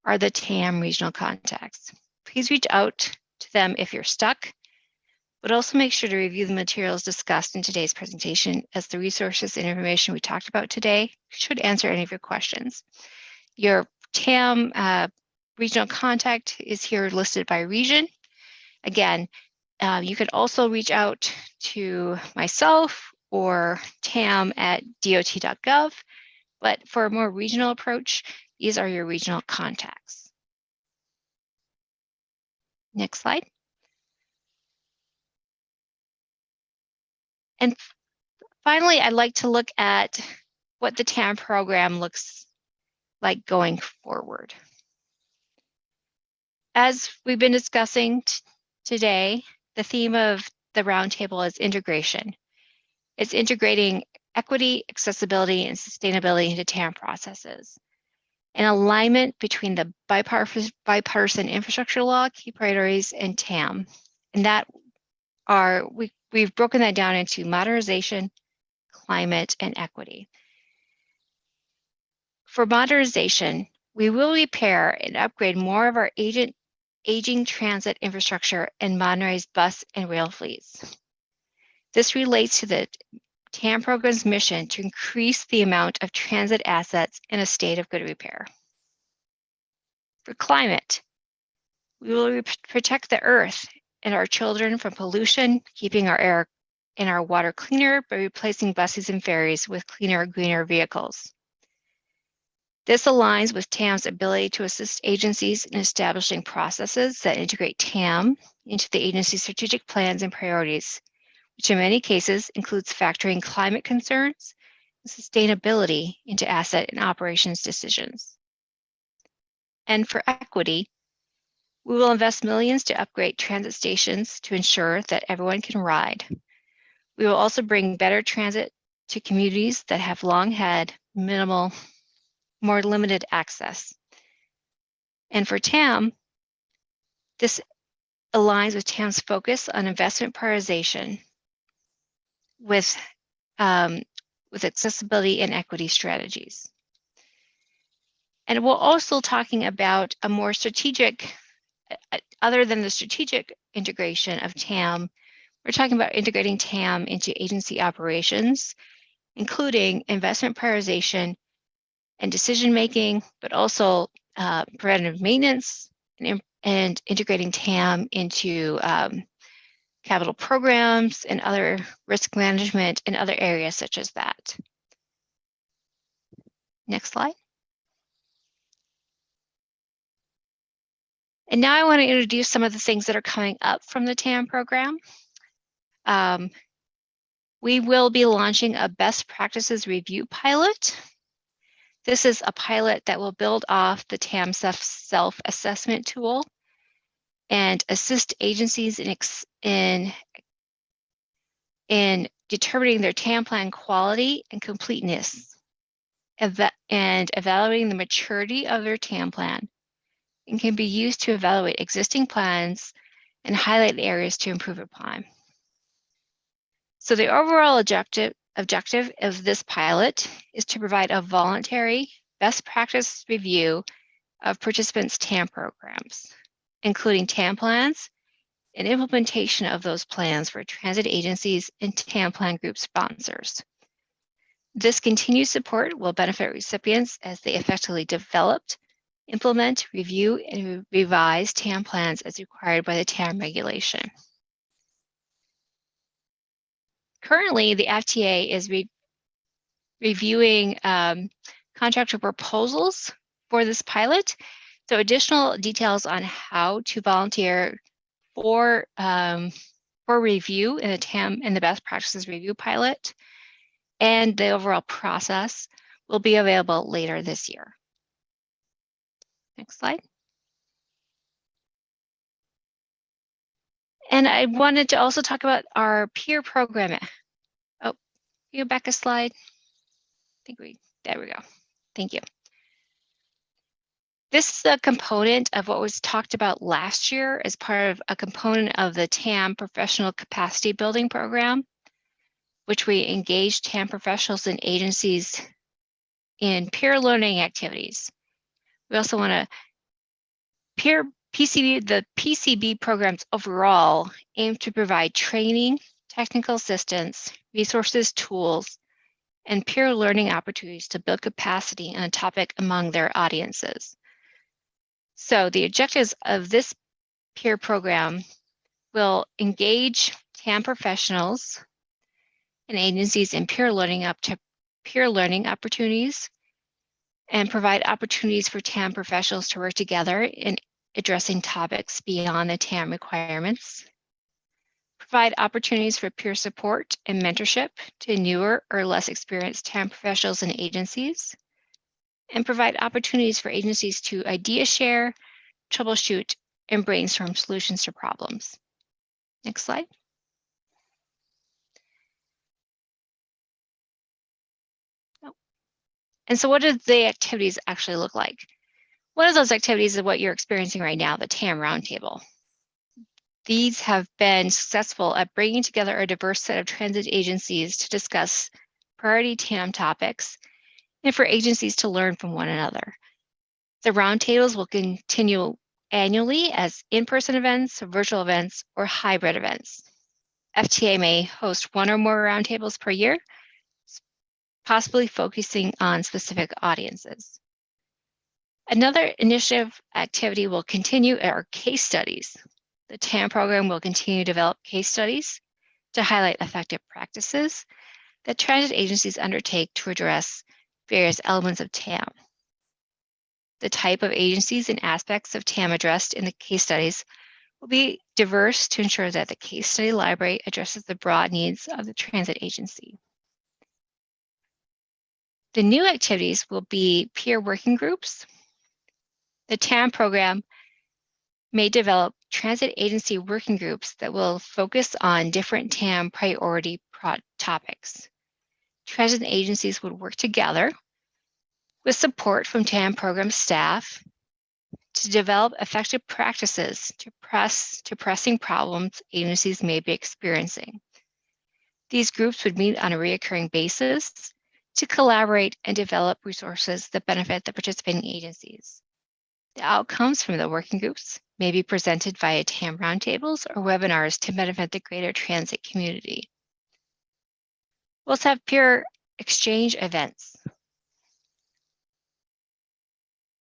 are the TAM regional contacts. Please reach out to them if you're stuck, but also make sure to review the materials discussed in today's presentation, as the resources and information we talked about today should answer any of your questions. Your TAM regional contact is here listed by region. Again, you can also reach out to myself or tam@dot.gov, but for a more regional approach, these are your regional contacts. Next slide. And finally, I'd like to look at what the TAM program looks like going forward. As we've been discussing today, the theme of the roundtable is integration. It's integrating equity, accessibility, and sustainability into TAM processes. and alignment between the bipartisan infrastructure law, key priorities, and TAM. And that we've broken that down into modernization, climate, and equity. For modernization, we will repair and upgrade more of our aging transit infrastructure and modernize bus and rail fleets. This relates to the TAM program's mission to increase the amount of transit assets in a state of good repair. For climate, we will protect the earth and our children from pollution, keeping our air and our water cleaner by replacing buses and ferries with cleaner, greener vehicles. This aligns with TAM's ability to assist agencies in establishing processes that integrate TAM into the agency's strategic plans and priorities, which in many cases includes factoring climate concerns and sustainability into asset and operations decisions. And for equity, we will invest millions to upgrade transit stations to ensure that everyone can ride. We will also bring better transit to communities that have long had minimal, more limited access. And for TAM, this aligns with TAM's focus on investment prioritization with accessibility and equity strategies. And we're also talking about a more strategic, other than the strategic integration of TAM, we're talking about integrating TAM into agency operations, including investment prioritization and decision-making, but also preventative maintenance and integrating TAM into capital programs and other risk management and other areas such as that. Next slide. And now I want to introduce some of the things that are coming up from the TAM program. We will be launching a best practices review pilot. This is a pilot that will build off the TAM self-assessment tool and assist agencies in determining their TAM plan quality and completeness, and evaluating the maturity of their TAM plan, and can be used to evaluate existing plans and highlight areas to improve upon. So the overall objective of this pilot is to provide a voluntary best practice review of participants' TAM programs, including TAM plans and implementation of those plans for transit agencies and TAM plan group sponsors. This continued support will benefit recipients as they effectively develop, implement, review, and revise TAM plans as required by the TAM regulation. Currently, the FTA is reviewing contractor proposals for this pilot. So additional details on how to volunteer for review in the TAM and the best practices review pilot and the overall process will be available later this year. Next slide. And I wanted to also talk about our peer program. Oh, can you go back a slide? There we go. Thank you. This is a component of what was talked about last year as part of a component of the TAM Professional Capacity Building Program, which we engage TAM professionals and agencies in peer learning activities. We also want to the PCB programs overall aim to provide training, technical assistance, resources, tools, and peer learning opportunities to build capacity on a topic among their audiences. So the objectives of this peer program will engage TAM professionals and agencies in peer learning opportunities and provide opportunities for TAM professionals to work together in addressing topics beyond the TAM requirements, provide opportunities for peer support and mentorship to newer or less experienced TAM professionals and agencies, and provide opportunities for agencies to idea share, troubleshoot, and brainstorm solutions to problems. Next slide. And so what do the activities actually look like? One of those activities is what you're experiencing right now, the TAM Roundtable. These have been successful at bringing together a diverse set of transit agencies to discuss priority TAM topics and for agencies to learn from one another. The roundtables will continue annually as in-person events, virtual events, or hybrid events. FTA may host one or more roundtables per year, possibly focusing on specific audiences. Another initiative activity will continue are case studies. The TAM program will continue to develop case studies to highlight effective practices that transit agencies undertake to address various elements of TAM. The type of agencies and aspects of TAM addressed in the case studies will be diverse to ensure that the case study library addresses the broad needs of the transit agency. The new activities will be peer working groups. The TAM program may develop transit agency working groups that will focus on different TAM priority topics. Transit agencies would work together with support from TAM program staff to develop effective practices to pressing problems agencies may be experiencing. These groups would meet on a recurring basis to collaborate and develop resources that benefit the participating agencies. The outcomes from the working groups may be presented via TAM roundtables or webinars to benefit the greater transit community. We'll also have peer exchange events.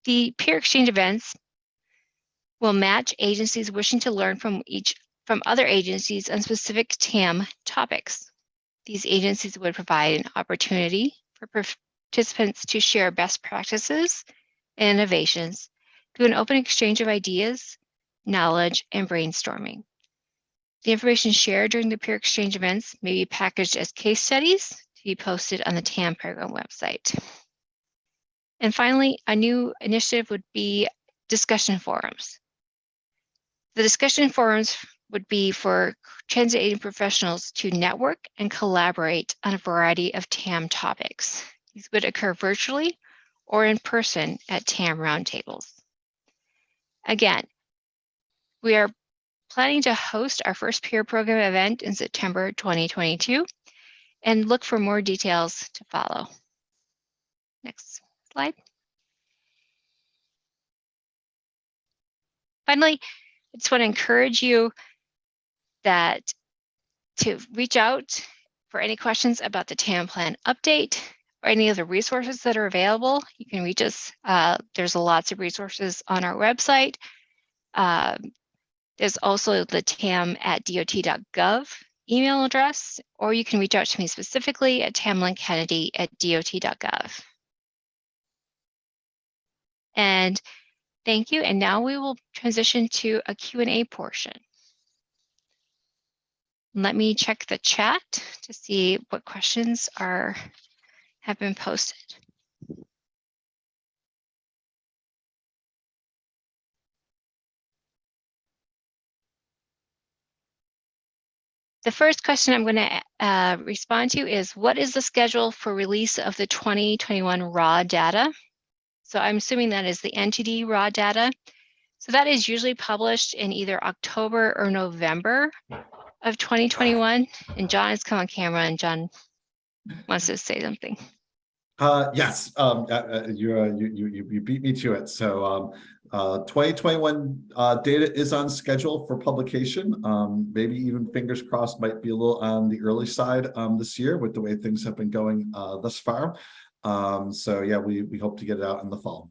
The peer exchange events will match agencies wishing to learn from other agencies on specific TAM topics. These agencies would provide an opportunity for participants to share best practices and innovations through an open exchange of ideas, knowledge, and brainstorming. The information shared during the peer exchange events may be packaged as case studies to be posted on the TAM program website. And finally, a new initiative would be discussion forums. The discussion forums would be for transit agent professionals to network and collaborate on a variety of TAM topics. These would occur virtually or in person at TAM roundtables. Again, we are planning to host our first peer program event in September 2022 and look for more details to follow. Next slide. Finally, I just want to encourage you to reach out for any questions about the TAM plan update or any of the resources that are available. You can reach us. There's lots of resources on our website. There's also the tam@dot.gov email address, or you can reach out to me specifically at tamlinkennedy@dot.gov. And thank you. And now we will transition to a Q&A portion. Let me check the chat to see what questions have been posted. The first question I'm going to respond to is, what is the schedule for release of the 2021 raw data? So I'm assuming that is the NTD raw data. So that is usually published in either October or November of 2021. And John has come on camera, and John wants to say something. Yes, you beat me to it. So 2021 data is on schedule for publication. Maybe even fingers crossed might be a little on the early side this year with the way things have been going thus far. So yeah, we hope to get it out in the fall.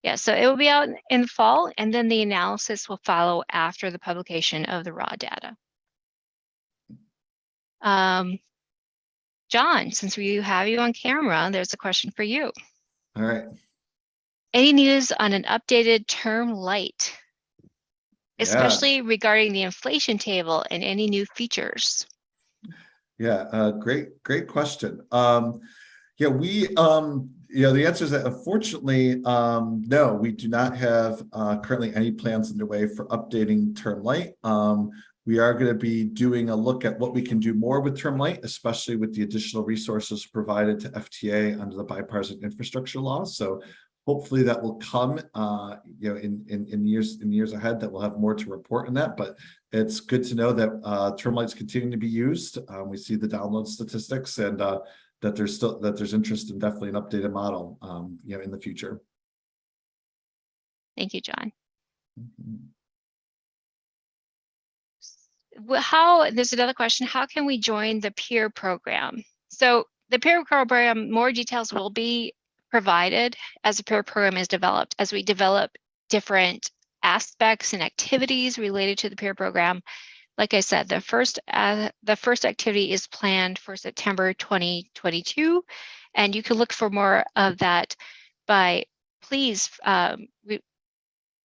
Yeah, so it will be out in the fall, and then the analysis will follow after the publication of the raw data. John, since we have you on camera, there's a question for you. All right. Any news on an updated term light, especially regarding the inflation table and any new features? Yeah, great question. Yeah, the answer is that unfortunately, no, we do not have currently any plans underway for updating term light. We are going to be doing a look at what we can do more with term light, especially with the additional resources provided to FTA under the bipartisan infrastructure law. So hopefully that will come, in years ahead, that we'll have more to report on that. But it's good to know that term light's continuing to be used. We see the download statistics, and that there's interest in definitely an updated model, in the future. Thank you, John. Mm-hmm. There's another question, how can we join the peer program? So the peer program, more details will be provided as the peer program is developed, as we develop different aspects and activities related to the peer program. Like I said, the first activity is planned for September 2022, and you can look for more of that by please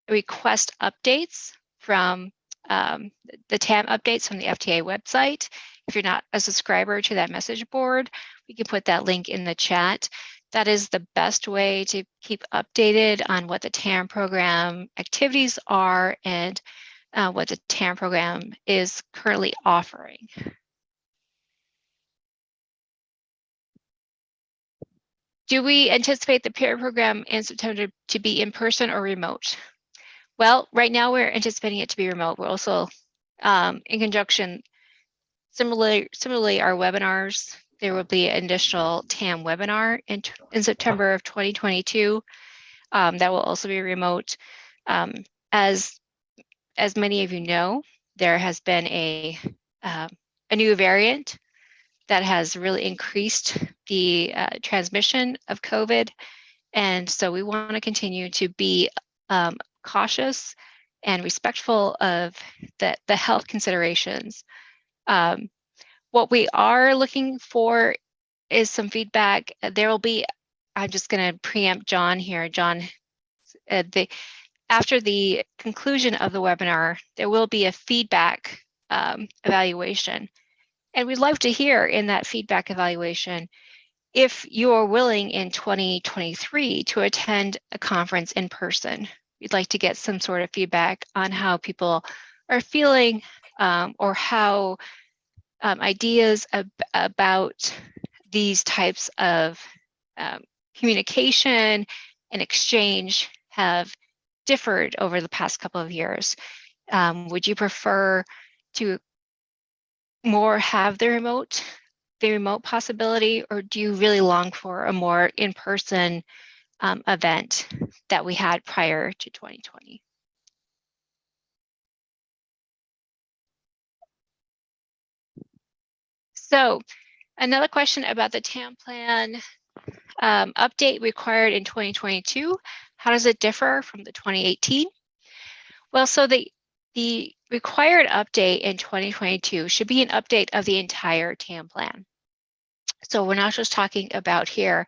request updates from the TAM updates from the FTA website. If you're not a subscriber to that message board, we can put that link in the chat. That is the best way to keep updated on what the TAM program activities are and what the TAM program is currently offering. Do we anticipate the peer program in September to be in person or remote? Well, right now we're anticipating it to be remote. We're also in conjunction, similarly our webinars, there will be an additional TAM webinar in September of 2022 that will also be remote. As many of you know, there has been a new variant that has really increased the transmission of COVID. And so we want to continue to be cautious and respectful of the health considerations. What we are looking for is some feedback. There will be, I'm just going to preempt John here. John, after the conclusion of the webinar, there will be a feedback evaluation. And we'd love to hear in that feedback evaluation if you're willing in 2023 to attend a conference in person. We'd like to get some sort of feedback on how people are feeling or how ideas about these types of communication and exchange have differed over the past couple of years. Would you prefer to more have the remote possibility, or do you really long for a more in-person event that we had prior to 2020? So another question about the TAM plan update required in 2022. How does it differ from the 2018? Well, so the required update in 2022 should be an update of the entire TAM plan. So we're not just talking about here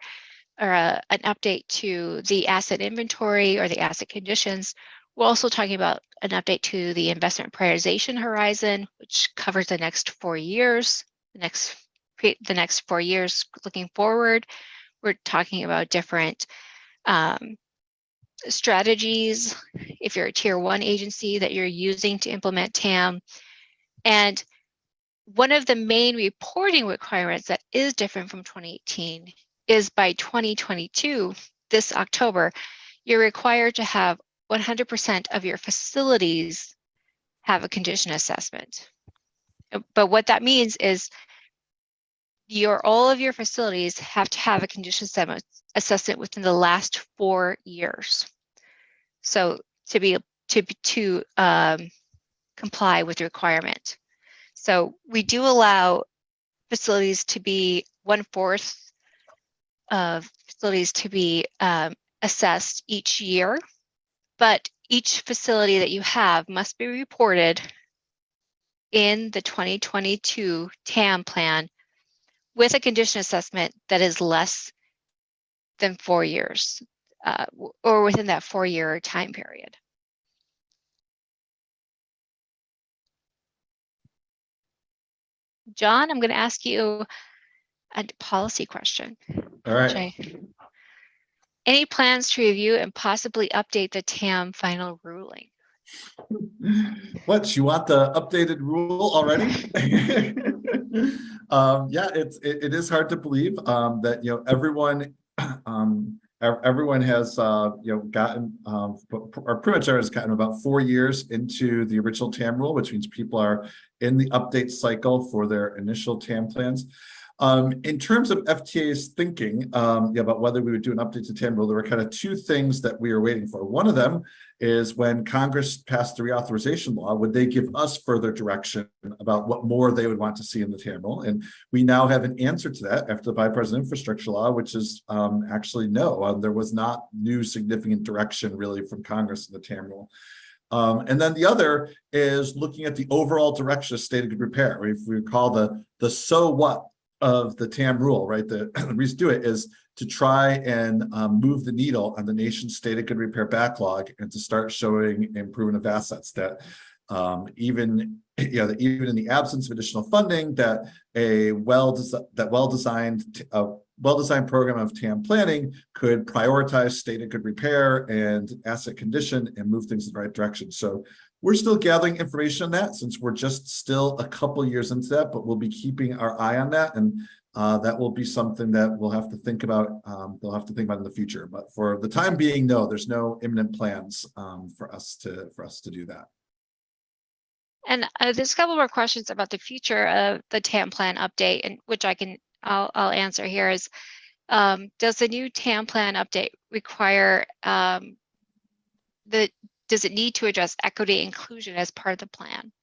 or an update to the asset inventory or the asset conditions. We're also talking about an update to the investment prioritization horizon, which covers the next 4 years. The next 4 years looking forward, we're talking about different strategies if you're a tier 1 agency that you're using to implement TAM. And one of the main reporting requirements that is different from 2018 is by 2022, this October, you're required to have 100% of your facilities have a condition assessment. But what that means is all of your facilities have to have a condition assessment within the last 4 years. So to comply with the requirement. So we do allow facilities to be 1/4 of facilities to be assessed each year, but each facility that you have must be reported in the 2022 TAM plan with a condition assessment that is less than 4 years or within that 4-year time period. John, I'm going to ask you a policy question. All right. Any plans to review and possibly update the TAM final ruling? What, you want the updated rule already? Yeah, it is hard to believe that everyone everyone has gotten or pretty much has gotten about 4 years into the original TAM rule, which means people are in the update cycle for their initial TAM plans. In terms of FTA's thinking about whether we would do an update to TAM rule, there were kind of 2 things that we were waiting for. One of them is when Congress passed the reauthorization law, would they give us further direction about what more they would want to see in the TAM rule? And we now have an answer to that after the bipartisan infrastructure law, which is actually no. There was not new significant direction really from Congress in the TAM rule. And then the other is looking at the overall direction of state of good repair. If we call the so what of the TAM rule, right? The reason to do it is to try and move the needle on the nation's state of good repair backlog and to start showing improvement of assets that even in the absence of additional funding, that a well-designed program of TAM planning could prioritize state of good repair and asset condition and move things in the right direction. So we're still gathering information on that since we're just still a couple years into that, but we'll be keeping our eye on that, and that will be something that we'll have to think about. They'll have to think about in the future, but for the time being, no, there's no imminent plans for us to do that. And there's a couple more questions about the future of the TAM plan update, and which I'll answer here is, does the new TAM plan update require does it need to address equity inclusion as part of the plan?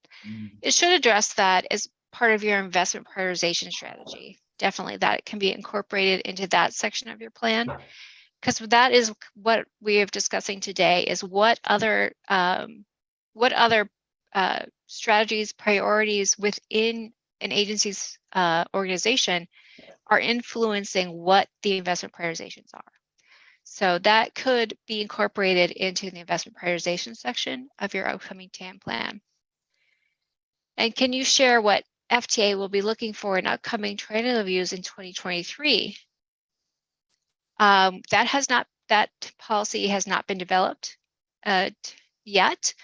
It should address that as part of your investment prioritization strategy. Definitely that can be incorporated into that section of your plan, because that is what we are discussing today is what other strategies, priorities within an agency's organization are influencing what the investment prioritizations are. So that could be incorporated into the investment prioritization section of your upcoming TAM plan. And can you share what FTA will be looking for in upcoming training reviews in 2023? That policy has not been developed yet.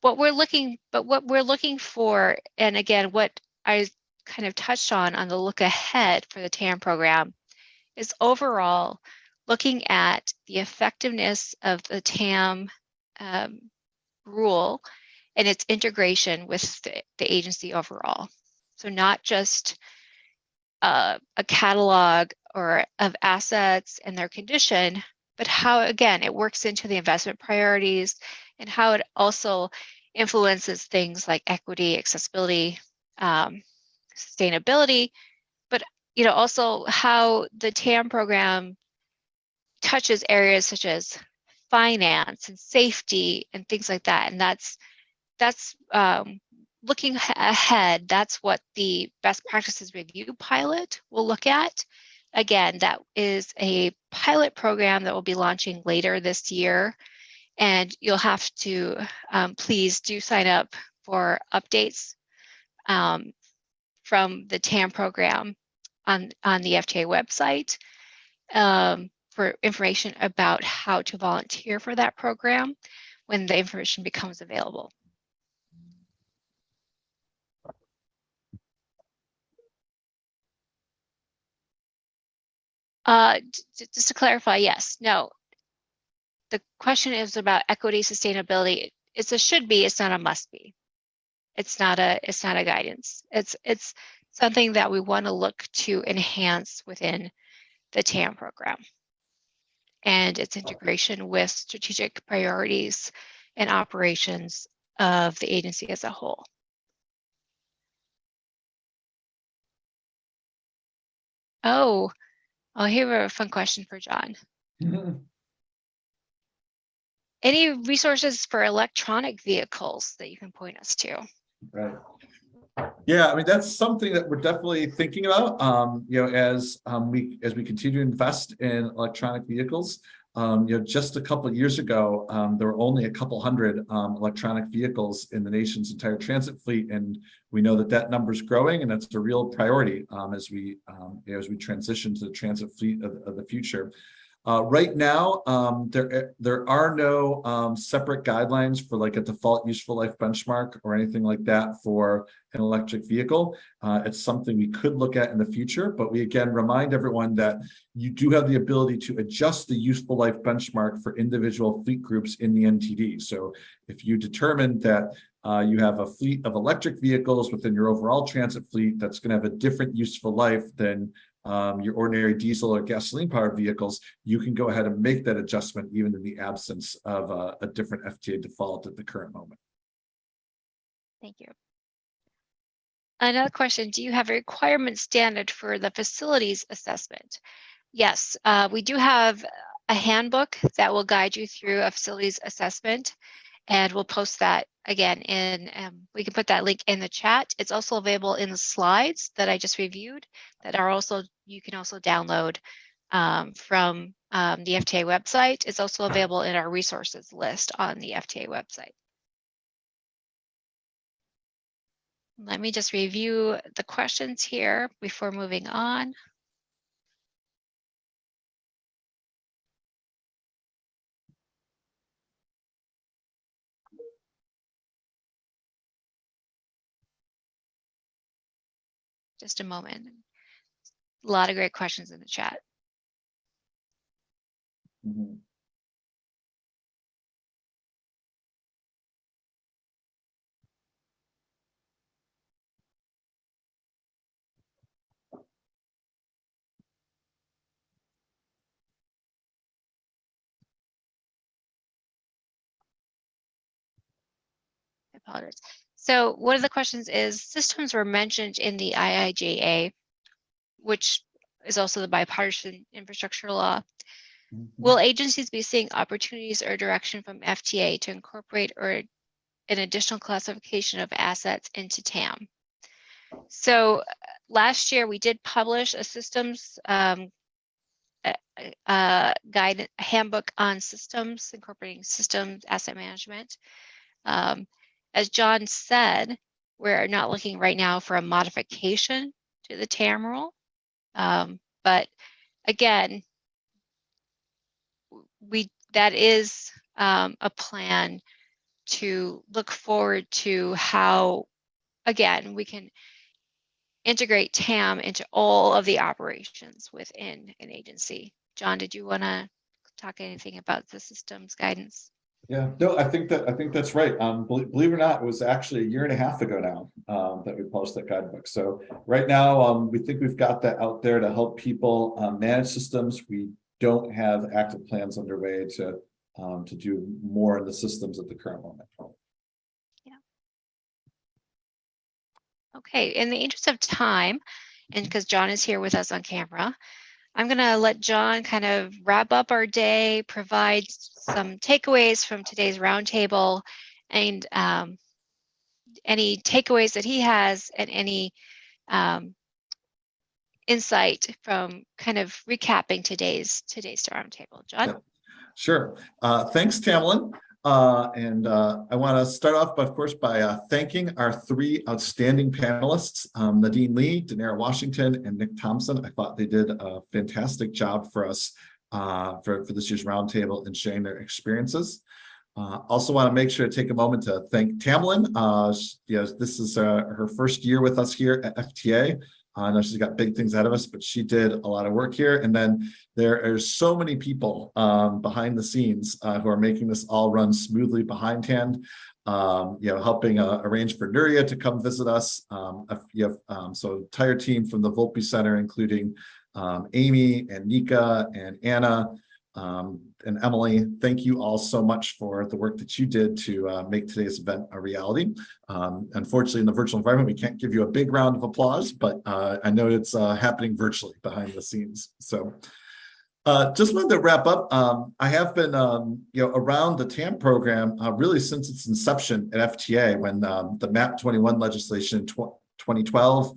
What we're looking for, and again, what I kind of touched on the look ahead for the TAM program, is overall looking at the effectiveness of the TAM rule and its integration with the agency overall. So not just a catalog or of assets and their condition, but how, again, it works into the investment priorities and how it also influences things like equity, accessibility, sustainability, but also how the TAM program touches areas such as finance and safety and things like that. And that's looking ahead. That's what the best practices review pilot will look at. Again, that is a pilot program that will be launching later this year. And you'll have to please do sign up for updates from the TAM program on the FTA website for information about how to volunteer for that program when the information becomes available. Just to clarify, yes, no. The question is about equity, sustainability. It's a should be, it's not a must be. It's not a guidance. It's something that we want to look to enhance within the TAM program and its integration with strategic priorities and operations of the agency as a whole. Oh, here a fun question for John. Any resources for electronic vehicles that you can point us to? Right. Yeah, I mean, that's something that we're definitely thinking about, as we continue to invest in electronic vehicles. Just a couple of years ago, there were only a couple hundred electronic vehicles in the nation's entire transit fleet, and we know that number is growing, and that's a real priority as we transition to the transit fleet of the future. Right now, there are no separate guidelines for like a default useful life benchmark or anything like that for an electric vehicle. It's something we could look at in the future, but we again remind everyone that you do have the ability to adjust the useful life benchmark for individual fleet groups in the NTD. So if you determine that you have a fleet of electric vehicles within your overall transit fleet that's going to have a different useful life than your ordinary diesel or gasoline powered vehicles, you can go ahead and make that adjustment even in the absence of a different FTA default at the current moment. Thank you. Another question, do you have a requirement standard for the facilities assessment? Yes, we do have a handbook that will guide you through a facilities assessment, and we'll post that again in, we can put that link in the chat. It's also available in the slides that I just reviewed that are also, you can also download from the FTA website. It's also available in our resources list on the FTA website. Let me just review the questions here before moving on. Just a moment. A lot of great questions in the chat. Mm-hmm. I apologize. So one of the questions is, systems were mentioned in the IIJA, which is also the bipartisan infrastructure law. Mm-hmm. Will agencies be seeing opportunities or direction from FTA to incorporate or an additional classification of assets into TAM? So last year we did publish a systems guide, handbook on systems, incorporating systems asset management. As John said, we're not looking right now for a modification to the TAM rule. But again, that is a plan to look forward to how, again, we can integrate TAM into all of the operations within an agency. John, did you want to talk anything about the systems guidance? Yeah, no, I think that's right. Believe it or not, it was actually 1.5 years ago now that we published that guidebook. So right now, we think we've got that out there to help people manage systems. We don't have active plans underway to do more in the systems at the current moment. Yeah. Okay, in the interest of time, and because John is here with us on camera, I'm going to let John kind of wrap up our day, provide some takeaways from today's roundtable, and any takeaways that he has, and any insight from kind of recapping today's roundtable. John? Yep. Sure. Thanks, Tamlin. And I want to start off, of course, by thanking our 3 outstanding panelists, Nadine Lee, DeNiro Washington, and Nick Thompson. I thought they did a fantastic job for us for this year's roundtable and sharing their experiences. Also want to make sure to take a moment to thank Tamlin. This is her first year with us here at FTA. I know she's got big things ahead of us, but she did a lot of work here. And then there are so many people behind the scenes who are making this all run smoothly behindhand. Helping arrange for Nuria to come visit us. You have so entire team from the Volpe Center, including Amy and Nika and Anna and Emily. Thank you all so much for the work that you did to make today's event a reality. Unfortunately, in the virtual environment, we can't give you a big round of applause, but I know it's happening virtually behind the scenes. So just wanted to wrap up. I have been around the TAM program really since its inception at FTA, when the MAP 21 legislation in 2012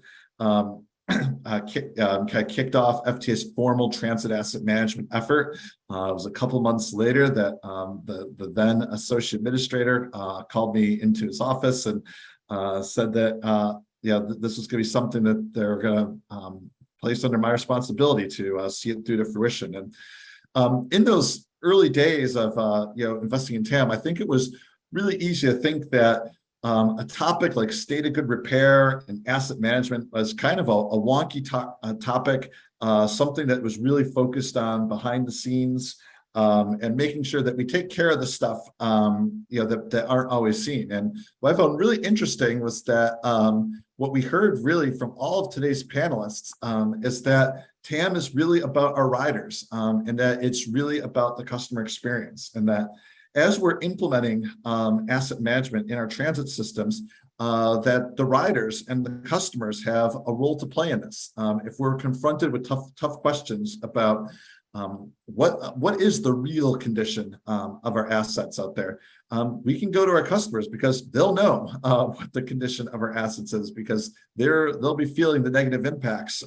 kicked off FTA's formal transit asset management effort. It was a couple months later that the then associate administrator called me into his office and said that this was going to be something that they're going to place under my responsibility to see it through to fruition. And In those early days of investing in TAM, I think it was really easy to think that a topic like state of good repair and asset management was kind of a wonky topic, something that was really focused on behind the scenes, and making sure that we take care of the stuff that aren't always seen. And what I found really interesting was that what we heard really from all of today's panelists is that TAM is really about our riders, and that it's really about the customer experience, and that as we're implementing asset management in our transit systems, that the riders and the customers have a role to play in this. If we're confronted with tough questions about what is the real condition of our assets out there, we can go to our customers because they'll know what the condition of our assets is, because they'll be feeling the negative impacts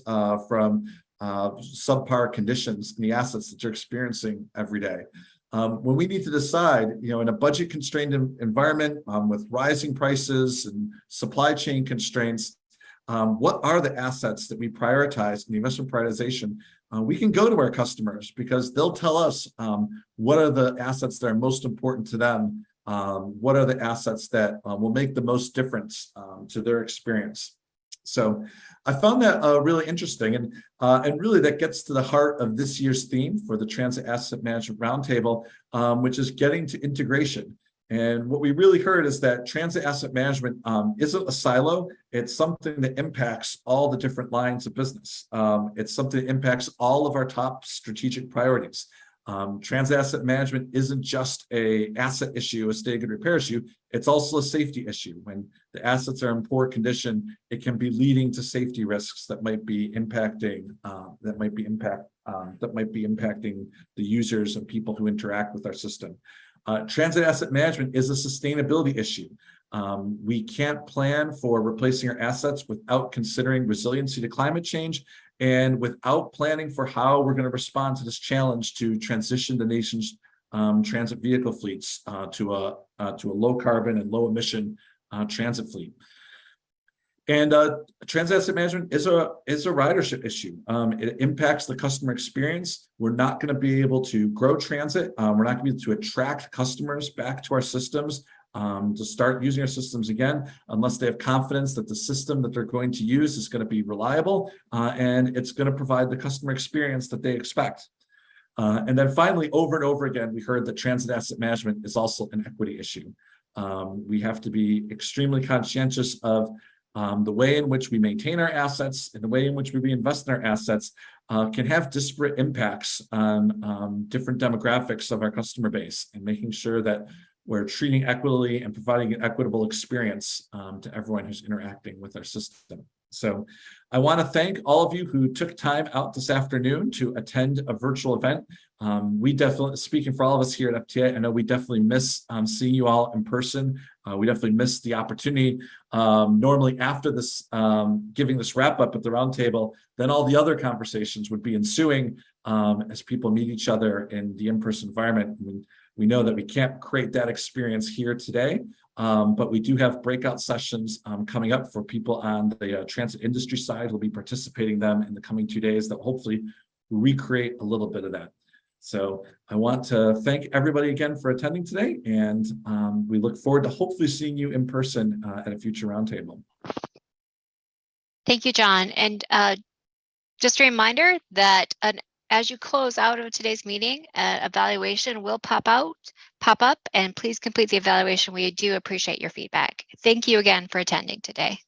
from subpar conditions in the assets that you're experiencing every day. When we need to decide, in a budget-constrained environment with rising prices and supply chain constraints, what are the assets that we prioritize in the investment prioritization? We can go to our customers because they'll tell us what are the assets that are most important to them, what are the assets that will make the most difference to their experience. So I found that really interesting, and really that gets to the heart of this year's theme for the Transit Asset Management Roundtable, which is getting to integration. And what we really heard is that transit asset management isn't a silo. It's something that impacts all the different lines of business. It's something that impacts all of our top strategic priorities. Transit asset management isn't just an asset issue, a state of good repair issue. It's also a safety issue. When the assets are in poor condition, it can be leading to safety risks that might be impacting the users and people who interact with our system. Transit asset management is a sustainability issue. We can't plan for replacing our assets without considering resiliency to climate change and without planning for how we're going to respond to this challenge to transition the nation's transit vehicle fleets to a low carbon and low emission transit fleet. And transit asset management is a ridership issue. It impacts the customer experience. We're not going to be able to grow transit. We're not going to be able to attract customers back to our systems to start using our systems again, unless they have confidence that the system that they're going to use is going to be reliable and it's going to provide the customer experience that they expect. And then finally, over and over again, we heard that transit asset management is also an equity issue. We have to be extremely conscientious of the way in which we maintain our assets and the way in which we reinvest in our assets can have disparate impacts on different demographics of our customer base, and making sure that we're treating equitably and providing an equitable experience to everyone who's interacting with our system. So I want to thank all of you who took time out this afternoon to attend a virtual event. We definitely, speaking for all of us here at FTA, I know we definitely miss seeing you all in person. We definitely miss the opportunity. Normally after this, giving this wrap up at the roundtable, then all the other conversations would be ensuing as people meet each other in the in-person environment. We know that we can't create that experience here today, but we do have breakout sessions coming up for people on the transit industry side. We'll be participating in them in the coming 2 days that will hopefully recreate a little bit of that. So I want to thank everybody again for attending today, and we look forward to hopefully seeing you in person at a future roundtable. Thank you, John. And just a reminder that as you close out of today's meeting, evaluation will pop up, and please complete the evaluation. We do appreciate your feedback. Thank you again for attending today.